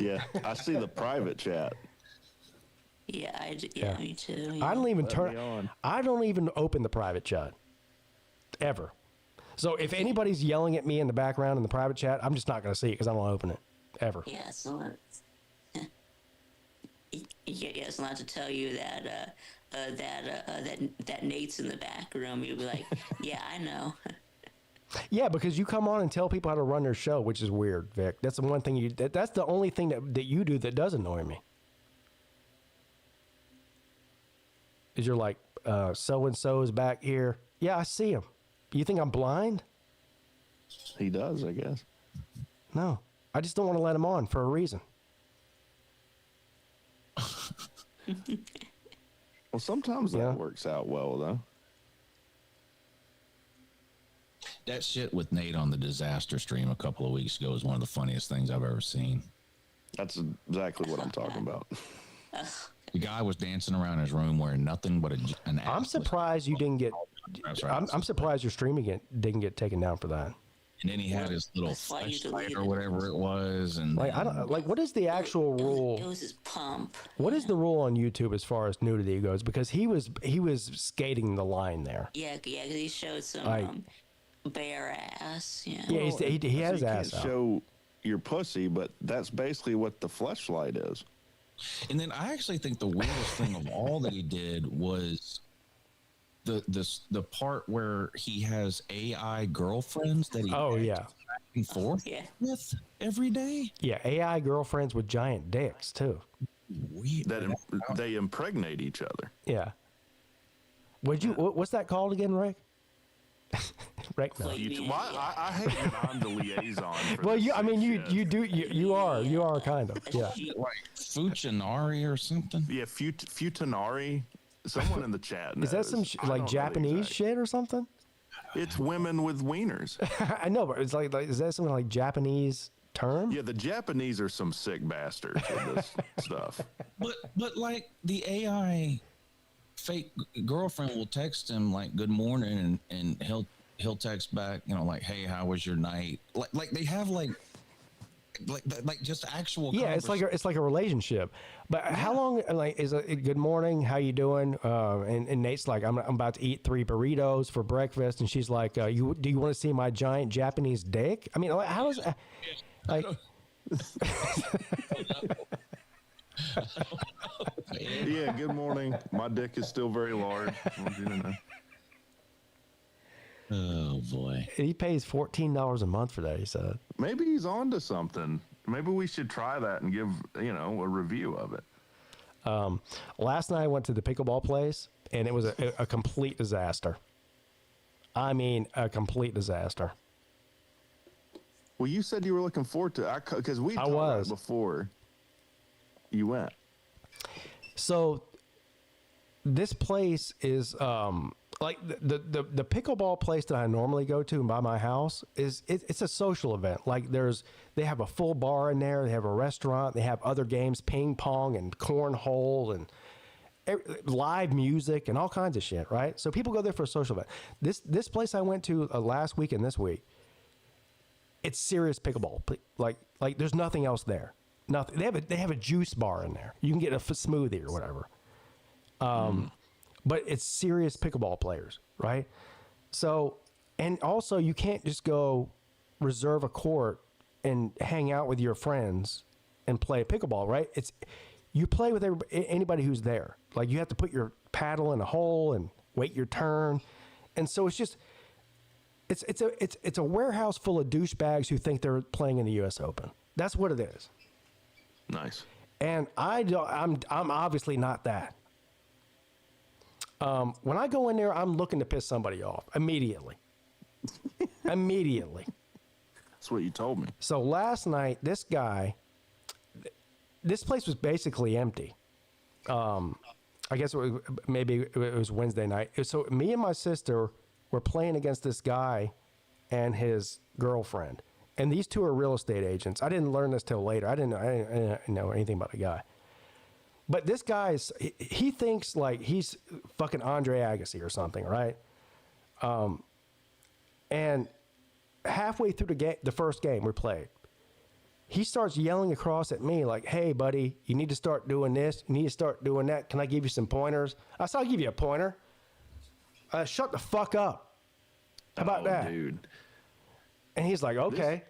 Yeah, I see the private chat. Yeah, me too. Yeah. I don't even open the private chat ever. So if anybody's yelling at me in the background in the private chat, I'm just not going to see it because I don't open it ever. Yeah, so it's not to tell you that that Nate's in the back room. You'll be like, yeah, I know. Yeah, because you come on and tell people how to run their show, which is weird, Vic. That's the one thing that's the only thing that you do that does annoy me. Is you're like, so-and-so is back here. Yeah, I see him. You think I'm blind? He does, I guess. No, I just don't want to let him on for a reason. Well, sometimes that works out well, though. That shit with Nate on the disaster stream a couple of weeks ago is one of the funniest things I've ever seen. That's exactly what I'm talking about. The guy was dancing around his room wearing nothing but an. I'm surprised you didn't get. I'm surprised your streaming didn't get taken down for that. And then he had his little flashlight or whatever it was, and like I don't like what is the actual rule? It was his pump. What is the rule on YouTube as far as nudity goes? Because he was skating the line there. Yeah, because he showed some bare ass. Yeah, yeah, he has ass out. Show your pussy, but that's basically what the fleshlight is. And then I actually think the weirdest thing of all that he did was the part where he has AI girlfriends that he back and forth with every day. Yeah, AI girlfriends with giant dicks too. Weird. They impregnate each other. Yeah. What's that called again, Rick? Rick, no. I hate that I'm the liaison. Well, you are kind of, yeah. Like Fuchinari or something. Yeah, Futanari. Someone in the chat knows. Is that some like Japanese shit or something? It's women with wieners. I know, but it's like is that something like Japanese term? Yeah, the Japanese are some sick bastards with this stuff. But like the AI fake girlfriend will text him like good morning and he'll text back, you know, like, hey, how was your night? Like they have like just actual it's like a relationship. But how long like is a good morning, how you doing? And Nate's like, I'm about to eat 3 burritos for breakfast, and she's like, do you want to see my giant Japanese dick? I mean, like, how is like yeah, good morning. My dick is still very large. I want you to know. Oh boy. He pays $14 a month for that, he said. Maybe he's on to something. Maybe we should try that and give, a review of it. Last night I went to the pickleball place, and it was a complete disaster. I mean, a complete disaster. Well, you said you were looking forward to it, because we talked about it before you went. So this place is like the pickleball place that I normally go to by my house it's a social event. Like they have a full bar in there, they have a restaurant, they have other games, ping pong and cornhole and live music and all kinds of shit, right? So people go there for a social event. This place I went to last week and this week, it's serious pickleball. Like there's nothing else there. Nothing. They have a juice bar in there. You can get a smoothie or whatever. But it's serious pickleball players, right? So, and also you can't just go reserve a court and hang out with your friends and play pickleball, right? You play with anybody who's there. Like you have to put your paddle in a hole and wait your turn, and so it's a warehouse full of douchebags who think they're playing in the U.S. Open. That's what it is. Nice. And I'm obviously not that. When I go in there, I'm looking to piss somebody off immediately. Immediately. That's what you told me. So last night, this place was basically empty. I guess maybe it was Wednesday night. So me and my sister were playing against this guy and his girlfriend. And these two are real estate agents. I didn't learn this till later. I didn't know anything about the guy. But this guy he thinks like he's fucking Andre Agassi or something, right? And halfway through the first game we played, he starts yelling across at me like, hey, buddy, you need to start doing this. You need to start doing that. Can I give you some pointers? I said, I'll give you a pointer. Shut the fuck up. How about that? Dude. And he's like, okay.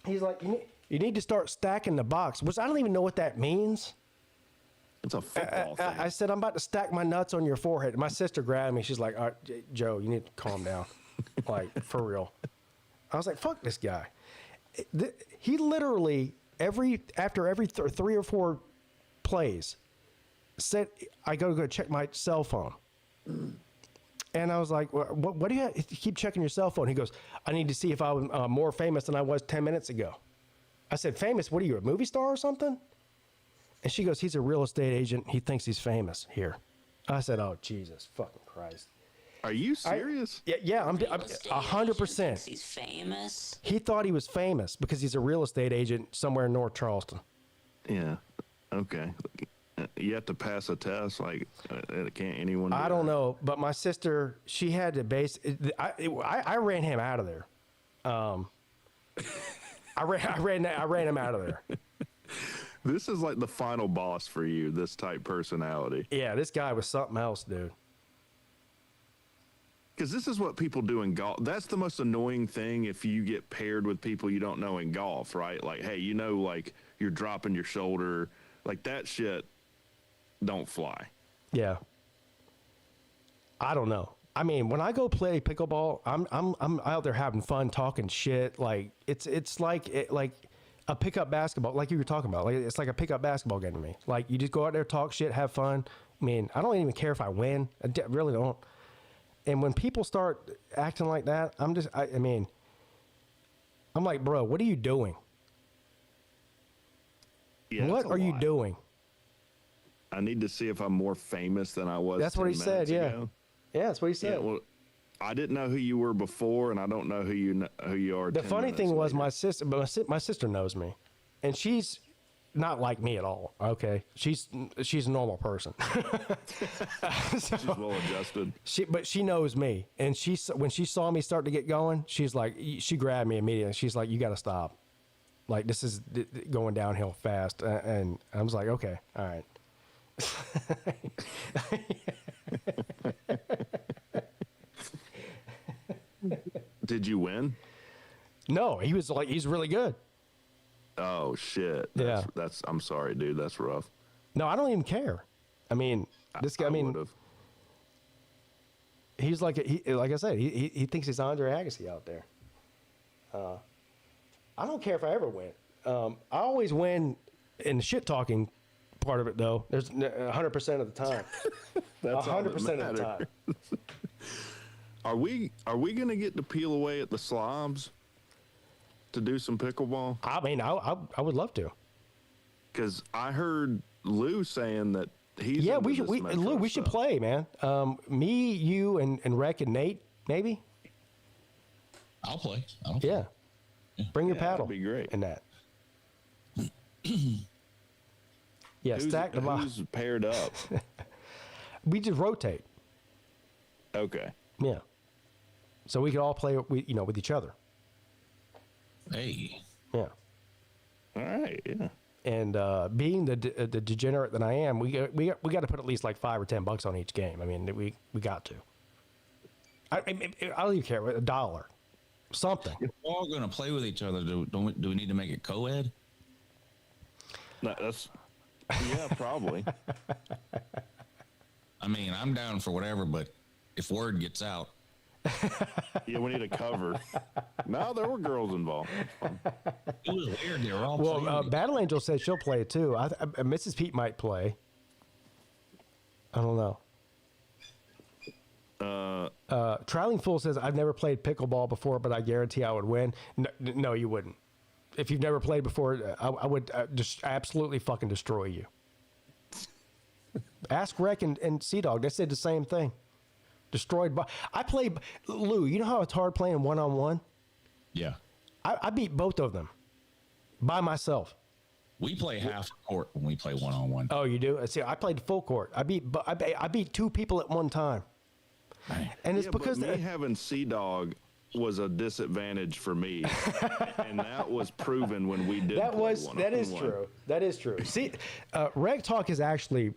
He's like, you need to start stacking the box, which I don't even know what that means. It's a football thing. I said, I'm about to stack my nuts on your forehead. My sister grabbed me. She's like, all right, Joe, you need to calm down. Like, for real. I was like, fuck this guy. He literally, after every 3 or 4 plays, said, I go check my cell phone. And I was like, what do you keep checking your cell phone? He goes, I need to see if I was more famous than I was 10 minutes ago. I said, famous? What are you, a movie star or something? And she goes, he's a real estate agent. He thinks he's famous here. I said, oh, Jesus fucking Christ. Are you serious? Yeah, I'm 100%. He's famous. He thought he was famous because he's a real estate agent somewhere in North Charleston. Yeah. Okay. You have to pass a test. Like, can't anyone? I don't know, but my sister, she had to I ran him out of there. I ran him out of there. This is like the final boss for you. This type personality. Yeah, this guy was something else, dude. Because this is what people do in golf. That's the most annoying thing if you get paired with people you don't know in golf, right? Like, hey, like you're dropping your shoulder, like that shit. Don't fly. Yeah. I don't know. I mean, when I go play pickleball, I'm out there having fun, talking shit. Like it's like a pickup basketball, like you were talking about. Like it's like a pickup basketball game to me. Like you just go out there, talk shit, have fun. I mean, I don't even care if I win. I really don't. And when people start acting like that, I mean, I'm like, bro, what are you doing? Yeah, what are you doing? I need to see if I'm more famous than I was. That's what he said. Yeah. Ago. Yeah, that's what he said. Yeah, well, I didn't know who you were before, and I don't know who you are. The funny thing was my sister knows me, and she's not like me at all. Okay, she's a normal person. She's well adjusted. But she knows me, and when she saw me start to get going, she's like, she grabbed me immediately. She's like, you got to stop. Like this is going downhill fast, and I was like, okay, all right. Did you win? No, he's really good. Oh shit. That's I'm sorry, dude. That's rough. No, I don't even care. I mean, this guy. I mean, he's like I said, he thinks he's Andre Agassi out there. I don't care if I ever win. I always win in the shit talking part of it, though. There's 100% of the time. That's 100% of the time. Are we gonna get to peel away at the slobs to do some pickleball? I mean, I would love to. Because I heard Lou saying that he's Lou, we should play, man. Me, you, and Rec and Nate, maybe. I'll play. Yeah. Bring your paddle. That'd be great. And that. Yeah, stack the box. Who's paired up? We just rotate. Okay. Yeah. So we could all play, with each other. Hey. Yeah. All right. Yeah. And being the degenerate that I am, we got to put at least like $5 or $10 on each game. I mean, we got to. I don't even care. $1, something. If we're all going to play with each other, do we need to make it co-ed? No, yeah, probably. I mean, I'm down for whatever, but if word gets out. Yeah, we need a cover. No, there were girls involved. It was weird. They were all playing. Battle Angel said she'll play it too. Mrs. Peete might play. I don't know. Trailing Fool says, I've never played pickleball before, but I guarantee I would win. No, you wouldn't. If you've never played before, I would just absolutely fucking destroy you. Ask Rec and Sea-Dog. They said the same thing. Destroyed by... I played... Lou, you know how it's hard playing one-on-one? Yeah. I beat both of them. By myself. We play half court when we play one-on-one. Oh, you do? See, I played full court. I beat two people at one time. And it's because... me having Sea-Dog was a disadvantage for me. And that was proven when we did that is true. That is true. See, Reg Talk is actually...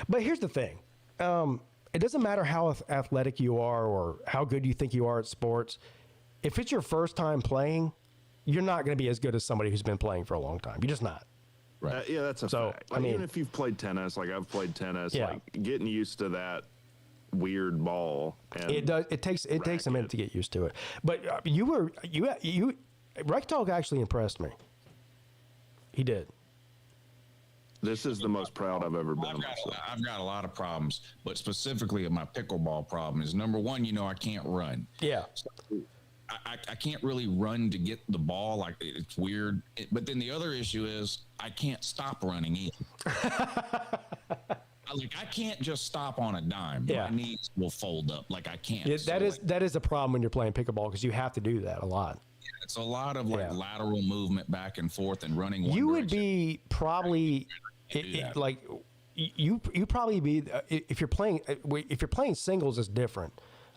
But here's the thing. It doesn't matter how athletic you are or how good you think you are at sports. If it's your first time playing, you're not going to be as good as somebody who's been playing for a long time. You're just not. Right. Yeah, that's a fact. Like, even if you've played tennis, like I've played tennis, like getting used to that weird ball. And it takes a minute to get used to it. But Rec Talk actually impressed me. He did. This is the most proud I've ever been of myself. I've got a lot of problems, but specifically my pickleball problem is number one, I can't run. Yeah. So I can't really run to get the ball. Like, it's weird. But then the other issue is I can't stop running either. I can't just stop on a dime. Yeah. My knees will fold up. Like, I can't. Yeah, that is a problem when you're playing pickleball because you have to do that a lot. It's a lot of lateral movement back and forth and running. You would be probably you probably be if you're playing singles, it's different.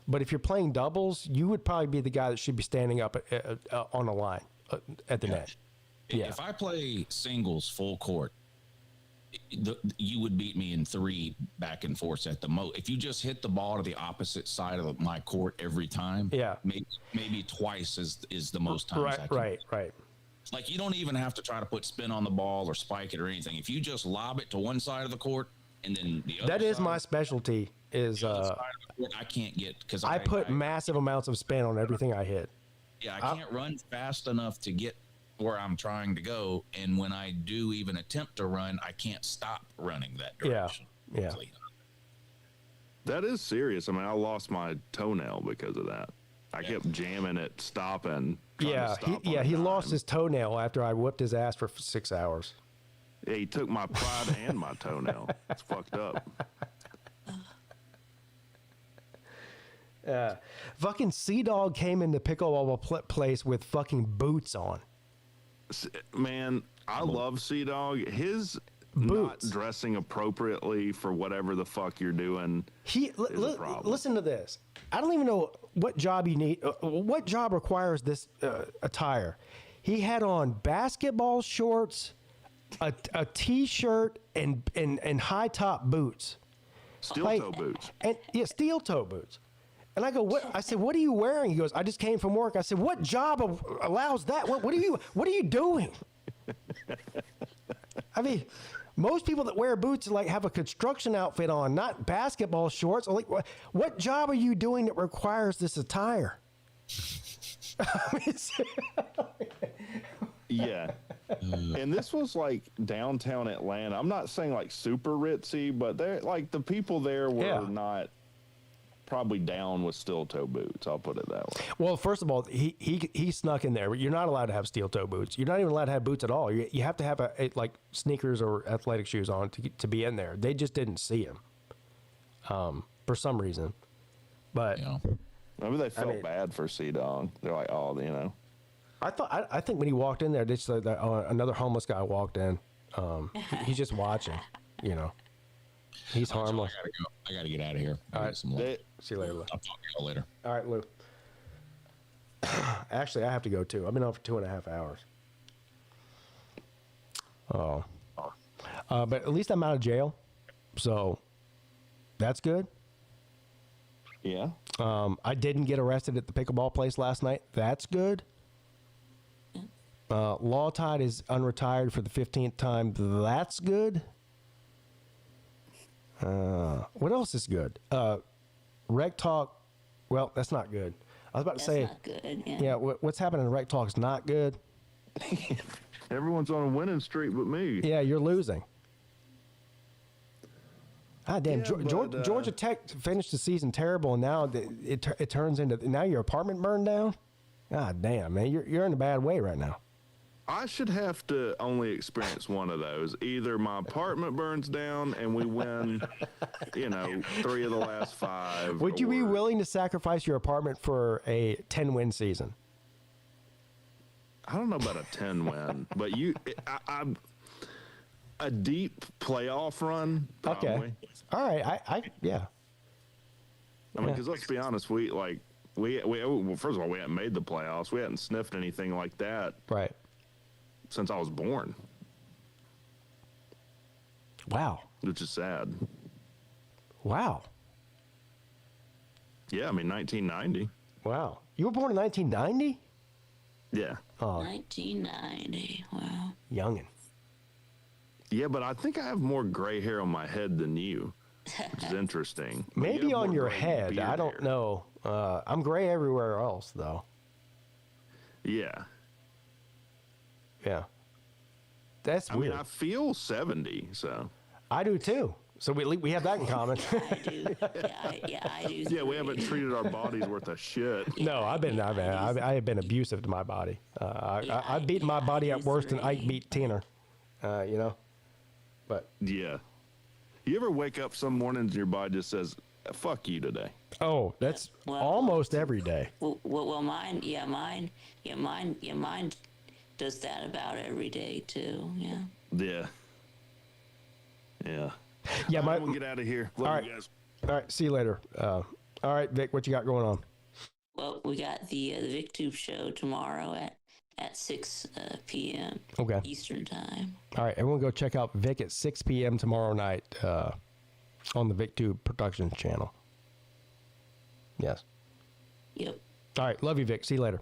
But if you're playing doubles, you would probably be the guy that should be standing up on the line at the net. Yeah. If I play singles full court, you would beat me in 3 back and forths at the most. If you just hit the ball to the opposite side of my court every time, maybe twice is the most times. Right. Like, you don't even have to try to put spin on the ball or spike it or anything. If you just lob it to one side of the court and then the other, that is my specialty. Is I can't get because I put massive amounts of spin on everything I hit. Yeah, I can't run fast enough to get where I'm trying to go, and when I do even attempt to run, I can't stop running that direction. Yeah. That is serious. I mean, I lost my toenail because of that. I kept jamming it, stopping. He lost his toenail after I whipped his ass for 6 hours. Yeah, he took my pride and my toenail. It's fucked up. Fucking Sea-Dog came into pickleball place with fucking boots on. Man, I love Sea-Dog. His boots. Not dressing appropriately for whatever the fuck you're doing is a problem. Listen to this. I don't even know what job you need. What job requires this attire? He had on basketball shorts, a t-shirt, and high top boots. Steel toe boots. And steel toe boots. And I go, what? I said, what are you wearing? He goes, I just came from work. I said, what job allows that? What are you doing? I mean, most people that wear boots have a construction outfit on, not basketball shorts. Like, what job are you doing that requires this attire? Yeah. And this was like downtown Atlanta. I'm not saying like super ritzy, but they're like the people there were not probably down with steel toe boots. I'll put it that way. Well, first of all, he snuck in there. You're not allowed to have steel toe boots. You're not even allowed to have boots at all. You have to have like sneakers or athletic shoes on to be in there. They just didn't see him for some reason. But maybe they felt bad for Sea-Dog. They're like, I think when he walked in there, they said that another homeless guy walked in. He's just watching, He's harmless. I gotta get out of here. All right. See you later, Lou. I'll talk to you later. All right, Lou. Actually, I have to go too. I've been on for 2.5 hours. But at least I'm out of jail, so that's good. Yeah. I didn't get arrested at the pickleball place last night. That's good. Law Tide is unretired for the 15th time. That's good. What else is good? Rec Talk. Well, that's not good. I was about to say. Not good. Yeah. What's happening in Rec Talk is not good. Everyone's on a winning streak but me. Yeah, you're losing. Ah, damn. Georgia Tech finished the season terrible, and now it turns into now your apartment burned down. God damn, man, you're in a bad way right now. I should have to only experience one of those. Either my apartment burns down and we win, 3 of the last 5. Would you be willing to sacrifice your apartment for a 10-win season? I don't know about a 10-win, but a deep playoff run, probably. Okay. All right. I mean, because let's be honest, we first of all, we hadn't made the playoffs. We hadn't sniffed anything like that. Right. Since I was born. Wow. Which is sad. Wow. Yeah, I mean, 1990. Wow. You were born in 1990? Yeah. Oh. 1990. Wow. Youngin'. Yeah, but I think I have more gray hair on my head than you, which is interesting. Maybe on your head. I don't know. I'm gray everywhere else, though. Yeah. Yeah. That's I weird. mean, I feel 70, so. I do too. So we have that in common. I do. I do. Yeah, we haven't treated our bodies worth of shit. No, I have been abusive to my body. I've beaten my body up worse than Ike beat Tanner. You know, but yeah. You ever wake up some mornings and your body just says, "Fuck you" today? Oh, that's almost every day. Well, mine does that about every day too. Yeah. Yeah. Yeah. Yeah, I'm gonna get out of here. Love you guys. All right, see you later. All right, Vic, what you got going on? Well, we got the VicTube show tomorrow at 6 p.m. Okay. Eastern time. All right, everyone go check out Vic at 6 p.m. tomorrow night on the VicTube Productions channel. Yes. Yep. All right, love you, Vic. See you later.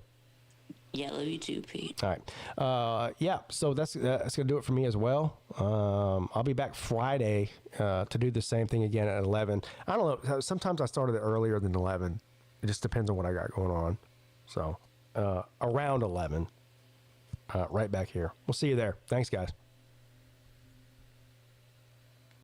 Yeah, love you too, Pete. All right. Yeah, so that's going to do it for me as well. I'll be back Friday to do the same thing again at 11. I don't know. Sometimes I started it earlier than 11. It just depends on what I got going on. So around 11, right back here. We'll see you there. Thanks, guys.